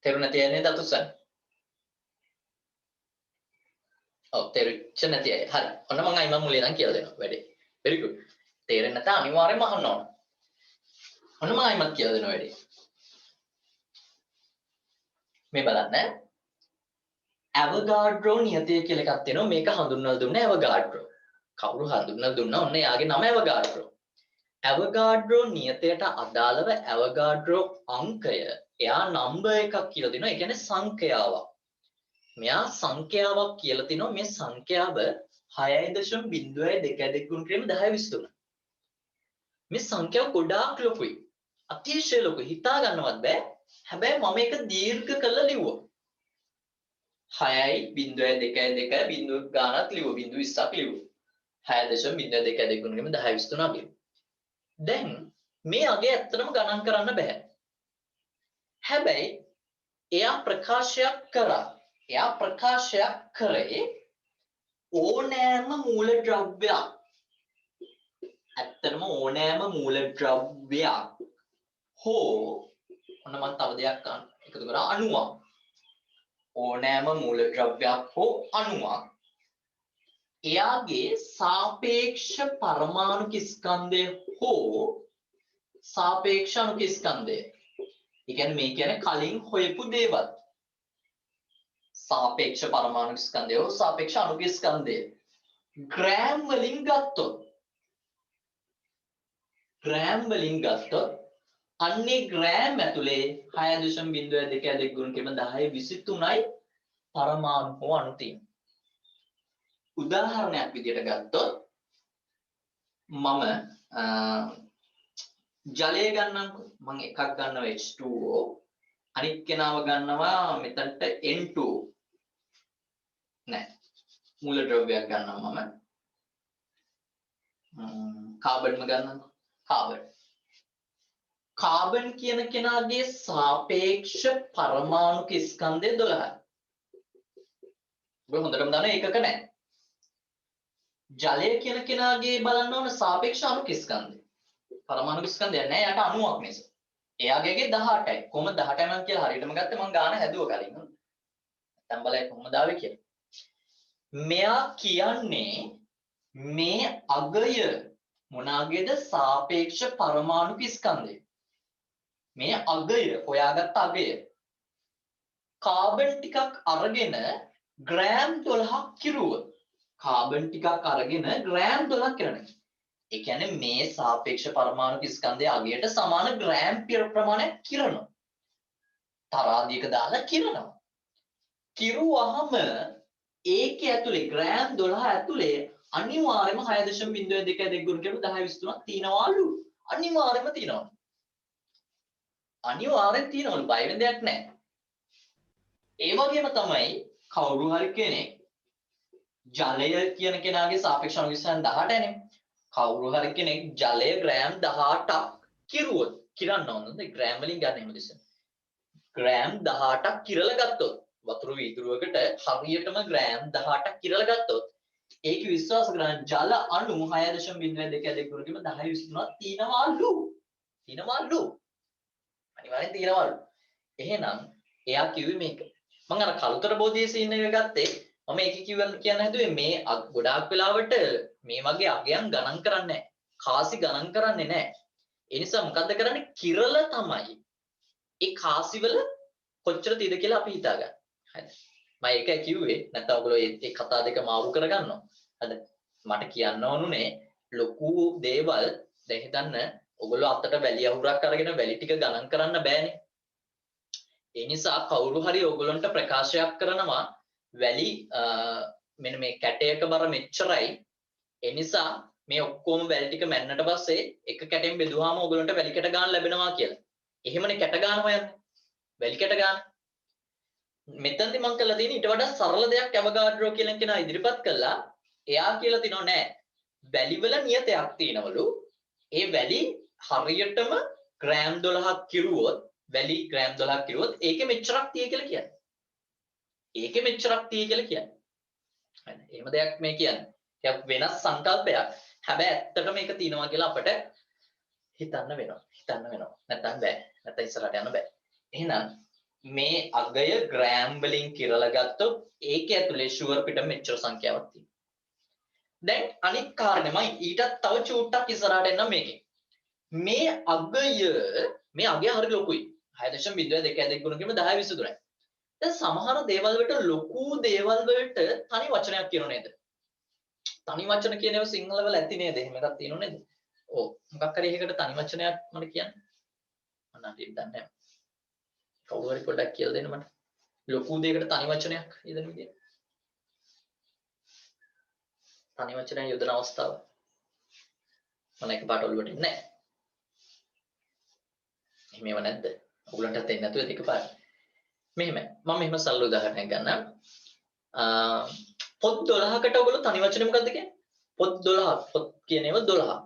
A: තේරුන්නේ නැති ඇයි නේද අදෝසන්? ඔව් තේරුච්ච නැති අය. හරි. ඔන්න මම අයිමන් මුලින් නම් කියලා දෙනවා වැඩේ. very good. තේරෙන්නේ නැත්නම් අනිවාර්යෙන්ම අහන්න ඕන. ඔන්න මම අයිමන් කියලා දෙනවා වැඩේ. මේ බලන්න. ඇවගාඩ්‍රෝ නියතය කියලා එකක් තියෙනවා. මේක හඳුන්වලා දුන්නේ ඇවගාඩ්‍රෝ. කවුරු හඳුන්වලා දුන්නා? ඔන්න එයාගේ නම ඇවගාඩ්‍රෝ. ඇවගාඩ්‍රෝ නියතයට අදාළව ඇවගාඩ්‍රෝ අංකය එයා නම්බර් එකක් කියලා දෙනවා. ඒ කියන්නේ සංඛ්‍යාවක්. මෙයා සංඛ්‍යාවක් කියලා තිනවා මේ සංඛ්‍යාව 6.02 ගුණ ක්‍රම 10 23. මේ සංඛ්‍යාව ගොඩාක් ලොකුයි. අතිශය ලොකුයි. හිතා ගන්නවත් බෑ. හැබැයි මම ඒක දීර්ඝ කරලා ලිව්වා. 6.02 බිඳුව ගානක් ලිව්වා. බිඳුව 20ක් ලිව්වා. 6.02 ගුණ ක්‍රම 10 23 ලිව්වා. දැන් මේ අගේ ඇත්තටම ගණන් කරන්න බෑ. හැබැයි එයා ප්‍රකාශයක් කරා. එයා ප්‍රකාශයක් කරේ ඕනෑම මූල ද්‍රව්‍යයක්. ඇත්තටම ඕනෑම මූල ද්‍රව්‍යයක් හෝ ඔන්න මම තව දෙයක් ගන්න එකතු කරා අණුවක්. ඕනෑම මූල ද්‍රව්‍යයක් හෝ අණුවක් එයාගේ සාපේක්ෂ පරමාණු ස්කන්ධය හෝ සාපේක්ෂ අණු ස්කන්ධය. ඒ කියන්නේ මේ කියන්නේ කලින් හොයපු දේවල්. සාපේක්ෂ පරමාණු ස්කන්ධය හෝ සාපේක්ෂ අණු ස්කන්ධය ග්‍රෑම් වලින් ගත්තොත් අන්නේ ග්‍රෑම් ඇතුලේ 6.02 ගුණ ක්‍රම 10 23යි පරමාණු හෝ අණු තියෙනවා. උදාහරණයක් විදියට ගත්තොත් මම ජලය ගන්නම්කෝ. මම එකක් ගන්නවා H2O අනිත් කෙනාව ගන්නවා මෙතනට N2 නෑ මූල ද්‍රව්‍යයක් ගන්නවා මම කාබන්ම ගන්නවා කාබන් කියන කෙනාගේ සාපේක්ෂ පරමාණු ස්කන්ධය 12යි. ඔබ හොඳටම දන්න එකක නෑ. ජලය කියන කෙනාගේ බලන්න ඕන සාපේක්ෂ අණු ස්කන්ධය. පරමාණු ස්කන්ධය නෑ යට අණුවක් නිසා. එයාගේගේ 18යි. කොහොමද 18යි මම කියලා හරියටම ගත්තේ මම ගාන හැදුව කලින්. නැත්තම් බලයි කොහොමද ආවේ කියලා. මෙයා කියන්නේ මේ අගය මොනාගේද සාපේක්ෂ පරමාණු ස්කන්ධය. මේ අගය හොයාගත්ත අගය. කාබන් ටිකක් අරගෙන ග්‍රෑම් 12ක් කිරුව. කාබන් ටිකක් අරගෙන ග්‍රෑම් 12ක් කරනවා. ඒ කියන්නේ මේ සාපේක්ෂ පරමාණු ස්කන්ධයේ අගයට සමාන ග්‍රෑම් ප්‍රමාණයක් කිරනවා. තරාදියක දාලා කිරනවා. කිරුවහම ඒකේ ඇතුලේ ග්‍රෑම් 12 ඇතුලේ අනිවාර්යයෙන්ම 6.02 ගුණ කරලා 10 23ක් තියනවලු. අනිවාර්යයෙන්ම තියනවලු. අනිවාර්යෙන් තියනවලු. බය වෙන දෙයක් නැහැ. ඒ වගේම තමයි කවුරු හරි කෙනෙක් ජලය කියන කෙනාගේ සාපේක්ෂ අණුවිශ්වාසයන් 18නේ. කවුරු හරි කෙනෙක් ජලය ග්‍රෑම් 18ක් කිරුවොත් කිරන්න ඕනද? ග්‍රෑම් වලින් ගන්න එහෙම දෙස. ග්‍රෑම් 18ක් කිරලා ගත්තොත් වතුර වීදුරුවකට හරියටම ග්‍රෑම් 18ක් කිරලා ගත්තොත් ඒක විශ්වාස කරන්න ජල අණු 6.02 ගුණකම 10 23ක් තියනවලු. තියනවලු. අනිවාර්යෙන් තියනවලු. එහෙනම් එයා කිව්වේ මේක. මම අර කලුතර බෝධියේ සීන් එක ගත්තේ මම ඒක කියන්න හැදුවේ මේ ගොඩාක් වෙලාවට මේ වගේ අගයන් ගණන් කරන්නේ නැහැ. කාසි ගණන් කරන්නේ නැහැ. ඒ නිසා මොකද්ද කරන්නේ? කිරලා තමයි ඒ කාසිවල කොච්චර තියෙද කියලා අපි හිතාගන්න. හරිද? මම ඒක කිව්වේ නැත්නම් ඔයගොල්ලෝ මේ කතා දෙක මාරු කරගන්නවා. හරිද? මට කියන්න ඕනුනේ ලොකු දේවල් දැන් හිතන්න ඔයගොල්ලෝ අතට වැලි අහුරක් අරගෙන වැලි ටික ගණන් කරන්න බෑනේ. ඒ නිසා කවුරු හරි ඔයගොල්ලන්ට ප්‍රකාශයක් කරනවා වැලි මෙන්න මේ කැටයක බර මෙච්චරයි. ඒ නිසා මේ ඔක්කොම වැලි ටික මැන්නට පස්සේ එක කැටෙන් බෙදුවාම ඔයගොල්ලන්ට වැලි කැට ගන්න ලැබෙනවා කියලා. එහෙමනේ කැට ගන්නවා යන්නේ. වැලි කැට ගන්න. මෙතනදී මම කළා තියෙන්නේ ඊට වඩා සරල දෙයක් ඇවගාඩ්‍රෝ කියලා කෙනා ඉදිරිපත් කළා. එයා කියලා තිනෝ නෑ. වැලි වල නියතයක් තියෙනවලු. ඒ වැලි හරියටම ග්‍රෑම් 12ක් කිරුවොත් වැලි ග්‍රෑම් 12ක් කිරුවොත් ඒකෙ මෙච්චරක් තියෙයි කියලා කියන්නේ. ඒකෙ මෙච්චරක් තියෙයි කියලා කියන්නේ. හරිද? එහෙම දෙයක් මේ කියන්නේ. ටිකක් වෙනස් සංකල්පයක්. හැබැයි ඇත්තටම මේක තියෙනවා කියලා අපිට හිතන්න වෙනවා. නැත්තම් බෑ. නැත්තම් ඉස්සරහට යන්න බෑ. එහෙනම් මේ අගය ග්‍රෑම් වලින් කිරලා ගත්තොත් ඒකේ ඇතුලේ ෂුවර් පිට මෙච්චර සංඛ්‍යාවක් තියෙනවා. දැන් අනිත් කාරණේ මම ඊටත් තව චූට්ටක් ඉස්සරහට එන්නම් මේකේ. මේ අගය හරි ලොකුයි. 6.02 ගුණ කිරීම 10 23යි. දැන් සමහර දේවල් වලට ලොකු දේවල් වලට තනි වචනයක් කියනෝ නේද? තනි වචන කියන ඒවා සිංහල වල ඇති නේද? එහෙම එකක් තියෙනව නේද? ඔව්. මොකක් හරි එකකට තනි වචනයක් මට කියන්න. මම නම් දන්නේ නැහැ. කවුරු හරි පොඩ්ඩක් කියලා දෙන්න මට. ලොකු දෙයකට තනි වචනයක් යොදන විදිය. තනි වචනය යොදන අවස්ථාව. මම එකපාරට ඔළුවට එන්නේ නැහැ. එහෙමව නැද්ද? ඔයගලන්ටත් එන්නේ නැතුව එකපාරට. මෙහෙම. මම මෙහෙම සරල උදාහරණයක් ගන්නම්. පොත් 12කට ඔයගොල්ලෝ තනි වචනේ මොකද්ද කියන්නේ? පොත් 12ක්. පොත් කියන ඒවා 12ක්.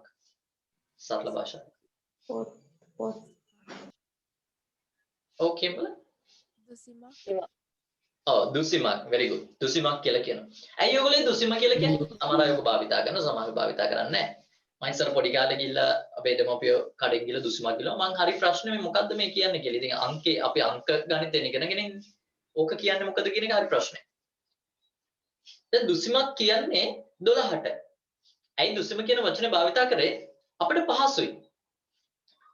A: සරල භාෂාවෙන්.
B: පොත්.
A: ඕකේ බල. දුසිමක් very good. දුසිමක් කියලා කියනවා. ඇයි ඔයගොල්ලෝ දුසිම කියලා කියන්නේ? අමාරු අයක භාවිතා කරන සමහරව භාවිතා කරන්නේ නැහැ. මම ඉස්සර පොඩි කාලේ ගිහිල්ලා අපේ දෙමව්පියෝ කඩේ ගිහිල්ලා දුසිමක් කිව්වා. මං හරි ප්‍රශ්නේ මේ මොකද්ද මේ කියන්නේ කියලා. ඉතින් අංකේ අපි අංක ගණිතෙන් ඉගෙනගෙන ඉන්නේ. ඕක කියන්නේ මොකද කියන එක හරි ප්‍රශ්නේ. දැන් දුසිමක් කියන්නේ 12ට. ඇයි දුසිම කියන වචනේ භාවිතා කරේ? අපිට පහසුයි.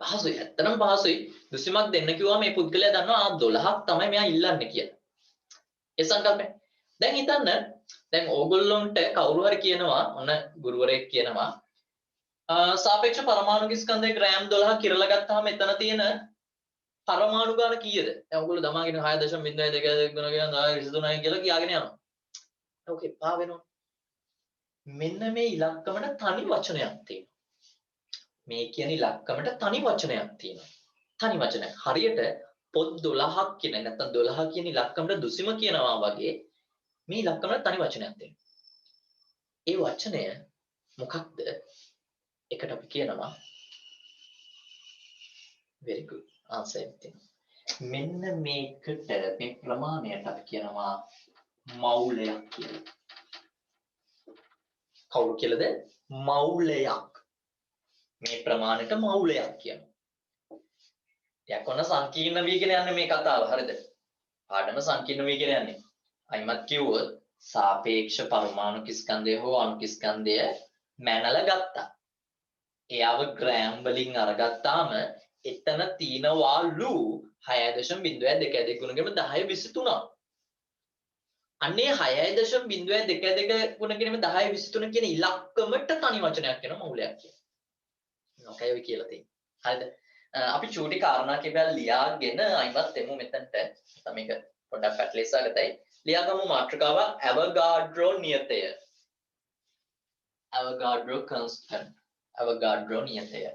A: ඇත්තටම පහසුයි. දුසිමක් දෙන්න කිව්වා මේ පුද්ගලයා දන්නවා 12ක් තමයි මෙයා ඉල්ලන්නේ කියලා. ඒ සංකල්පය. දැන් හිතන්න දැන් ඕගොල්ලොන්ට කවුරු හරි කියනවා ඔන්න ගුරුවරයෙක් කියනවා සාපේක්ෂ පරමාණු ස්කන්ධයේ ග්‍රෑම් 12 කිරලා ගත්තාම මෙතන තියෙන පරමාණු ගාන කීයද? දැන් ඔයගොල්ලෝ දමාගෙන 6.02 ගුණ කියන 23යි කියලා කියාගෙන යනවා. ඕකේ පා වෙනවා. මෙන්න මේ ඉලක්කමට තනි වචනයක් තියෙනවා. මේ කියන ඉලක්කමට තනි වචනයක් තියෙනවා. තනි වචනයක්. හරියට පොත් 12ක් කියන නැත්නම් 12 කියන ඉලක්කමට දුසිම කියනවා වගේ මේ ඉලක්කමට තනි වචනයක් තියෙනවා. ඒ වචනය මොකක්ද? එකට අපි කියනවා very good answer everything. මෙන්න මේකට මේ ප්‍රමාණයට අපි කියනවා මෞලයක් කියලා. කවුරු කියලාද? මෞලයක්. මේ ප්‍රමාණයට මෞලයක් කියනවා. යකොන සංකීර්ණ වීගෙන යන්නේ මේ කතාව හරිද? පාඩම සංකීර්ණ වීගෙන යන්නේ. අයිමත් කිව්වොත් සාපේක්ෂ පරමාණු ස්කන්ධය හෝ අණු ස්කන්ධය මැනලා ගත්තා. එයාව ග්‍රෑම් වලින් අරගත්තාම එතන තියනවලු 6.02 ගුණගෙන 10 23ක්. අන්නේ 6.02 ගුණ කිරීම 10 23 කියන ඉලක්කමට තනි වචනයක් වෙන මූලයක් කියන. මොකයි ඔය කියලා තියෙන්නේ. හරිද? අපි චූටි කාරණා කිපයක් ලියාගෙන අයිවත් එමු මෙතනට. මේක පොඩ්ඩක් පැටලෙසාගතයි. ලියාගමු මාතෘකාව අවගාඩ්‍රෝ නියතය. අවගාඩ්‍රෝ කන්ස්ටන්ට්. අවගාඩ්‍රෝ නියතය.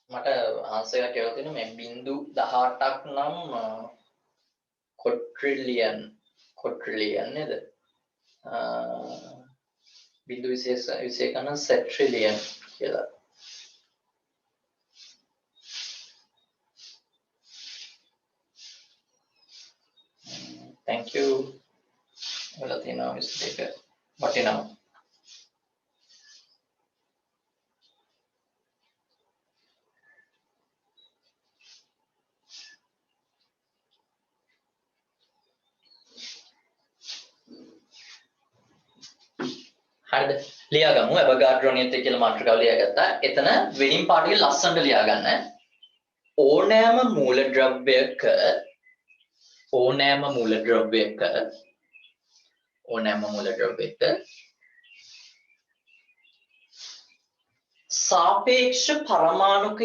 A: මට ආන්සර් එකක් කියලා තියෙනවා මේ බිංදු 18ක් නම් කොට්‍රිලියන් නේද? බිංදු 21 නම් සෙට්‍රිලියන් කියලා. thank you. වල තියෙනවා මිස්ටේක් වටිනවා. හරිද? ලියාගමු අවගාඩ්‍රෝ නියතය කියලා මාතෘකාව ලියාගත්තා. එතන වෙනින් පාඩේ ලස්සනට ලියාගන්න. ඕනෑම මූලද්‍රව්‍යයක සාපේක්ෂ පරමාණුක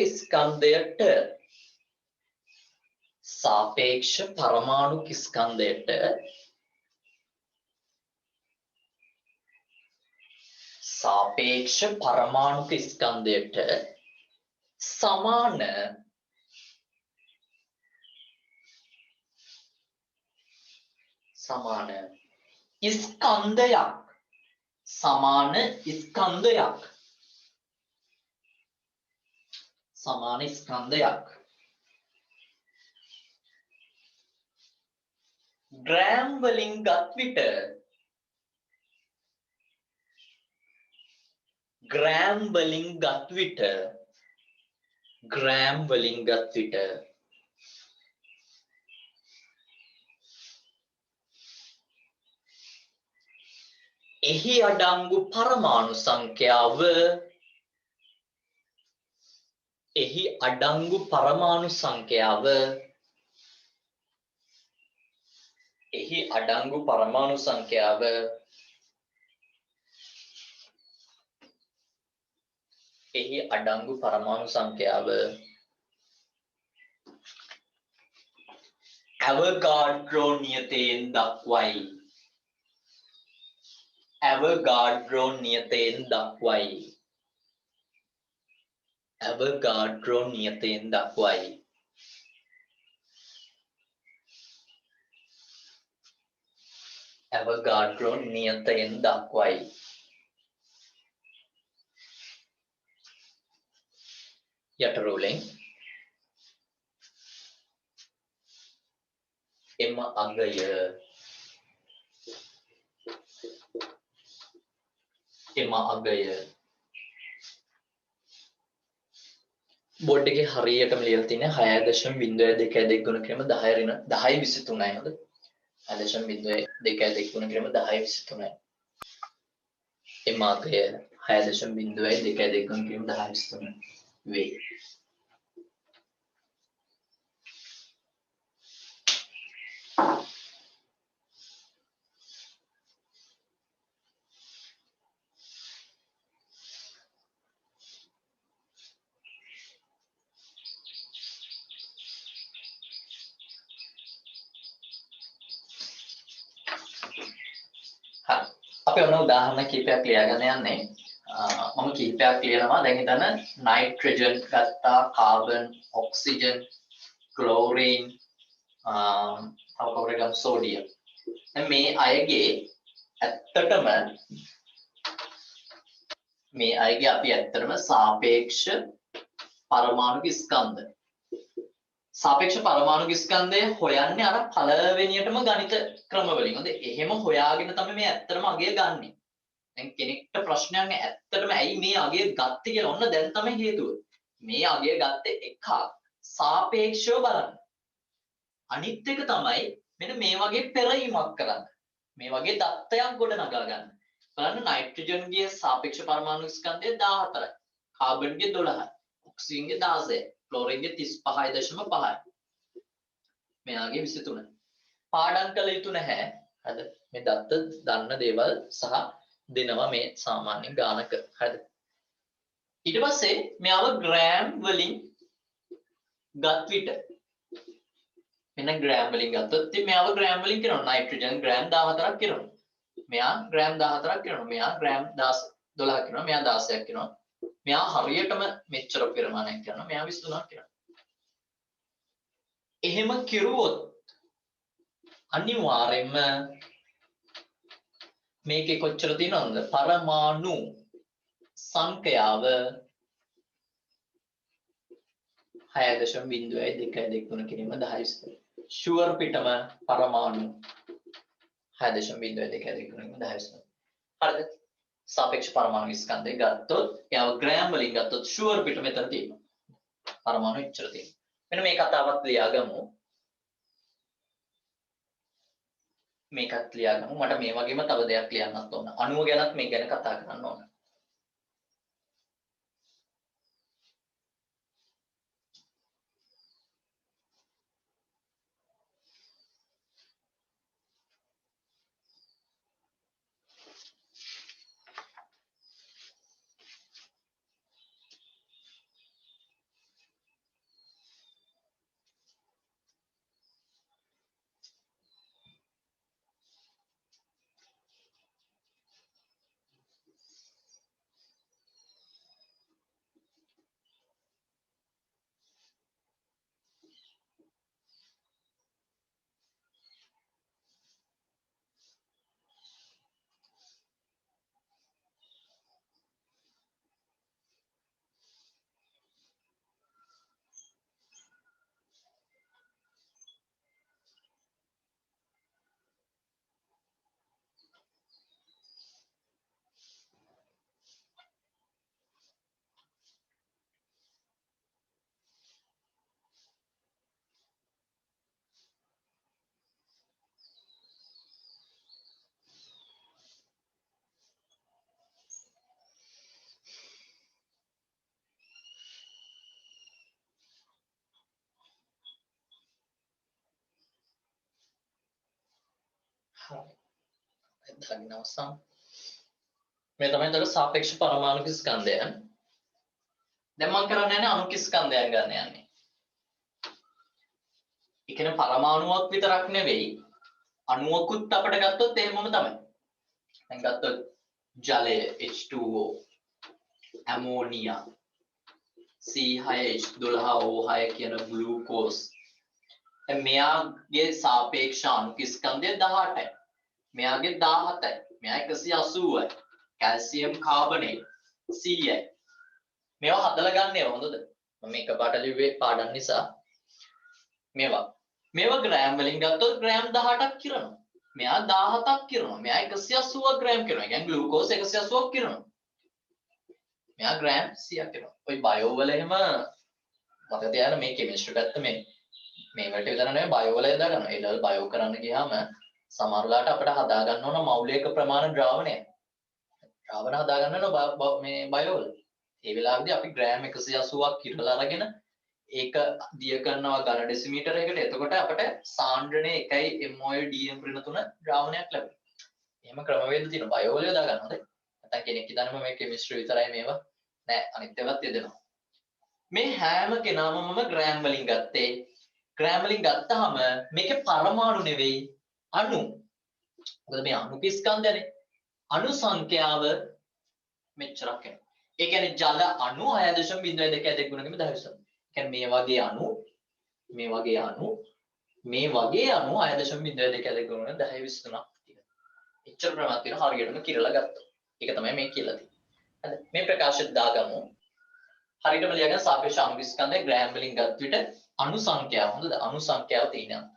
A: ස්කන්ධයට සමාන ස්කන්ධයක් ග්‍රෑම් වලින් ගත් විට එහි අඩංගු පරමාණු සංඛ්‍යාව අවගාඩ්‍රෝ නියතයෙන් දක්වයි. යට රූලෙන් එම අගය බෝඩ් එකේ හරියටම ලියලා තියෙන්නේ 6.02 ගුණ කිරීම 10.23යි හොඳ 6.02 ගුණ කිරීම 10.23යි එම අගය 6.02 ගුණ කිරීම 10.23 වේ. අපි ඔන්න උදාහරණ කිහිපයක් ලියාගෙන යන්නේ. මම කිහිපයක් ලියනවා. දැන් හිතන්න නයිට්‍රජන් ගත්තා, කාබන්, ඔක්සිජන්, ක්ලෝරින්, තව සෝඩියම්. දැන් මේ අයගේ ඇත්තටම සාපේක්ෂ පරමාණුක ස්කන්ධය හොයන්නේ අර පළවෙනියටම ගණිත ක්‍රම වලින්. හොඳ එහෙම හොයාගෙන තමයි මේ ඇත්තටම අගය ගන්නෙ. දැන් කෙනෙක්ට ප්‍රශ්නයක් නෑ ඇත්තටම ඇයි මේ අගය ගත්තේ කියලා. ඔන්න දැන් තමයි හේතුව. මේ අගය ගත්තේ එකක් සාපේක්ෂව බලන්න. අනිත් එක තමයි මෙන්න මේ වගේ පෙරීමක් කරන්න. මේ වගේ தත්ත්වයක් ගොඩ නගා ගන්න. බලන්න නයිට්‍රජන්ගේ සාපේක්ෂ පරමාණු ස්කන්ධය 14යි. කාබන්ගේ 12යි. ඔක්සිජන්ගේ 16යි. ක්ලෝරින්ගේ 35.5යි. මෙයාගේ 23යි. පාඩම් කළ යුතු නැහැ. හරිද? මේ දත්ත දන්න දේවල් සහ දෙනවා මේ සාමාන්‍ය ගානක. හරිද? ඊට පස්සේ මෙයාව ග්‍රෑම් වලින් ගත් විට මෙන්න ග්‍රෑම් වලින් ගත්තොත් ඉතින් මෙයාව ග්‍රෑම් වලින් කරනවා. නයිට්‍රජන් ග්‍රෑම් 14ක් කරනවා. මෙයා ග්‍රෑම් 14ක් කරනවා. මෙයා ග්‍රෑම් 12ක් කරනවා. මෙයා 16ක් කරනවා. මෙයා හරියටම මෙච්චර පරිමාණයක් කරනවා. මෙයා 23ක් කරනවා. එහෙම කිරුවොත් අනිවාර්යයෙන්ම මේකේ කොච්චර තියෙනවද? පරමාණු සංඛ්‍යාව 6.0223 කිරීම 10. ෂුවර් පිටම පරමාණු 6.0223 කිරීම 10. හරිද? සාපේක්ෂ පරමාණු ස්කන්ධය ගත්තොත් එයාව ග්‍රෑම් වලින් ගත්තොත් ෂුවර් පිට මෙතන තියෙනවා. පරමාණු එච්චර තියෙනවා. මෙන්න මේ කතාවත් ලියාගමු. මේකත් ලියාගමු. මට මේ වගේම තව දෙයක් ලියන්නත් ඕන. අණුව ගැනත් මේ ගැන කතා කරන්න ඕන. දාගෙන අවසන්. මේ තමයි ඒතර සාපේක්ෂ පරමාණු ස්කන්ධය. දැන් මම කරන්නේ නැහැ අණු ස්කන්ධයන් ගන්න යන්නේ. ඒ කියන්නේ පරමාණුවක් විතරක් නෙවෙයි අණුවකුත් අපිට ගත්තොත් එහෙමම තමයි. දැන් ගත්තොත් ජලය H2O, ඇමෝනියා, C6H12O6 කියන ග්ලූකෝස්. දැන් මෙයාගේ සාපේක්ෂ අණු ස්කන්ධය 18යි. මෙයාගේ 17යි. මෙයා 180යි. Calcium carbonate 100යි. මේවා හදලා ගන්න ඒවා හොඳද? මම එකපාරට ලිව්වේ පාඩම් නිසා. මේවා ග්‍රෑම් වලින් ගත්තොත් ග්‍රෑම් 18ක් කිරනවා. මෙයා 17ක් කිරනවා. මෙයා 180ක් ග්‍රෑම් කරනවා. කියන්නේ ග්ලූකෝස් 180ක් කිරනවා. මෙයා ග්‍රෑම් 100ක් කිරනවා. ඔය බයෝ වල එහෙම මතක තියාගන්න මේ කෙමිස්ට්‍රි පැත්ත මේ වලට විතර නෙවෙයි බයෝ වල යදා ගන්න. ඒ ලෙවල් බයෝ කරන්න ගියාම සමහරලාට අපිට හදා ගන්න ඕන මෞලික ප්‍රමාණ ද්‍රාවණය. ද්‍රාවණ හදා ගන්න ඕන මේ බයෝ වල. ඒ වෙලාවේදී අපි ග්‍රෑම් 180ක් කිරලා අරගෙන ඒක දිය කරනවා ඝන ඩෙසිමීටර එකකට. එතකොට අපිට සාන්ද්‍රණය 1යි MOL DM ඍණ 3 ද්‍රාවණයක් ලැබෙනවා. එහෙම ක්‍රමවේද තියෙනවා. බයෝ වල යදා ගන්න හොඳයි. නැත්නම් කෙනෙක් හිතන්නේ මේ කෙමිස්ට්‍රි විතරයි මේවා. නෑ අනිත් ඒවාත් යදෙනවා. මේ හැම කෙනාම මම ග්‍රෑම් වලින් ගත්තේ. ග්‍රෑම් වලින් ගත්තාම මේකේ පරමාණු නෙවෙයි අණු. මොකද මේ අණු ස්කන්ධයනේ. අණු සංඛ්‍යාව මෙච්චරක් එනවා. ඒ කියන්නේ ජල අණු 6.02 ගුණකම 10. කියන්නේ මේ වගේ අණු 6.02 ගුණ 10 23ක් තියෙනවා. එච්චර ප්‍රමාණයක් තියෙනවා හරියටම කිරලා ගත්තා. ඒක තමයි මේ කියලා තියෙන්නේ. හරි. මේ ප්‍රකාශයට දාගමු. හරියටම ලියගෙන සාපේක්ෂ අණු ස්කන්ධය ග්‍රෑම් වලින් ගත් විට අණු සංඛ්‍යාව හොඳද? අණු සංඛ්‍යාව තියෙනවා.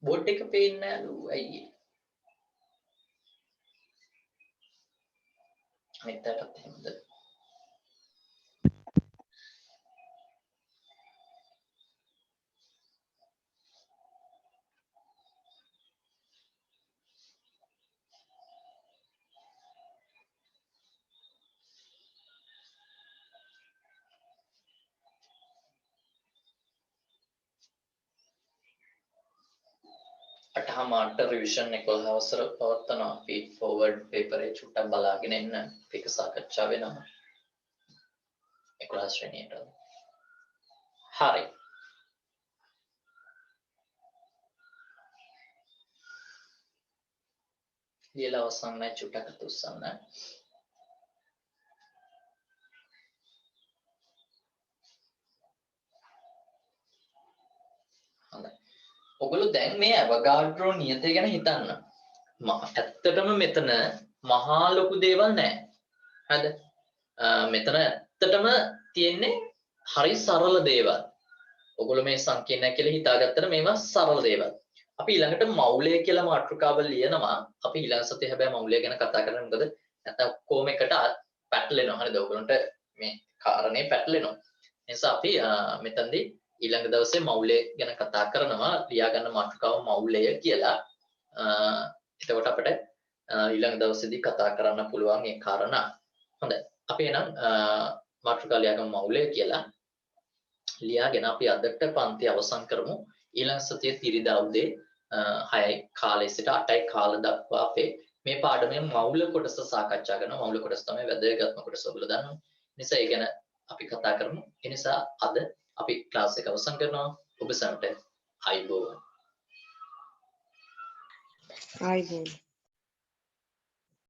A: බෝඩ් එක පේන්නේ නැලු අයියේ. අනිත් පැත්තත් එහෙමද? අටහමාරට රිවිෂන් 11 අවසර පවත්වනවා. ෆීඩ් ෆෝවර්ඩ් පේපර් එක චුට්ටක් බලාගෙන ඉන්න. ඒක සාකච්ඡා වෙනවා. 11 ශ්‍රේණියට. හරි. ලියලා අවසන් නැහැ චුට්ටක් අතුස්සන්න. හොඳයි. ඔගොල්ලෝ දැන් මේ අවගාඩ්‍රෝ නියතය ගැන හිතන්න. ඇත්තටම මෙතන මහා ලොකු දේවල් නැහැ. හරිද? මෙතන ඇත්තටම තියෙන්නේ හරි සරල දේවල්. ඔගොල්ලෝ මේ සංකීර්ණ කියලා හිතාගත්තට මේවා සරල දේවල්. අපි ඊළඟට මෞලය කියලා මාතෘකාව ලියනවා. අපි ඊළඟ සතියේ හැබැයි මෞලය ගැන කතා කරන්නේ මොකද? නැත්නම් කොහොම එකට පැටලෙනවා. හරිද? ඔයගොල්ලන්ට මේ කාරණේ පැටලෙනවා. නිසා අපි මෙතනදී ඊළඟ දවසේ මෞලය ගැන කතා කරනවා. ලියා ගන්න මාතෘකාව මෞලය කියලා. එතකොට අපිට ඊළඟ දවසේදී කතා කරන්න පුළුවන් ඒ කාරණා. හොඳයි. අපි එහෙනම් මාතෘකාව ලියා ගමු මෞලය කියලා. ලියාගෙන අපි අදට පන්ති අවසන් කරමු. ඊළඟ සතියේ ඉරිදා උදේ 6යි කාලේ සිට 8යි කාල දක්වා අපේ මේ පාඩමේ මෞල කොටස සාකච්ඡා කරනවා. මෞල කොටස තමයි වැදගත්ම කොටස ඔයගොල්ලෝ දන්නවා. නිසා ඒ ගැන අපි කතා කරමු. ඒ නිසා අද අපි ක්ලාස් එක අවසන් කරනවා. ඔබ සැමට ආයුබෝවන්.
E: ආයිබෝන්.